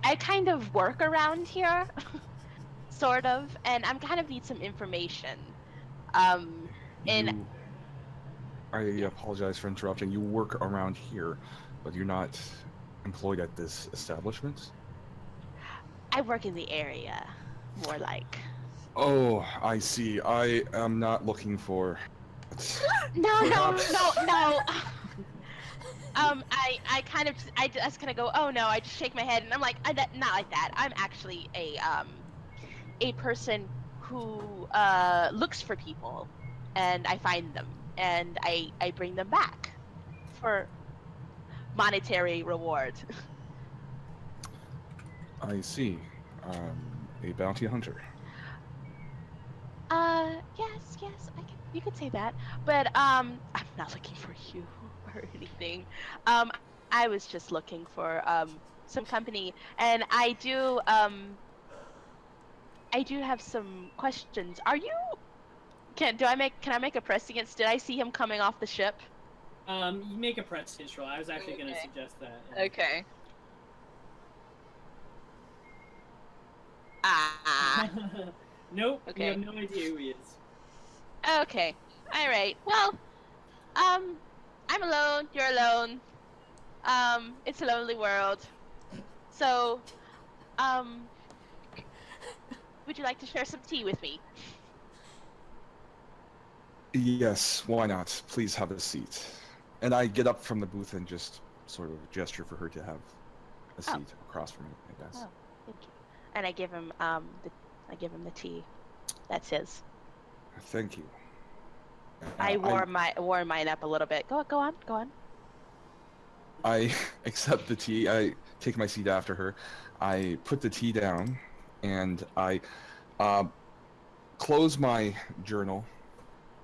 Speaker 2: I kind of work around here, sort of, and I'm kind of need some information. I
Speaker 3: apologize for interrupting. You work around here, but you're not employed at this establishment?
Speaker 2: I work in the area, more like.
Speaker 3: Oh, I see. I am not looking for...
Speaker 2: No. I just kind of go, oh no, I just shake my head and I'm like, not like that. I'm actually a person who looks for people, and I find them and I bring them back for monetary reward.
Speaker 3: I see. A bounty hunter.
Speaker 2: Yes, you could say that, but I'm not looking for you or anything. I was just looking for some company, and I do have some questions. Are you? Can I make a press against? Did I see him coming off the ship?
Speaker 1: You make a prestige roll. I was actually going to
Speaker 7: Okay.
Speaker 1: suggest that. Yeah.
Speaker 7: Okay.
Speaker 2: Ah.
Speaker 1: Nope.
Speaker 2: Okay.
Speaker 1: You have no idea who he is.
Speaker 2: Okay. All right. Well, I'm alone. You're alone. It's a lonely world. So, would you like to share some tea with me?
Speaker 3: Yes, why not? Please have a seat. And I get up from the booth and just sort of gesture for her to have a seat across from me, I guess.
Speaker 2: Oh, thank you. And I give him the tea. That's his.
Speaker 3: Thank you.
Speaker 2: I warm mine up a little bit. Go on.
Speaker 3: I accept the tea. I take my seat after her. I put the tea down, and I close my journal.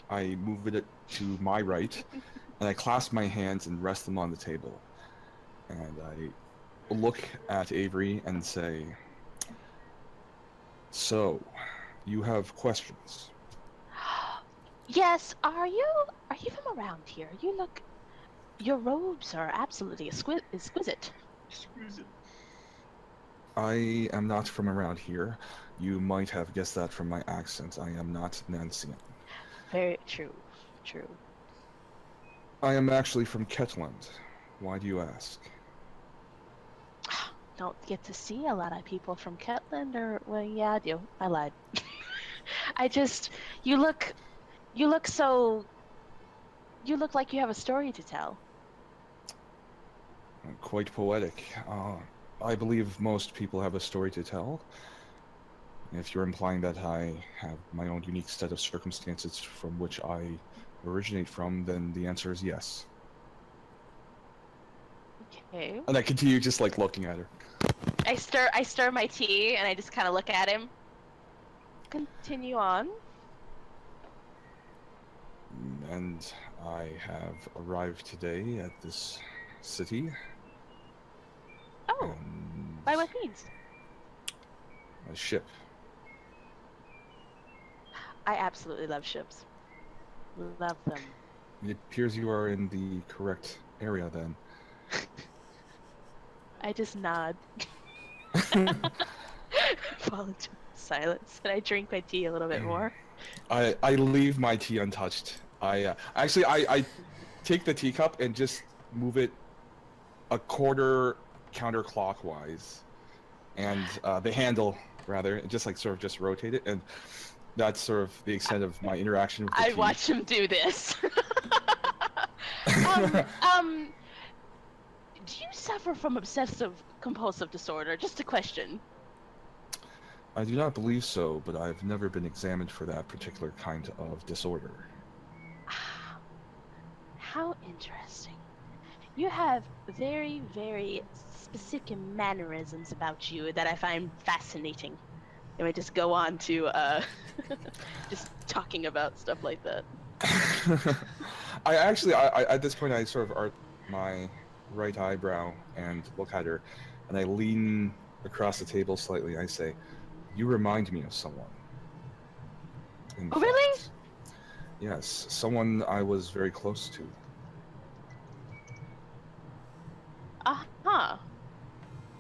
Speaker 3: I move it to my right, and I clasp my hands and rest them on the table. And I look at Avery and say, "So, you have questions?"
Speaker 2: Yes. Are you from around here? Your robes are absolutely exquisite.
Speaker 3: I am not from around here. You might have guessed that from my accent. I am not Nancy.
Speaker 2: Very true. True.
Speaker 3: I am actually from Ketland. Why do you ask?
Speaker 2: Don't get to see a lot of people from Ketland, or well, yeah, I do. I lied. You look like you have a story to tell.
Speaker 3: Quite poetic. I believe most people have a story to tell. If you're implying that I have my own unique set of circumstances from which I originate from, then the answer is yes.
Speaker 2: Okay.
Speaker 3: And I continue just like looking at her.
Speaker 2: I stir my tea and I just kind of look at him. Continue on.
Speaker 3: And I have arrived today at this city.
Speaker 2: Oh,
Speaker 3: and
Speaker 2: by what means?
Speaker 3: a ship.
Speaker 2: I absolutely love ships. Love them.
Speaker 3: It appears you are in the correct area then.
Speaker 2: I just nod. Fall into silence, and I drink my tea a little bit more.
Speaker 3: I leave my tea untouched. I take the teacup and just move it a quarter counterclockwise, and the handle rather, just like sort of just rotate it, and that's sort of the extent of my interaction with the tea.
Speaker 2: I watch him do this. Do you suffer from obsessive compulsive disorder? Just a question.
Speaker 3: I do not believe so, but I've never been examined for that particular kind of disorder.
Speaker 2: How interesting. You have very, very specific mannerisms about you that I find fascinating. And I just go on to just talking about stuff like that.
Speaker 3: I at this point I sort of art my right eyebrow and look at her, and I lean across the table slightly. I say, "You remind me of someone."
Speaker 2: Oh, really?
Speaker 3: Yes, someone I was very close to.
Speaker 2: Uh-huh.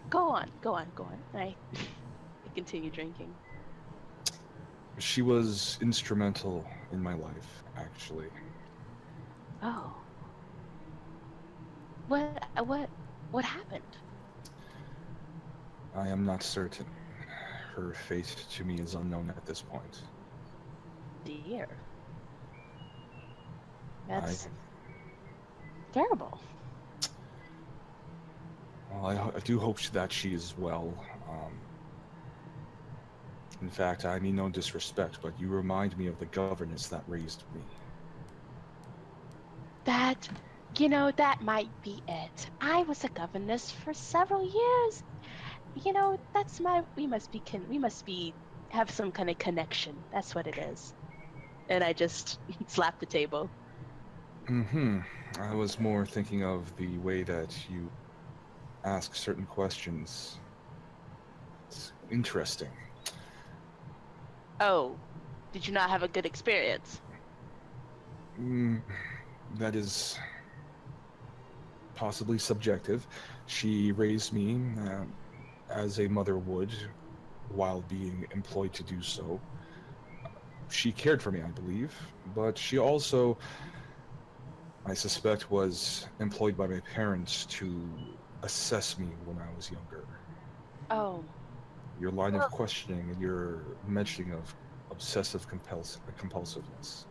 Speaker 2: Go on. I continue drinking.
Speaker 3: She was instrumental in my life, actually.
Speaker 2: Oh. What happened?
Speaker 3: I am not certain. Her fate to me is unknown at this point.
Speaker 2: Dear. That's terrible.
Speaker 3: Well, I do hope that she is well. In fact, I mean no disrespect, but you remind me of the governess that raised me.
Speaker 2: That might be it. I was a governess for several years. We must have some kind of connection. That's what it is. And I just slap the table.
Speaker 3: I was more thinking of the way that you ask certain questions. It's interesting.
Speaker 2: Oh, did you not have a good experience?
Speaker 3: Mm, that is possibly subjective. She raised me as a mother would while being employed to do so. She cared for me, I believe, but she also, I suspect, was employed by my parents to assess me when I was younger.
Speaker 2: Oh,
Speaker 3: Your line of
Speaker 2: well,
Speaker 3: questioning and your mentioning of obsessive compulsiveness.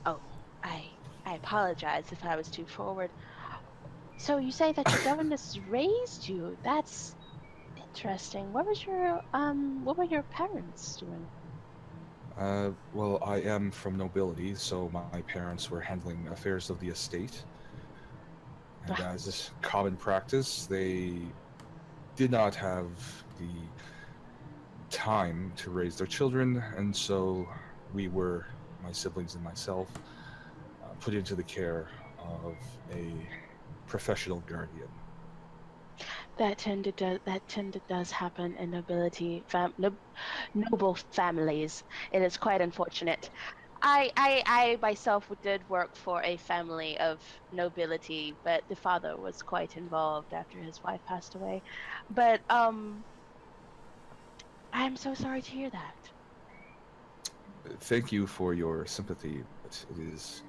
Speaker 2: oh, I I apologize if I was too forward. So you say that your governess raised you? That's interesting. What were your parents doing?
Speaker 3: Well, I am from nobility, so my parents were handling affairs of the estate. And
Speaker 2: Ah,
Speaker 3: as is common practice, they did not have the time to raise their children, and so we were, my siblings and myself, put into the care of a professional guardian.
Speaker 2: that tended does happen in noble families. It is quite unfortunate. I myself did work for a family of nobility, but the father was quite involved after his wife passed away. But I'm so sorry to hear that.
Speaker 3: Thank you for your sympathy, but it is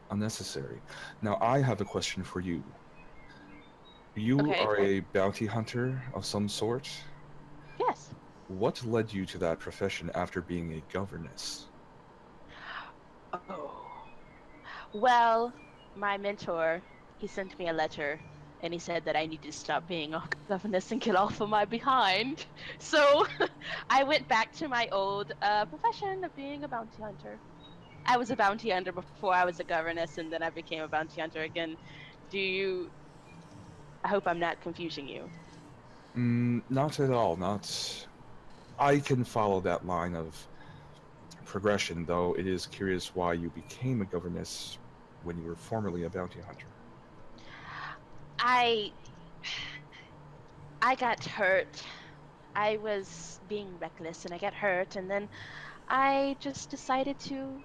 Speaker 3: unnecessary. Now, I have a question for you. You
Speaker 2: Okay.
Speaker 3: are a bounty hunter of some sort.
Speaker 2: Yes.
Speaker 3: What led you to that profession after being a governess?
Speaker 2: Oh. Well, my mentor, he sent me a letter and he said that I needed to stop being a governess and get off of my behind. So I went back to my old profession of being a bounty hunter. I was a bounty hunter before I was a governess, and then I became a bounty hunter again. Do you? I hope I'm not confusing you.
Speaker 3: Not at all. Not. I can follow that line of progression, though it is curious why you became a governess when you were formerly a bounty hunter.
Speaker 2: I I got hurt. I was being reckless and I got hurt, and then I just decided to,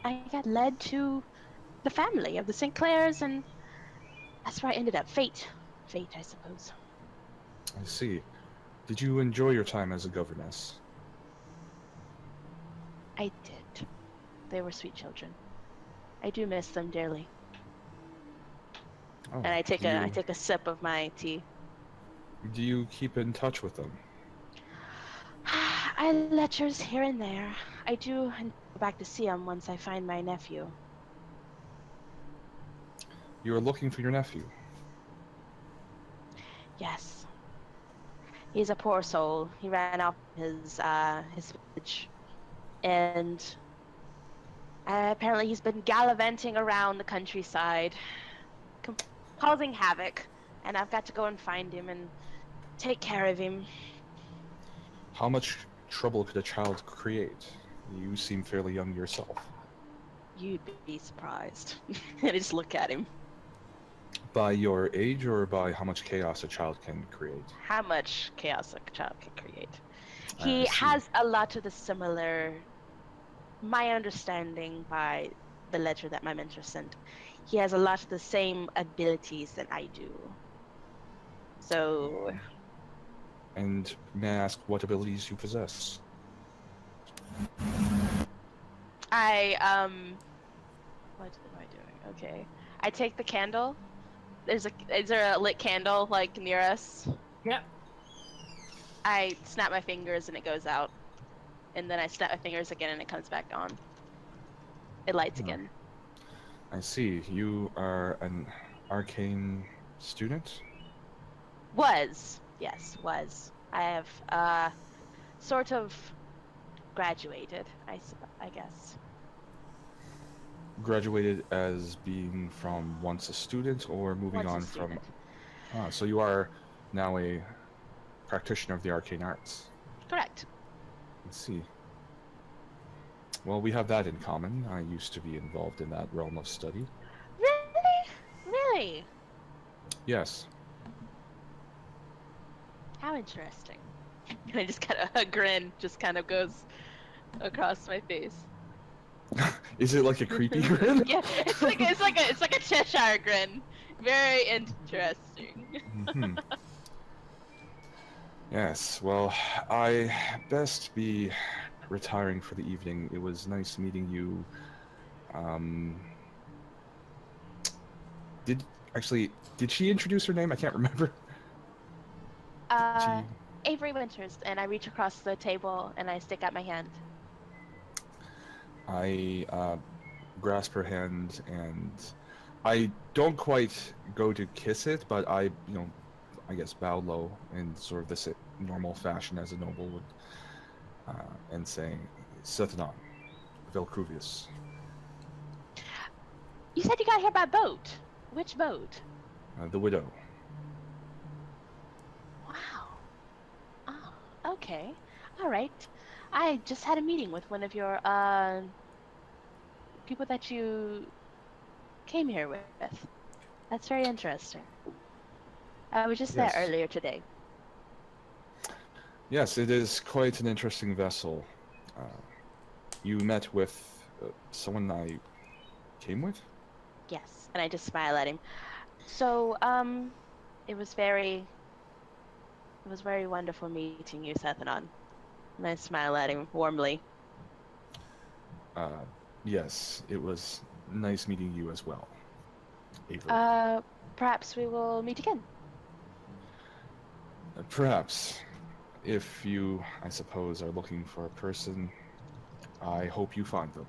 Speaker 2: I got led to the family of the Sinclairs, and that's where I ended up. Fate, I suppose.
Speaker 3: I see. Did you enjoy your time as a governess?
Speaker 2: I did. They were sweet children. I do miss them dearly.
Speaker 3: Oh,
Speaker 2: And I take
Speaker 3: do
Speaker 2: a I
Speaker 3: you
Speaker 2: take a sip of my tea.
Speaker 3: do you keep in touch with them?
Speaker 2: I letters here and there. I do and go back to see him once I find my nephew.
Speaker 3: You are looking for your nephew.
Speaker 2: Yes, he's a poor soul. He ran off his village, and apparently he's been gallivanting around the countryside, com- causing havoc. And I've got to go and find him and take care of him.
Speaker 3: How much trouble could a child create? You seem fairly young yourself.
Speaker 2: You'd be surprised. I just look at him.
Speaker 3: By your age or by how much chaos a child can create?
Speaker 2: How much chaos a child can create.
Speaker 3: I
Speaker 2: He
Speaker 3: see.
Speaker 2: has a lot of the similar, my understanding by the letter that my mentor sent. He has a lot of the same abilities that I do. So
Speaker 3: And may I ask what abilities you possess?
Speaker 2: I what am I doing? Okay. I take the candle. Is there a lit candle like near us?
Speaker 1: Yep.
Speaker 2: I snap my fingers and it goes out. And then I snap my fingers again and it comes back on. It lights
Speaker 3: Oh,
Speaker 2: again.
Speaker 3: I see. You are an arcane student?
Speaker 2: Yes, was. I have sort of graduated, I guess.
Speaker 3: Graduated as being from once a student or moving
Speaker 2: Once a
Speaker 3: on from.
Speaker 2: student.
Speaker 3: Ah, so you are now a practitioner of the arcane arts.
Speaker 2: Correct.
Speaker 3: Let's see. Well, we have that in common. I used to be involved in that realm of study.
Speaker 2: Really? Really?
Speaker 3: Yes.
Speaker 2: How interesting. And I just kind of a grin just kind of goes across my face.
Speaker 3: Is it like a creepy grin?
Speaker 2: Yeah, it's like a Cheshire grin. Very interesting.
Speaker 3: Mhm. Yes, well, I best be retiring for the evening. It was nice meeting you. Um, did actually did she introduce her name? I can't remember.
Speaker 2: Uh,
Speaker 3: She
Speaker 2: Avery Winters, and I reach across the table and I stick out my hand.
Speaker 3: I grasp her hand and I don't quite go to kiss it, but I guess bow low in sort of this normal fashion as a noble would, and say, Sethanon, Velcruvius.
Speaker 2: You said you got here by boat. Which boat?
Speaker 3: The widow.
Speaker 2: Wow. Oh, okay. All right. I just had a meeting with one of your people that you came here with. That's very interesting. I was just there
Speaker 3: Yes.
Speaker 2: earlier today.
Speaker 3: Yes, it is quite an interesting vessel. You met with someone I came with?
Speaker 2: Yes, and I just smile at him. So, it was very wonderful meeting you, Sethanon. And I smile at him warmly.
Speaker 3: Yes, it was nice meeting you as well, Avery.
Speaker 2: Perhaps we will meet again.
Speaker 3: Perhaps, if you, I suppose, are looking for a person, I hope you find them.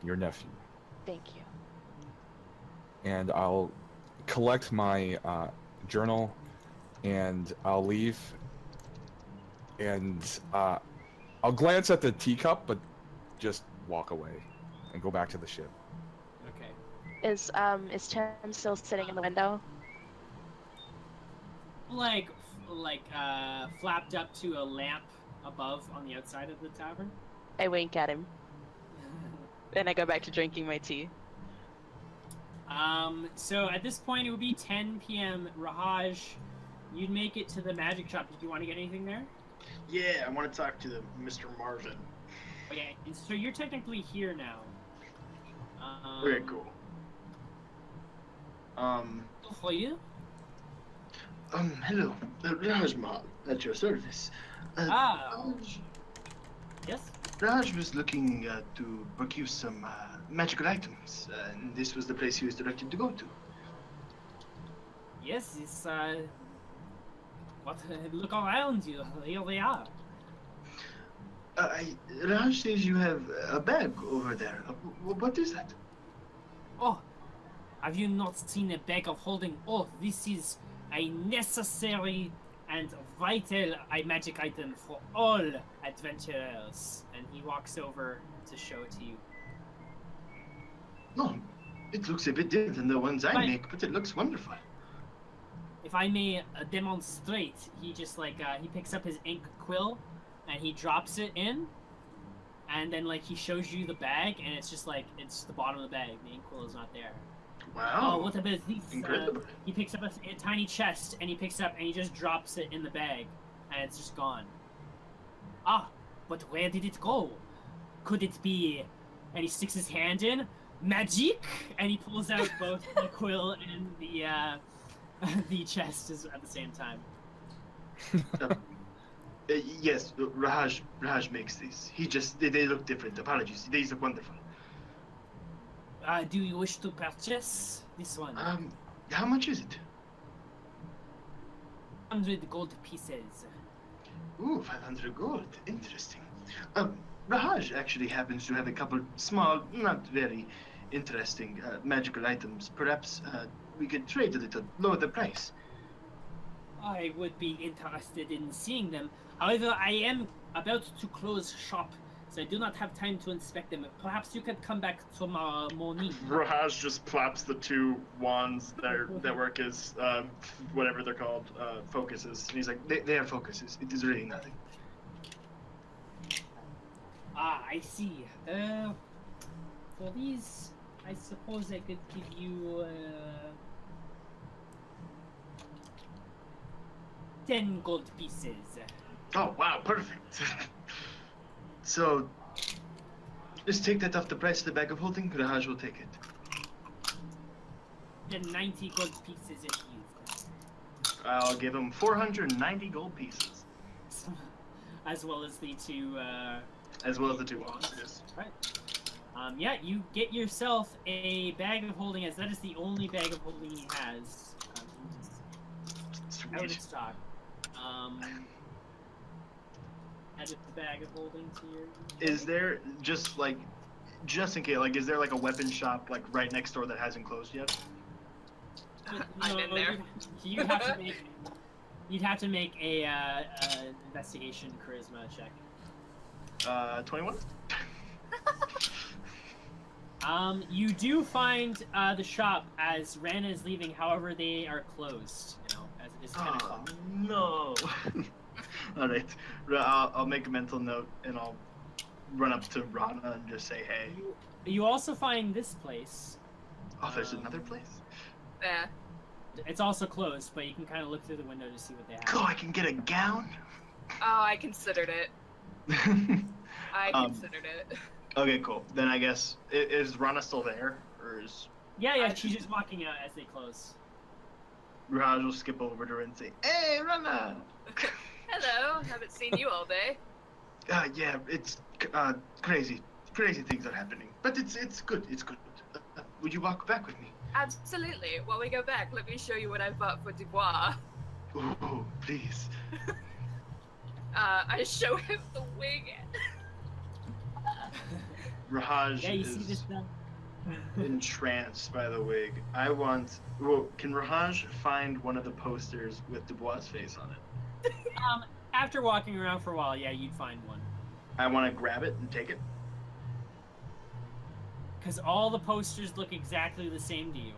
Speaker 3: Your nephew.
Speaker 2: Thank you.
Speaker 3: And I'll collect my journal, and I'll leave, and I'll glance at the teacup, but just walk away and go back to the ship.
Speaker 1: Okay.
Speaker 2: Is Chen still sitting in the window?
Speaker 1: Flapped up to a lamp above on the outside of the tavern.
Speaker 2: I wink at him. And I go back to drinking my tea.
Speaker 1: So at this point it would be 10 p.m. Rahaj, you'd make it to the magic shop. Did you want to get anything there?
Speaker 6: Yeah, I want to talk to Mr. Marvin.
Speaker 1: Okay, so you're technically here now.
Speaker 6: Very cool.
Speaker 1: For you?
Speaker 6: Hello, Rajmal, at your service. Raj,
Speaker 1: Yes?
Speaker 6: Raj was looking to procure some magical items, and this was the place he was directed to go to.
Speaker 1: Yes, it's, look around you. Here they are.
Speaker 6: Raj says you have a bag over there. What is that?
Speaker 1: Oh, have you not seen a bag of holding? Oh, this is a necessary and vital magic item for all adventurers. And he walks over to show it to you.
Speaker 6: No, it looks a bit different than the ones I
Speaker 1: Right.
Speaker 6: make, but it looks wonderful.
Speaker 1: If I may demonstrate, he just he picks up his ink quill and he drops it in, and then he shows you the bag, and it's just it's the bottom of the bag. The ink quill is not there.
Speaker 6: Wow.
Speaker 1: Oh, what about these?
Speaker 6: Incredible.
Speaker 1: He picks up a tiny chest, and he picks up and he just drops it in the bag, and it's just gone. Ah, but where did it go? Could it be? And he sticks his hand in. Magic, and he pulls out both the quill and the chest at the same time.
Speaker 6: Yes, Raj makes these. They look different. Apologies. These look wonderful.
Speaker 1: Do you wish to purchase this one?
Speaker 6: How much is it?
Speaker 1: 100 gold pieces.
Speaker 6: Ooh, 500 gold. Interesting. Raj actually happens to have a couple small, not very interesting magical items. Perhaps we could trade a little, lower the price.
Speaker 1: I would be interested in seeing them. However, I am about to close shop, so I do not have time to inspect them. Perhaps you could come back tomorrow morning.
Speaker 9: Raj just plops the two wands that work as whatever they're called, focuses.
Speaker 6: And he's like, they are focuses. It is really nothing.
Speaker 1: Ah, I see. For these, I suppose I could give you 10 gold pieces.
Speaker 6: Oh wow, perfect. So, just take that off the price of the bag of holding. Raj will take it.
Speaker 1: And 90 gold pieces if used.
Speaker 6: I'll give him 490 gold pieces,
Speaker 1: As well as the two,
Speaker 6: as well as the 2 wands. Yes.
Speaker 1: Right. Yeah, you get yourself a bag of holding, as that is the only bag of holding he has. Out of
Speaker 6: Sweet.
Speaker 1: stock. Add the bag of holding to your...
Speaker 6: Is there just in case, like, is there like a weapon shop like right next door that hasn't closed yet?
Speaker 7: I'm in there.
Speaker 1: You'd have to make a investigation charisma check.
Speaker 6: 21.
Speaker 1: You do find the shop as Rana is leaving. However, they are closed. You know, as it is 10
Speaker 6: Oh
Speaker 1: o'clock.
Speaker 6: no. All right. I'll make a mental note and I'll run up to Rana and just say, hey.
Speaker 1: You also find this place.
Speaker 6: Oh, there's another place?
Speaker 7: Yeah.
Speaker 1: It's also closed, but you can kind of look through the window to see what they have.
Speaker 6: Cool, I can get a gown?
Speaker 7: Oh, I considered it. I considered it.
Speaker 6: Okay, cool. Then I guess, is Rana still there? Or is...
Speaker 1: Yeah, she's just walking out as they close.
Speaker 6: Raj will skip over to her and say, hey, Rana!
Speaker 7: Hello, haven't seen you all day.
Speaker 6: Yeah, it's crazy. Crazy things are happening. But it's good, it's good. Would you walk back with me?
Speaker 7: Absolutely. While we go back, let me show you what I bought for Dubois.
Speaker 6: Ooh, please.
Speaker 7: I show him the wig.
Speaker 6: Raj
Speaker 1: Yeah, you see
Speaker 6: is
Speaker 1: this now?
Speaker 6: entranced by the wig. Can Raj find one of the posters with Dubois' face on it?
Speaker 1: After walking around for a while, yeah, you'd find one.
Speaker 6: I want to grab it and take it.
Speaker 1: Because all the posters look exactly the same to you.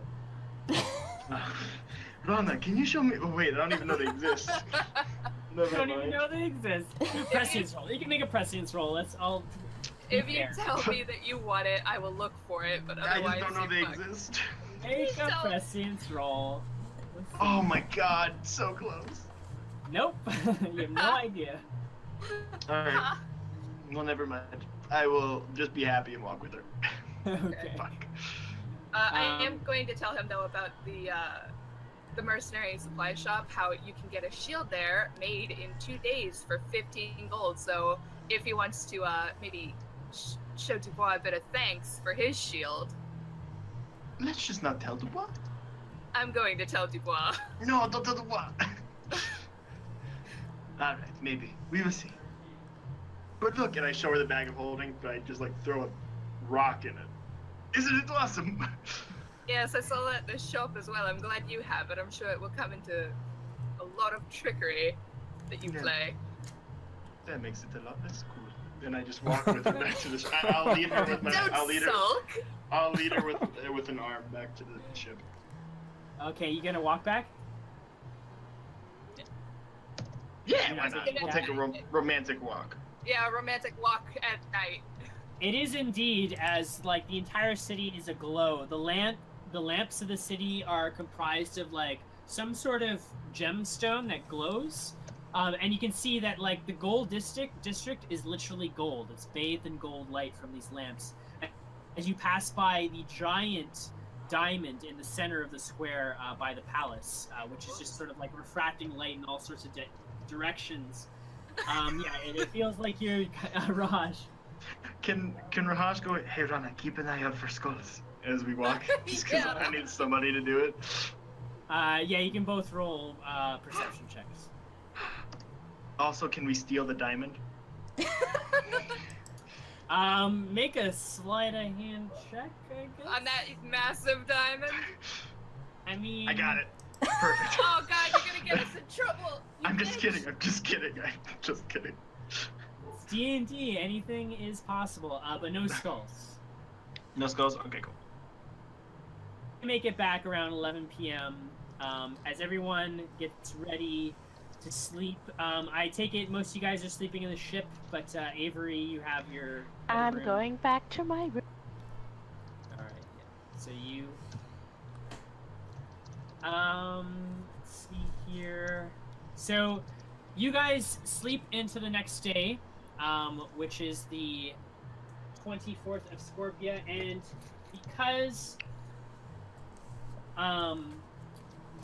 Speaker 6: Rana, can you show me? Oh, wait, I don't even know they exist.
Speaker 1: You
Speaker 6: Never
Speaker 1: don't
Speaker 6: mind.
Speaker 1: even know they exist. Prescience roll. You can make a prescience roll. That's all.
Speaker 7: If you tell me that you want it, I will look for it, but
Speaker 6: I
Speaker 7: otherwise
Speaker 6: just don't know they
Speaker 7: you fuck.
Speaker 6: exist.
Speaker 1: Make a
Speaker 7: Don't.
Speaker 1: prescience roll. Let's see.
Speaker 6: Oh my god, so close.
Speaker 1: Nope. You have no idea.
Speaker 6: Alright. Well, never mind. I will just be happy and walk with her.
Speaker 1: Okay.
Speaker 6: Fuck.
Speaker 7: I am going to tell him though about the mercenary supply shop, how you can get a shield there made in 2 days for 15 gold. So if he wants to maybe show Dubois a bit of thanks for his shield,
Speaker 6: Let's just not tell Dubois.
Speaker 7: I'm going to tell Dubois.
Speaker 6: No, don't tell Dubois. Alright, maybe. We will see. But look, and I show her the bag of holding, but I just like throw a rock in it. Isn't it awesome?
Speaker 7: Yes, I saw that at the shop as well. I'm glad you have it. I'm sure it will come into a lot of trickery that you
Speaker 6: Yeah.
Speaker 7: play.
Speaker 6: That makes it a lot less cool. Then I just walk with her back to the ship. I'll lead her with my.
Speaker 7: Don't
Speaker 6: I'll lead her.
Speaker 7: sulk.
Speaker 6: I'll lead her with an arm back to the ship.
Speaker 1: Okay, you gonna walk back?
Speaker 6: Yeah,
Speaker 1: You're
Speaker 6: why
Speaker 1: not
Speaker 6: not?
Speaker 1: taking
Speaker 6: We'll
Speaker 1: it
Speaker 6: take a romantic walk.
Speaker 7: Yeah, romantic walk at night.
Speaker 1: It is indeed, as like the entire city is aglow. The lamps of the city are comprised of like some sort of gemstone that glows, and you can see that like the gold district is literally gold. It's bathed in gold light from these lamps. As you pass by the giant diamond in the center of the square by the palace, which is just sort of like refracting light in all sorts of directions. Yeah, it feels like you're Raj.
Speaker 6: Can Raj go? Hey, Rana, keep an eye out for skulls as we walk. Just because
Speaker 7: Yeah.
Speaker 6: I need somebody to do it.
Speaker 1: Yeah, you can both roll perception checks.
Speaker 6: Also, can we steal the diamond?
Speaker 1: Make a sleight of hand check, I guess.
Speaker 7: On that massive diamond.
Speaker 1: I mean,
Speaker 6: I got it. Perfect.
Speaker 7: Oh god, you're gonna get us in trouble. You
Speaker 6: I'm just
Speaker 7: bitch.
Speaker 6: kidding. I'm just kidding. I'm just kidding.
Speaker 1: It's D&D. Anything is possible, but no skulls.
Speaker 6: No skulls? Okay, cool.
Speaker 1: We make it back around 11 p.m. As everyone gets ready to sleep. I take it most of you guys are sleeping in the ship, but Avery, you have your.
Speaker 2: I'm
Speaker 1: room.
Speaker 2: going back to my room.
Speaker 1: All right. Yeah. So you. Let's see here. So, you guys sleep into the next day, which is the 24th of Scorpia, and because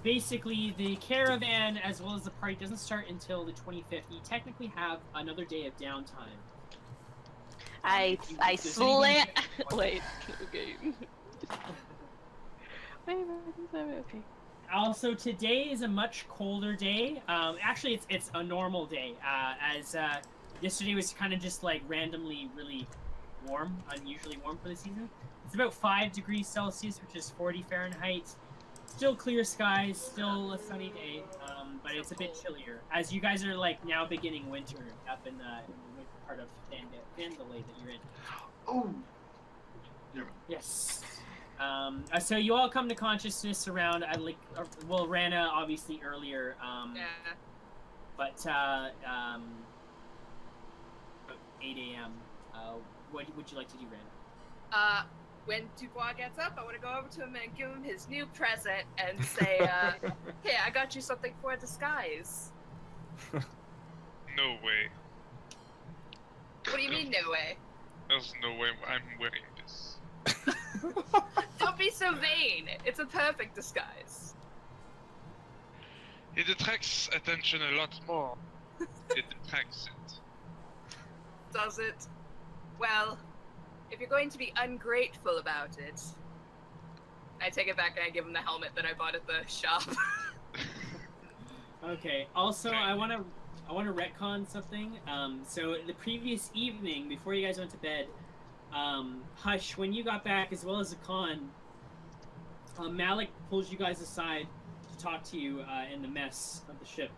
Speaker 1: basically the caravan as well as the party doesn't start until the 25th, you technically have another day of downtime.
Speaker 2: I slam. Wait. Okay. Wait. Okay.
Speaker 1: Also, today is a much colder day. Actually, it's a normal day. As yesterday was kind of just like randomly really warm, unusually warm for the season. It's about 5 degrees Celsius, which is 40 Fahrenheit. Still clear skies, still a sunny day, but it's a bit chillier. As you guys are like now beginning winter up in the winter part of Vandalay that you're in.
Speaker 6: Oh.
Speaker 1: Yes. So you all come to consciousness around Rana obviously earlier. But 8 a.m. What would you like to do, Rana?
Speaker 7: When Dubois gets up, I want to go over to him and give him his new present and say, "Hey, I got you something for disguise."
Speaker 5: No way.
Speaker 7: What do you mean, no way?
Speaker 5: There's no way I'm wearing this.
Speaker 7: Don't be so vain. It's a perfect disguise.
Speaker 5: It attracts attention a lot more. It attracts it.
Speaker 7: Does it? Well, if you're going to be ungrateful about it, I take it back and I give him the helmet that I bought at the shop.
Speaker 1: Okay. Also, I want to retcon something. So the previous evening, before you guys went to bed, Hush, when you got back, as well as Akan, Malik pulls you guys aside to talk to you in the mess of the ship.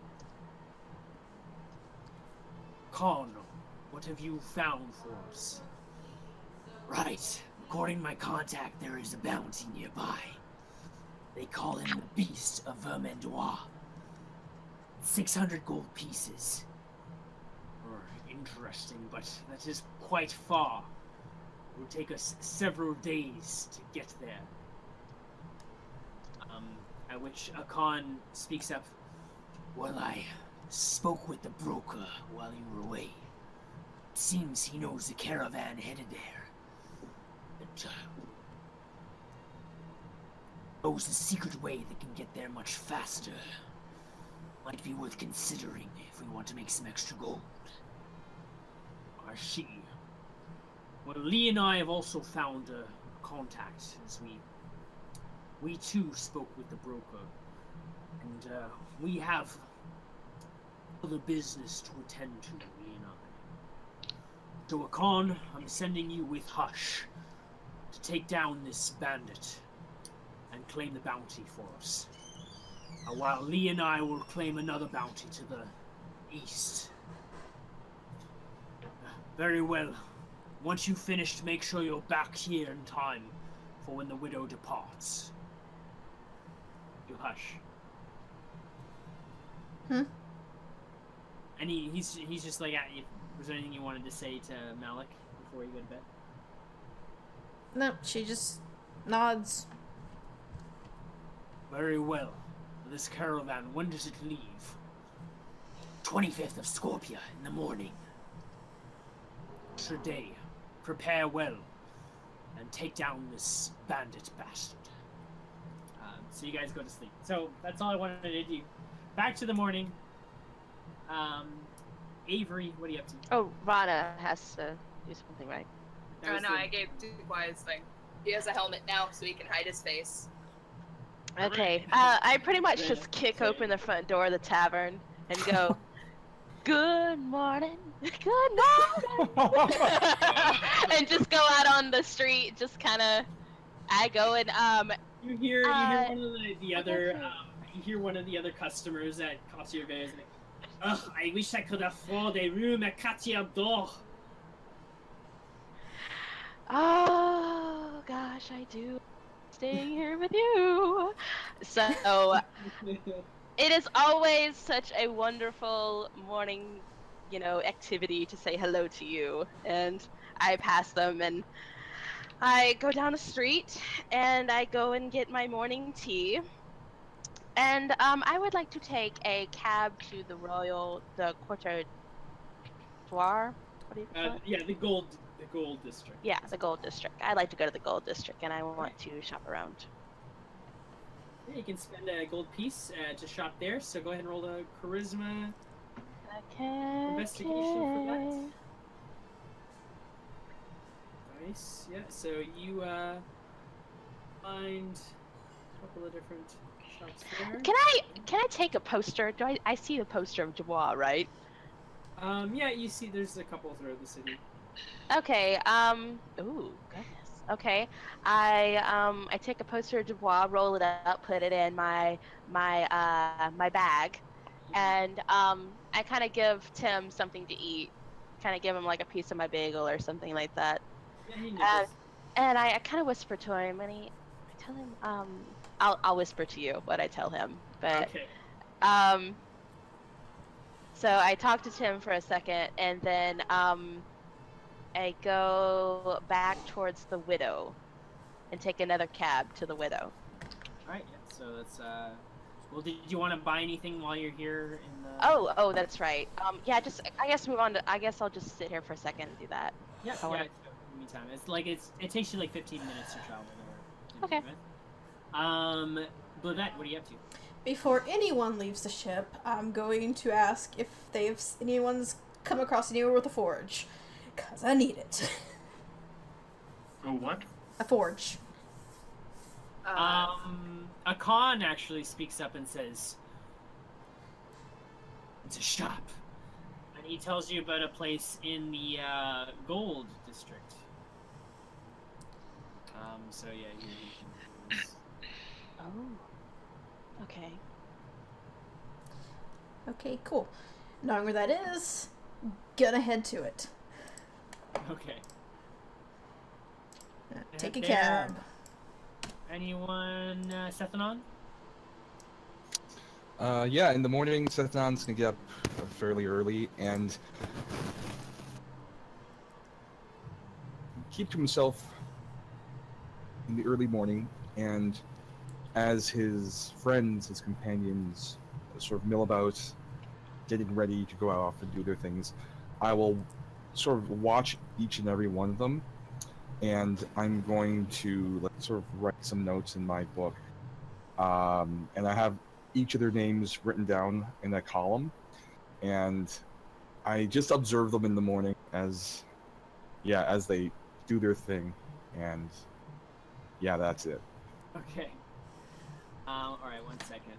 Speaker 1: Khan, what have you found for us?
Speaker 10: Right. According to my contact, there is a bounty nearby. They call him the Beast of Vermandois. 600 gold pieces.
Speaker 1: Interesting, but that is quite far. It will take us several days to get there. At which Akan speaks up.
Speaker 10: Well, I spoke with the broker while you were away. It seems he knows the caravan headed there. But, knows a secret way that can get there much faster. Might be worth considering if we want to make some extra gold.
Speaker 1: I see. Well, Lee and I have also found a contact, as we too spoke with the broker, and we have other business to attend to, Lee and I. So, Akan, I'm sending you with Hush to take down this bandit and claim the bounty for us. While Lee and I will claim another bounty to the east. Very well. Once you've finished, make sure you're back here in time for when the widow departs. You Hush. And he's just like, was there anything you wanted to say to Malik before you go to bed?
Speaker 4: No, she just nods.
Speaker 1: Very well. This caravan, when does it leave?
Speaker 10: 25th of Scorpia in the morning.
Speaker 1: Today, prepare well, and take down this bandit bastard. So you guys go to sleep. So that's all I wanted to do. Back to the morning. Avery, what are you up to?
Speaker 2: Oh, Rana has to do something, right?
Speaker 7: Oh no, I gave Dubois his thing. He has a helmet now, so he can hide his face.
Speaker 2: Okay, I pretty much just kick open the front door of the tavern and go, "Good morning, good morning," and just go out on the street. Just kind of, I go and
Speaker 1: You hear one of the other you hear one of the other customers at Cartier Vert like, "Ugh, I wish I could afford a room at Cartier d'Or."
Speaker 2: Oh gosh, I do. Staying here with you. So it is always such a wonderful morning, activity to say hello to you. And I pass them and I go down the street and I go and get my morning tea. And I would like to take a cab to the Quarter D'Or. What do you call it?
Speaker 1: Yeah, the gold district.
Speaker 2: Yeah, the Gold District. I'd like to go to the Gold District, and I want to shop around.
Speaker 1: Yeah, you can spend a gold piece to shop there. So go ahead and roll a charisma
Speaker 2: Okay.
Speaker 1: investigation for that. Nice. Yeah. So you find a couple of different shops there.
Speaker 2: Can I take a poster? I see the poster of Dubois, right?
Speaker 1: Yeah, you see, there's a couple throughout the city.
Speaker 2: Okay. Ooh, goodness. Okay. I take a poster of Dubois, roll it up, put it in my bag, and I kind of give Tim something to eat. Kind of give him like a piece of my bagel or something like that.
Speaker 1: Yeah, he nibbles.
Speaker 2: And I kind of whisper to him, and I tell him, I'll whisper to you what I tell him, but
Speaker 1: Okay.
Speaker 2: so I talk to Tim for a second, and then I go back towards the widow, and take another cab to the widow.
Speaker 1: All right. Yeah. So that's Well, did you want to buy anything while you're here in the?
Speaker 2: Oh, that's right. Yeah, I guess move on to. I guess I'll just sit here for a second and do that.
Speaker 1: Yeah.
Speaker 2: I wanna-
Speaker 1: In the meantime, it takes you like 15 minutes to travel there.
Speaker 2: Okay.
Speaker 1: Blavette, what are you up to?
Speaker 4: Before anyone leaves the ship, I'm going to ask if anyone's come across anywhere with a forge, cause I need it.
Speaker 6: Oh, what?
Speaker 4: A forge.
Speaker 1: Akan actually speaks up and says, "It's a shop," and he tells you about a place in the gold district. So yeah, you can.
Speaker 2: Oh. Okay.
Speaker 4: Okay, cool. Knowing where that is, gonna head to it.
Speaker 1: Okay.
Speaker 4: Take a
Speaker 1: There.
Speaker 4: cab.
Speaker 1: Anyone, Sethanon?
Speaker 3: Yeah, in the morning, Sethan's gonna get up fairly early and keep to himself in the early morning, and as his friends, his companions, sort of mill about, getting ready to go off and do their things, I will sort of watch each and every one of them, and I'm going to sort of write some notes in my book, and I have each of their names written down in a column, and I just observe them in the morning as they do their thing, and yeah, that's it.
Speaker 1: Okay. All right. 1 second.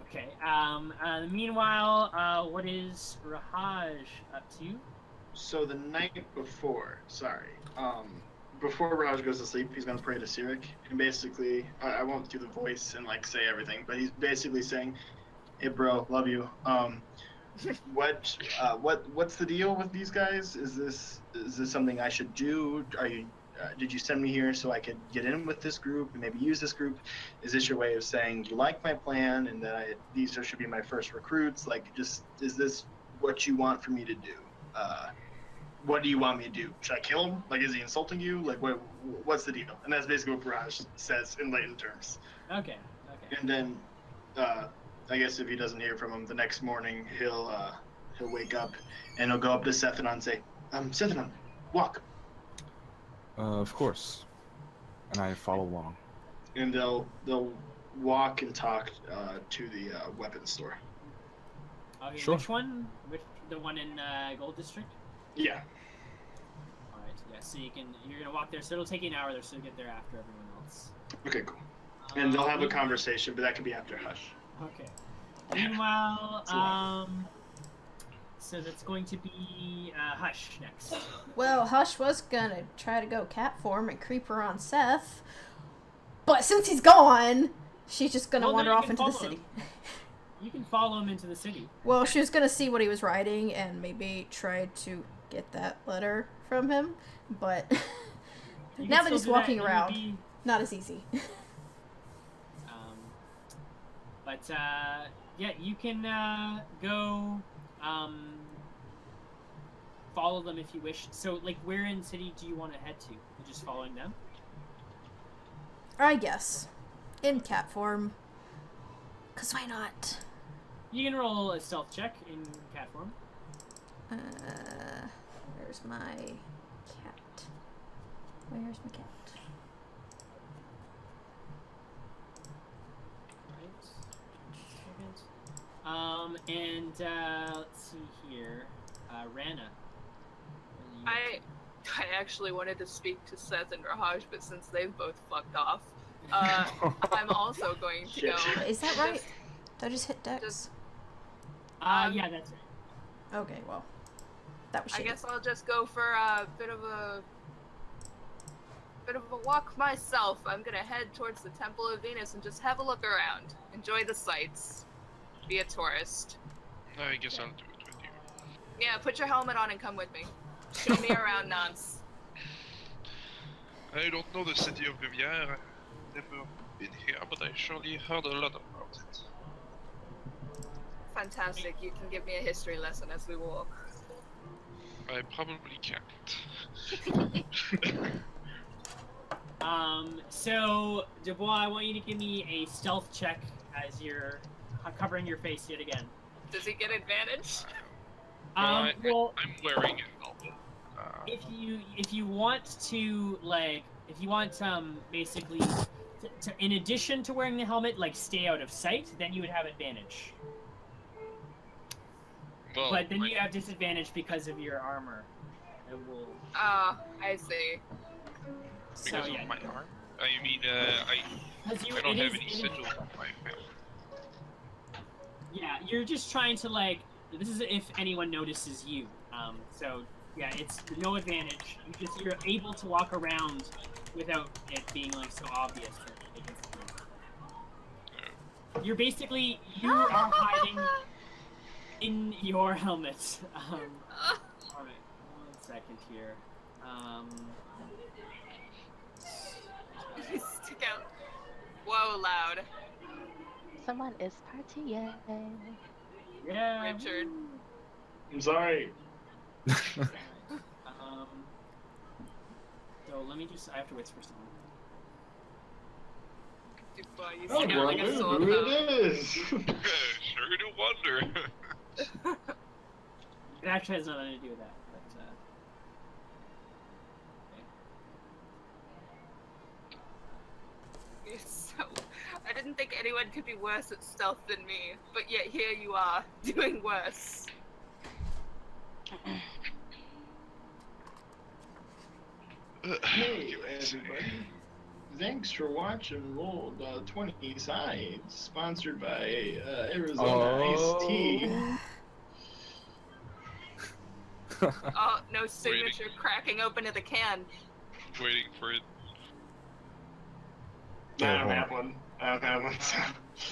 Speaker 1: Okay. Meanwhile, what is Rahaj up to?
Speaker 6: So the night before, before Raj goes to sleep, he's gonna pray to Sirik, and basically, I won't do the voice and like say everything, but he's basically saying, "Hey, bro, love you. What's the deal with these guys? Is this something I should do? Did you send me here so I could get in with this group and maybe use this group? Is this your way of saying you like my plan and that these should be my first recruits? Like, is this what you want for me to do? What do you want me to do? Should I kill him? Like, is he insulting you? Like, what's the deal?" And that's basically what Raj says in layman terms.
Speaker 1: Okay.
Speaker 6: And then, I guess if he doesn't hear from him the next morning, he'll wake up and he'll go up to Sethanon and say, "Sethanon, walk."
Speaker 3: Of course. And I follow along.
Speaker 6: And they'll walk and talk to the weapons store.
Speaker 1: Okay,
Speaker 3: Sure.
Speaker 1: Which one? The one in Gold District?
Speaker 6: Yeah.
Speaker 1: All right. Yeah. So you're gonna walk there. So it'll take you an hour there, so you'll get there after everyone else.
Speaker 6: Okay, cool. And they'll have a conversation, but that could be after Hush.
Speaker 1: Okay. Meanwhile, so that's going to be Hush next.
Speaker 4: Well, Hush was gonna try to go cat form and creep her on Seth, but since he's gone, she's just gonna wander off into the city.
Speaker 1: You can follow him into the city.
Speaker 4: Well, she was gonna see what he was writing and maybe try to get that letter from him, but
Speaker 1: You
Speaker 4: now
Speaker 1: can
Speaker 4: that he's
Speaker 1: still do
Speaker 4: walking
Speaker 1: that,
Speaker 4: around, not as easy.
Speaker 1: Yeah, you can go follow them if you wish. So, like, where in city do you want to head to? You just following them?
Speaker 4: I guess. In cat form. 'Cause why not?
Speaker 1: You can roll a stealth check in cat form.
Speaker 4: Where's my cat? Where's my cat?
Speaker 1: And let's see here, Rana.
Speaker 7: I actually wanted to speak to Seth and Rahaj, but since they've both fucked off, I'm also going to go.
Speaker 4: Is that right? Did I just hit Dex?
Speaker 1: Yeah, that's right.
Speaker 4: Okay, well, that was shitty.
Speaker 7: I guess I'll just go for a bit of a walk myself. I'm gonna head towards the Temple of Venus and just have a look around, enjoy the sights, be a tourist.
Speaker 5: I guess I'll do it with you.
Speaker 7: Yeah, put your helmet on and come with me. Show me around, Nance.
Speaker 5: I don't know the city of Rivière. I've never been here, but I surely heard a lot about it.
Speaker 7: Fantastic. You can give me a history lesson as we walk.
Speaker 5: I probably can't.
Speaker 1: So, Dubois, I want you to give me a stealth check as you're covering your face yet again.
Speaker 7: Does he get advantage?
Speaker 1: Well,
Speaker 5: I'm wearing a helmet.
Speaker 1: if you want to, like, basically, to, in addition to wearing the helmet, like, stay out of sight, then you would have advantage.
Speaker 5: Well,
Speaker 1: But then you have disadvantage because of your armor. It will...
Speaker 7: I see.
Speaker 5: because
Speaker 1: so, yeah.
Speaker 5: of my arm? I mean, I don't have any sigils on my face.
Speaker 1: Yeah, you're just trying to, like, this is if anyone notices you. So, yeah, it's no advantage. You're able to walk around without it being, like, so obvious that they can see you. You're basically, you are hiding in your helmet. Alright, 1 second here.
Speaker 7: You stick out. Whoa, loud.
Speaker 2: Someone is partying.
Speaker 1: Yeah.
Speaker 7: Richard.
Speaker 6: I'm sorry.
Speaker 1: So let me just, I have to whisper something.
Speaker 7: Dubois, you
Speaker 6: Oh,
Speaker 7: stick out like a
Speaker 6: wonder
Speaker 7: sore
Speaker 6: who
Speaker 7: thumb.
Speaker 6: it is.
Speaker 5: Sure do wonder.
Speaker 1: It actually has nothing to do with that, but, okay.
Speaker 7: You're so... I didn't think anyone could be worse at stealth than me, but yet here you are, doing worse.
Speaker 6: Hey, everybody. Thanks for watching Rolled 20 Sides, sponsored by Arizona Iced Tea.
Speaker 7: Oh, no signature cracking open of the can.
Speaker 5: Waiting for it.
Speaker 6: I don't have one. So.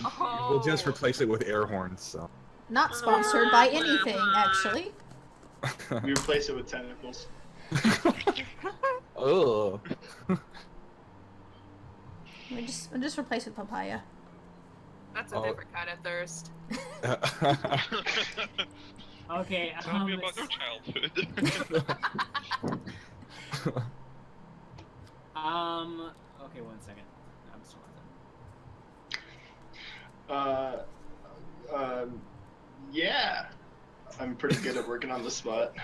Speaker 7: Oh.
Speaker 3: We'll just replace it with air horns, so.
Speaker 4: Not sponsored by anything, actually.
Speaker 6: We replace it with tentacles.
Speaker 3: Oh.
Speaker 4: We'll just replace with papaya.
Speaker 7: That's a different kind of thirst.
Speaker 1: Okay,
Speaker 5: Tell me about your childhood.
Speaker 1: Okay, 1 second. I'm still on that.
Speaker 6: Yeah. I'm pretty good at working on the spot.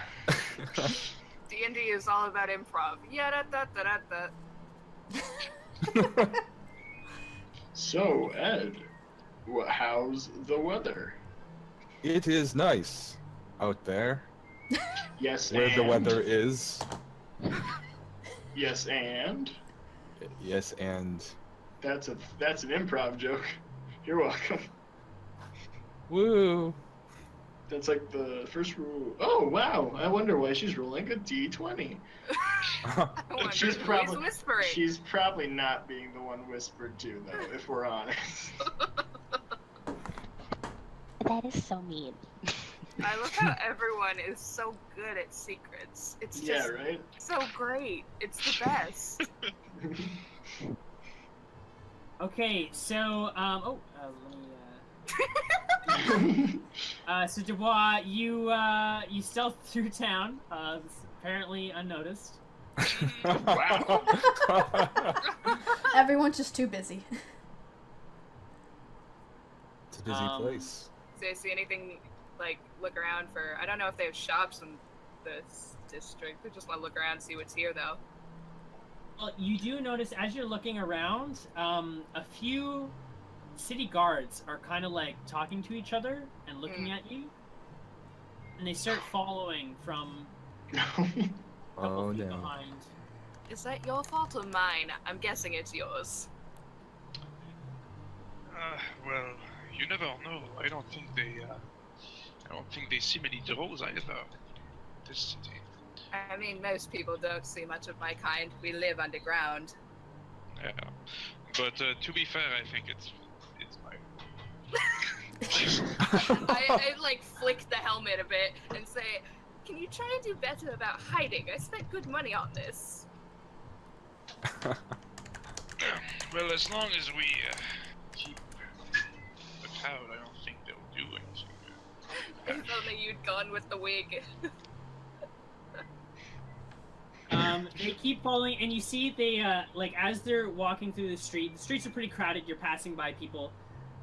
Speaker 7: D&D is all about improv. Yeah, da.
Speaker 6: So, Ed, how's the weather?
Speaker 3: It is nice out there,
Speaker 6: Yes,
Speaker 3: where
Speaker 6: and...
Speaker 3: the weather is.
Speaker 6: Yes, and...
Speaker 3: Yes, and...
Speaker 6: That's an improv joke. You're welcome.
Speaker 3: Woo!
Speaker 6: That's like the first rule. Oh, wow. I wonder why she's rolling a d20.
Speaker 7: I wonder
Speaker 6: She's
Speaker 7: who
Speaker 6: probably,
Speaker 7: he's whispering.
Speaker 6: she's probably not being the one whispered to, though, if we're honest.
Speaker 2: That is so mean.
Speaker 7: I love how everyone is so good at secrets. It's
Speaker 6: Yeah,
Speaker 7: just
Speaker 6: right?
Speaker 7: so great. It's the best.
Speaker 1: Okay, so, let me, So Dubois, you stealth through town, apparently unnoticed.
Speaker 6: Wow.
Speaker 4: Everyone's just too busy.
Speaker 3: It's a busy place.
Speaker 7: Do you see anything, like, look around for... I don't know if they have shops in this district. I just want to look around and see what's here, though.
Speaker 1: Well, you do notice as you're looking around, a few city guards are kind of like talking to each other and looking at you, and they start following from a couple feet behind.
Speaker 7: Is that your fault or mine? I'm guessing it's yours.
Speaker 5: Well, you never know. I don't think they see many drows either. This city.
Speaker 7: I mean, most people don't see much of my kind. We live underground.
Speaker 5: Yeah, but to be fair, I think it's my.
Speaker 7: I like flick the helmet a bit and say, "Can you try and do better about hiding? I spent good money on this."
Speaker 5: Well, as long as we keep the crowd, I don't think they'll do anything.
Speaker 7: If only you'd gone with the wig.
Speaker 1: They keep following, and you see they, like, as they're walking through the streets are pretty crowded, you're passing by people.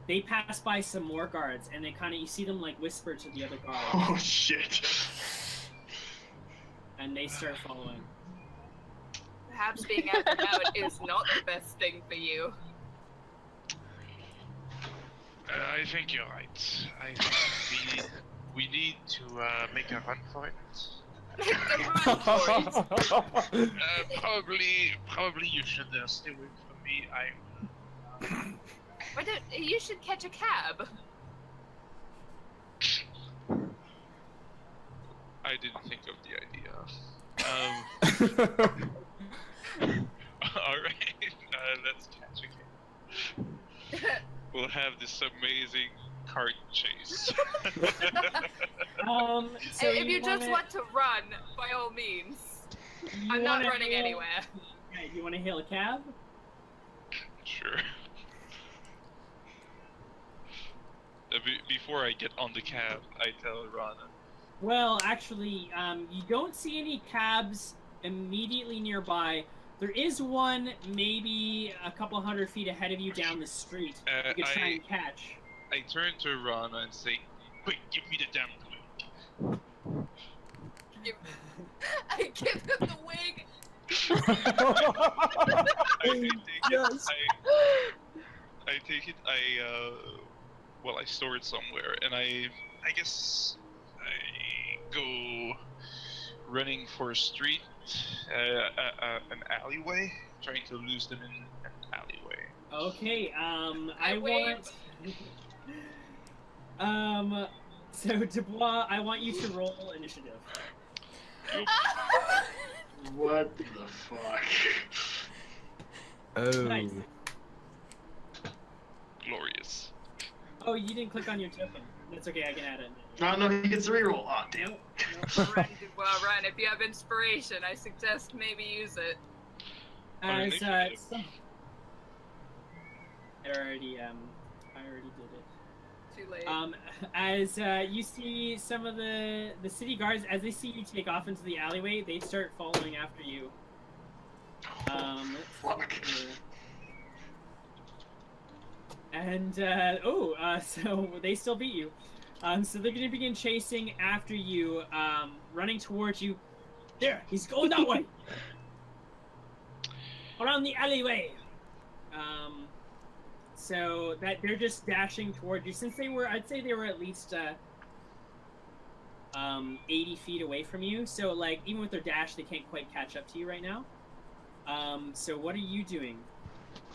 Speaker 1: They pass by some more guards, and they kind of, you see them, like, whisper to the other guards.
Speaker 6: Oh, shit.
Speaker 1: And they start following.
Speaker 7: Perhaps being out and about is not the best thing for you.
Speaker 5: I think you're right. I think we need to make a run for it. Probably you should stay away from me.
Speaker 7: Why don't you should catch a cab?
Speaker 5: I didn't think of the idea. All right, let's catch a cab. We'll have this amazing cart chase.
Speaker 1: So
Speaker 7: if you just want to run, by all means. I'm not running anywhere.
Speaker 1: Yeah, you want to hail a cab?
Speaker 5: Sure. Before I get on the cab, I tell Rana.
Speaker 1: Well, actually, you don't see any cabs immediately nearby. There is one maybe a couple hundred feet ahead of you down the street. You could try and catch.
Speaker 5: I turn to Rana and say, "Quick, give me the damn wig."
Speaker 7: I give him the wig.
Speaker 5: I take it. Well, I store it somewhere, and I guess I go running for a street, an alleyway, trying to lose them in an alleyway.
Speaker 1: Okay, I want... so Dubois, I want you to roll initiative.
Speaker 6: What the fuck?
Speaker 3: Oh.
Speaker 1: Nice.
Speaker 5: Glorious.
Speaker 1: Oh, you didn't click on your token. That's okay, I can add it.
Speaker 6: No, he gets a reroll. Oh, damn.
Speaker 1: Nope.
Speaker 7: Run, Dubois, run. If you have inspiration, I suggest maybe use it.
Speaker 1: As, I already did it.
Speaker 7: Too late.
Speaker 1: As you see some of the city guards, as they see you take off into the alleyway, they start following after you.
Speaker 6: Fuck.
Speaker 1: And so they still beat you. So they're gonna begin chasing after you, running towards you. There, he's going that way. Around the alleyway. So that they're just dashing towards you. Since they were, I'd say they were at least 80 feet away from you. So like even with their dash, they can't quite catch up to you right now. So what are you doing?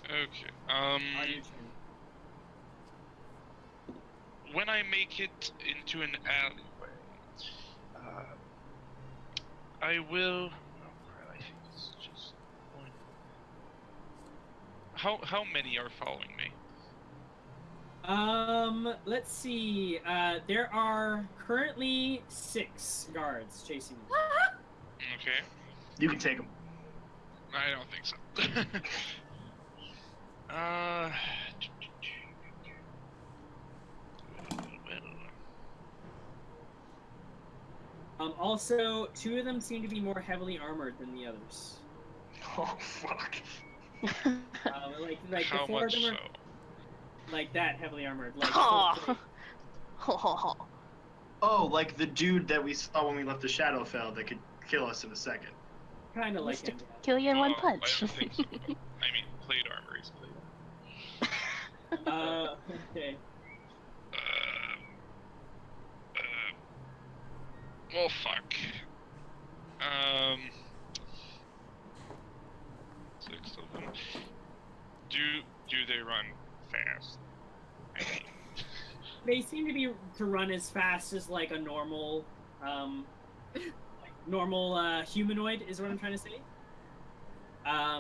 Speaker 5: Okay.
Speaker 1: On your turn?
Speaker 5: When I make it into an alleyway, I will. I think it's just one. How many are following me?
Speaker 1: Let's see. There are currently 6 guards chasing you.
Speaker 5: Okay.
Speaker 6: You can take him.
Speaker 5: I don't think so.
Speaker 1: Also, 2 of them seem to be more heavily armored than the others.
Speaker 6: Oh fuck.
Speaker 1: Like the
Speaker 5: How
Speaker 1: 4 of
Speaker 5: much
Speaker 1: them are
Speaker 5: so?
Speaker 1: like that heavily armored, like
Speaker 2: Aw.
Speaker 1: full plate.
Speaker 6: Oh, like the dude that we saw when we left the Shadowfell that could kill us in a second.
Speaker 1: Kind of like
Speaker 2: Used to
Speaker 1: him. Yeah.
Speaker 2: kill you in one
Speaker 5: Oh,
Speaker 2: punch.
Speaker 5: I don't think so. I mean, plate armor is plate armor.
Speaker 1: Okay.
Speaker 5: Well, fuck. 6 of them. Do they run fast? I mean,
Speaker 1: They seem to run as fast as like a normal, humanoid is what I'm trying to say.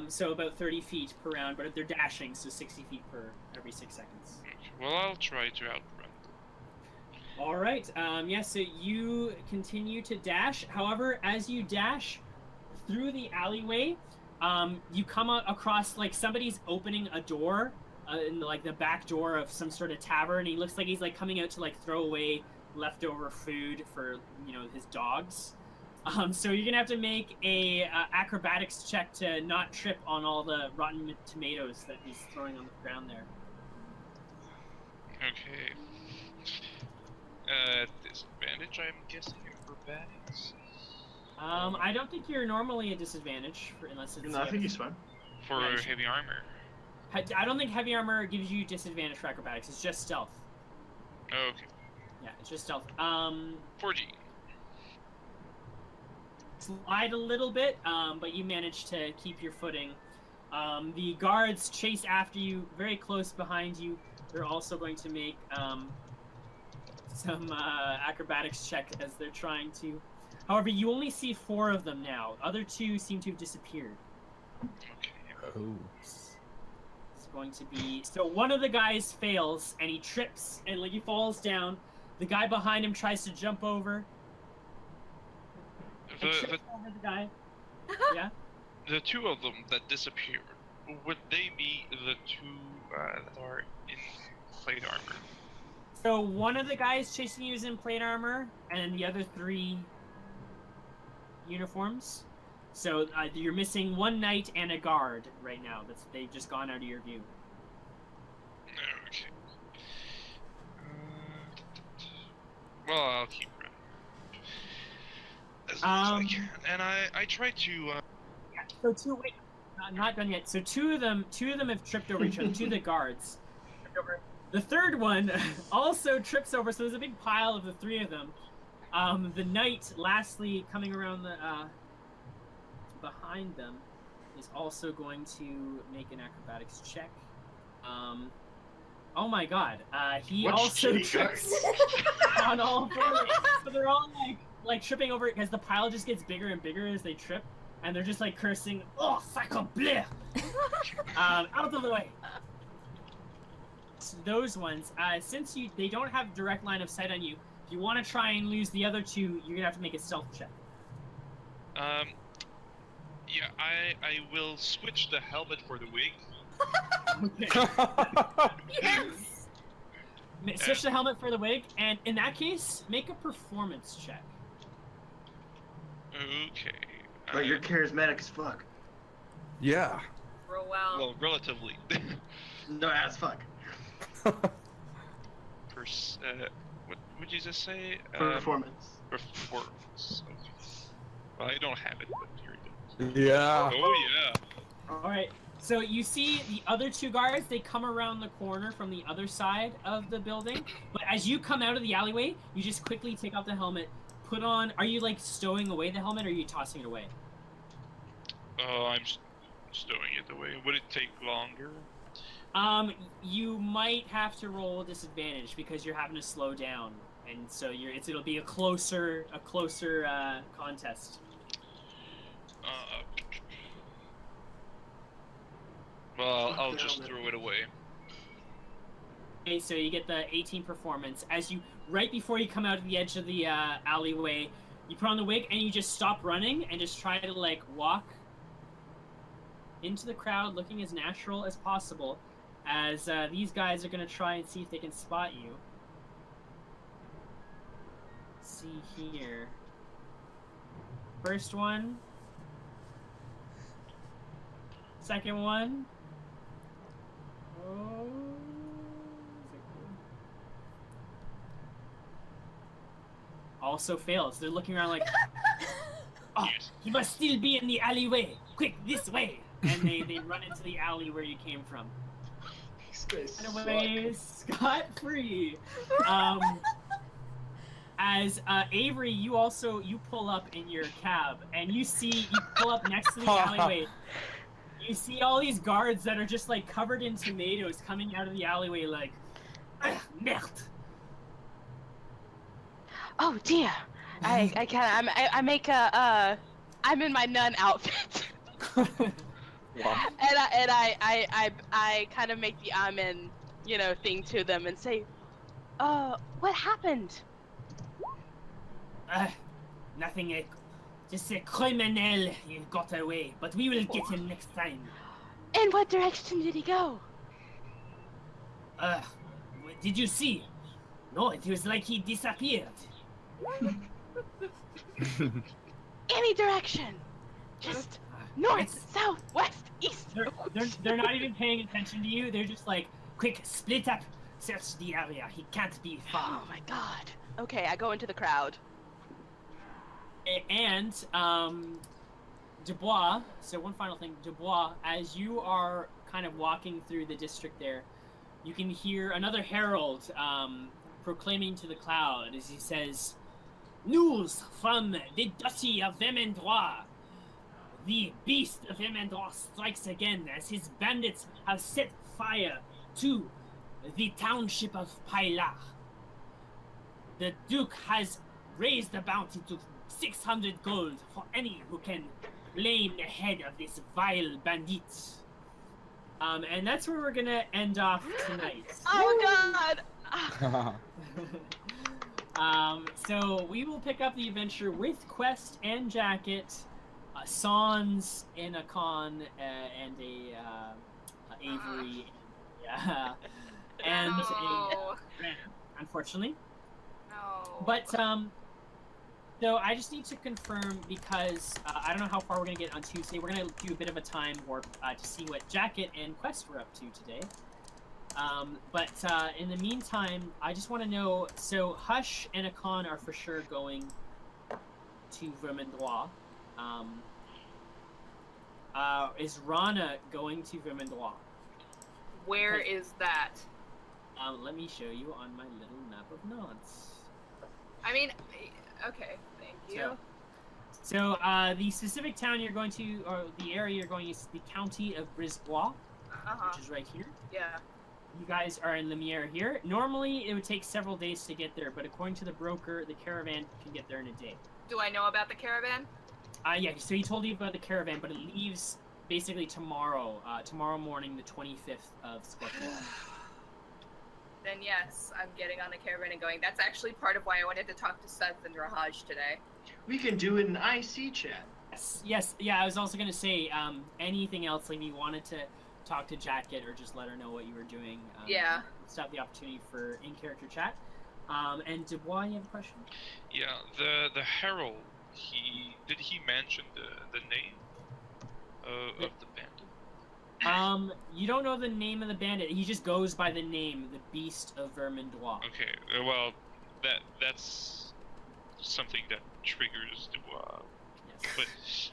Speaker 1: So about 30 feet per round, but they're dashing, so 60 feet per every 6 seconds.
Speaker 5: well, I'll try to outrun them.
Speaker 1: All right. Yeah. So you continue to dash. However, as you dash through the alleyway, you come across like somebody's opening a door, in like the back door of some sort of tavern. He looks like he's like coming out to like throw away leftover food for his dogs. So you're gonna have to make a acrobatics check to not trip on all the rotten tomatoes that he's throwing on the ground there.
Speaker 5: Okay. Disadvantage, I'm guessing, acrobatics?
Speaker 1: I don't think you're normally at disadvantage unless it's.
Speaker 6: No, I think he's fine.
Speaker 5: For
Speaker 1: Yeah,
Speaker 5: heavy armor.
Speaker 1: I don't think heavy armor gives you disadvantage for acrobatics. It's just stealth.
Speaker 5: Okay.
Speaker 1: Yeah, it's just stealth.
Speaker 5: 4G.
Speaker 1: Slide a little bit, but you manage to keep your footing. The guards chase after you, very close behind you. They're also going to make some acrobatics check as they're trying to. However, you only see 4 of them now. Other 2 seem to have disappeared.
Speaker 5: Okay.
Speaker 3: Oh.
Speaker 1: It's going to be so one of the guys fails and he trips and like he falls down. The guy behind him tries to jump over. And trips over the guy. Yeah.
Speaker 5: The 2 of them that disappeared, would they be the 2 that are in plate armor?
Speaker 1: So one of the guys chasing you is in plate armor, and then the other 3 uniforms. So you're missing 1 knight and a guard right now. They've just gone out of your view.
Speaker 5: Okay. Well, I'll keep running as long as I can, and I try to.
Speaker 1: So 2. Wait, not done yet. So 2 of them have tripped over each other. 2 of the guards. The 3rd one also trips over. So there's a big pile of the 3 of them. The knight, lastly, coming around the behind them, is also going to make an acrobatics check. Oh my god! He
Speaker 6: What
Speaker 1: also
Speaker 6: shitty
Speaker 1: trips on all 4. So they're all like tripping over it because the pile just gets bigger and bigger as they trip, and they're just like cursing. Oh, sacre bleu! Out of the way. So those ones, since they don't have direct line of sight on you, if you want to try and lose the other 2, you're gonna have to make a stealth check.
Speaker 5: Yeah, I will switch the helmet for the wig.
Speaker 1: Okay.
Speaker 7: Yes!
Speaker 1: Switch the helmet for the wig, and in that case, make a performance check.
Speaker 5: Okay.
Speaker 6: But you're charismatic as fuck.
Speaker 3: Yeah.
Speaker 7: Real well.
Speaker 5: Well, relatively.
Speaker 6: No, as fuck.
Speaker 5: What would you just say?
Speaker 6: Performance.
Speaker 5: Performance. Okay. Well, I don't have it, but here it is.
Speaker 3: Yeah.
Speaker 5: Oh yeah.
Speaker 1: All right. So you see the other 2 guards, they come around the corner from the other side of the building. But as you come out of the alleyway, you just quickly take off the helmet, put on... Are you, like, stowing away the helmet, or are you tossing it away?
Speaker 5: I'm stowing it away. Would it take longer?
Speaker 1: You might have to roll a disadvantage because you're having to slow down. And so it'll be a closer contest.
Speaker 5: Well, I'll just throw it away.
Speaker 1: Okay, so you get the 18 performance. Right before you come out of the edge of the alleyway, you put on the wig and you just stop running and just try to like walk into the crowd looking as natural as possible as these guys are going to try and see if they can spot you. Let's see here. First one. Second one. Oh. Also fails. They're looking around like, oh, he must still be in the alleyway. Quick, this way. And they run into the alley where you came from.
Speaker 6: These guys
Speaker 1: And
Speaker 6: suck.
Speaker 1: away scot-free. As Avery, you pull up in your cab, and you pull up next to the alleyway. You see all these guards that are just like covered in tomatoes coming out of the alleyway, like, merde.
Speaker 2: Oh dear. I make I'm in my nun outfit.
Speaker 3: Wow.
Speaker 2: And I kind of make the amen, thing to them and say, what happened?
Speaker 1: Nothing. Just a criminal got away, but we will get him next time.
Speaker 2: In what direction did he go?
Speaker 1: Did you see? No, it was like he disappeared.
Speaker 2: Any direction. Just north, south, west, east.
Speaker 1: They're not even paying attention to you. They're just like, quick, split up, search the area. He can't be far.
Speaker 2: Oh my god. Okay, I go into the crowd.
Speaker 1: And Dubois. So one final thing, Dubois. As you are kind of walking through the district there, you can hear another herald proclaiming to the cloud as he says, "News from the Duchy of Vermandois. The beast of Vermandois strikes again as his bandits have set fire to the township of Pilar. The Duke has raised the bounty to 600 gold for any who can blame the head of this vile bandit." And that's where we're gonna end off tonight.
Speaker 2: Oh god!
Speaker 1: So we will pick up the adventure with Quest and Jacket, Sans and a Con, and a Avery, and a Ren, unfortunately.
Speaker 7: No.
Speaker 1: But so I just need to confirm, because I don't know how far we're gonna get on Tuesday. We're gonna do a bit of a time warp to see what Jacket and Quest were up to today. But in the meantime, I just want to know. So Hush and Akon are for sure going to Vermandois. Is Rana going to Vermandois?
Speaker 7: Where is that?
Speaker 1: Let me show you on my little map of nods.
Speaker 7: I mean, okay, thank you.
Speaker 1: So the specific town you're going to, or the area you're going, is the county of Brisbois, which is right here.
Speaker 7: Yeah.
Speaker 1: You guys are in Lumiere here. Normally, it would take several days to get there, but according to the broker, the caravan can get there in a day.
Speaker 7: Do I know about the caravan?
Speaker 1: Yeah, so he told you about the caravan, but it leaves basically tomorrow, tomorrow morning, the 25th of Scorpio.
Speaker 7: Then yes, I'm getting on the caravan and going. That's actually part of why I wanted to talk to Seth and Rahaj today.
Speaker 6: We can do it in IC chat.
Speaker 1: Yes, yeah, I was also going to say, anything else, like you wanted to talk to Jacket or just let her know what you were doing.
Speaker 7: Yeah.
Speaker 1: Stop the opportunity for in-character chat. And Dubois, you have a question?
Speaker 5: Yeah, the herald, did he mention the name of the bandit?
Speaker 1: You don't know the name of the bandit. He just goes by the name, the Beast of Vermandois.
Speaker 5: Okay, well, that's something that triggers Dubois.
Speaker 1: Yes.
Speaker 5: But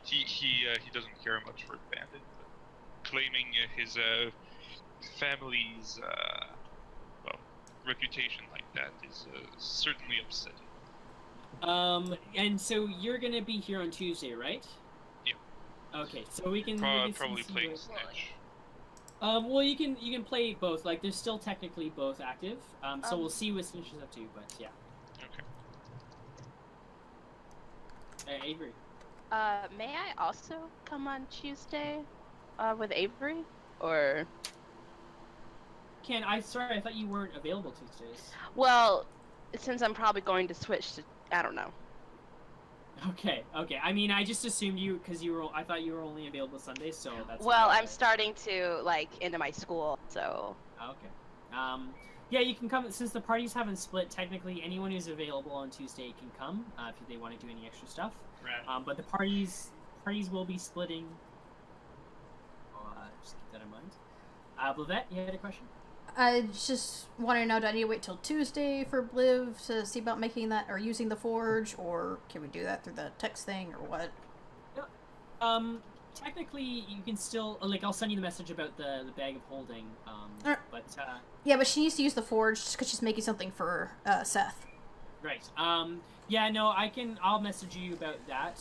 Speaker 5: he doesn't care much for the bandit. But claiming his family's reputation like that is certainly upsetting.
Speaker 1: And so you're gonna be here on Tuesday, right?
Speaker 5: Yeah.
Speaker 1: Okay, so we can
Speaker 5: probably play Snitch.
Speaker 1: Well, you can play both. Like, they're still technically both active. So we'll see what Snitch is up to. But yeah.
Speaker 5: Okay.
Speaker 1: Avery.
Speaker 2: May I also come on Tuesday, with Avery, or?
Speaker 1: Sorry, I thought you weren't available Tuesdays.
Speaker 2: Well, since I'm probably going to switch to, I don't know.
Speaker 1: Okay. I mean, I just assumed you, because I thought you were only available Sundays, so that's.
Speaker 2: Well, I'm starting to, into my school, so.
Speaker 1: Okay. Yeah, you can come. Since the parties haven't split, technically anyone who's available on Tuesday can come if they want to do any extra stuff.
Speaker 6: Right.
Speaker 1: But the parties will be splitting. Just keep that in mind. Blavette, you had a question?
Speaker 4: I just want to know, do I need to wait till Tuesday for Bliv to see about making that or using the forge, or can we do that through the text thing, or what?
Speaker 1: Technically, you can still like. I'll send you the message about the bag of holding. But
Speaker 4: yeah, but she needs to use the forge because she's making something for Seth.
Speaker 1: right. Yeah, no, I'll message you about that.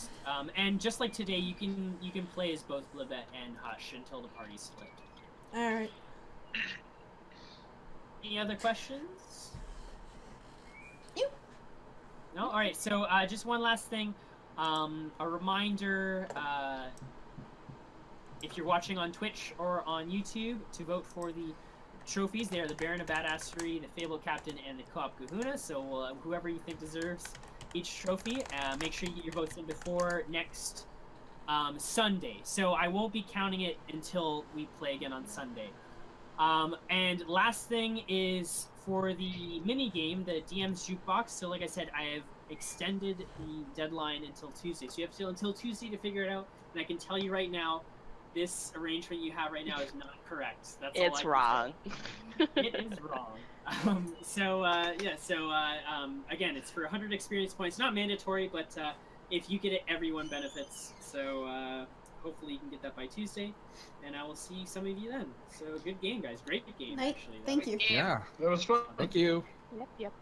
Speaker 1: And just like today, you can play as both Blavette and Hush until the party's split.
Speaker 4: All right.
Speaker 1: Any other questions?
Speaker 4: You.
Speaker 1: No. All right. So just one last thing. A reminder. If you're watching on Twitch or on YouTube, to vote for the trophies. They are the Baron of Badassery, the Fable Captain, and the Co-op Kahuna. So whoever you think deserves each trophy, make sure you get your votes in before next Sunday. So I won't be counting it until we play again on Sunday. And last thing is for the mini game, the DM's Jukebox. So like I said, I have extended the deadline until Tuesday. So you have until Tuesday to figure it out. And I can tell you right now, this arrangement you have right now is not correct.
Speaker 2: It's wrong.
Speaker 1: It is wrong. Again, it's for 100 experience points. Not mandatory, but if you get it, everyone benefits. So hopefully you can get that by Tuesday, and I will see some of you then. So good game, guys. Great game, actually.
Speaker 4: Thank you.
Speaker 9: Yeah, that was fun.
Speaker 3: Thank you.
Speaker 2: Yep.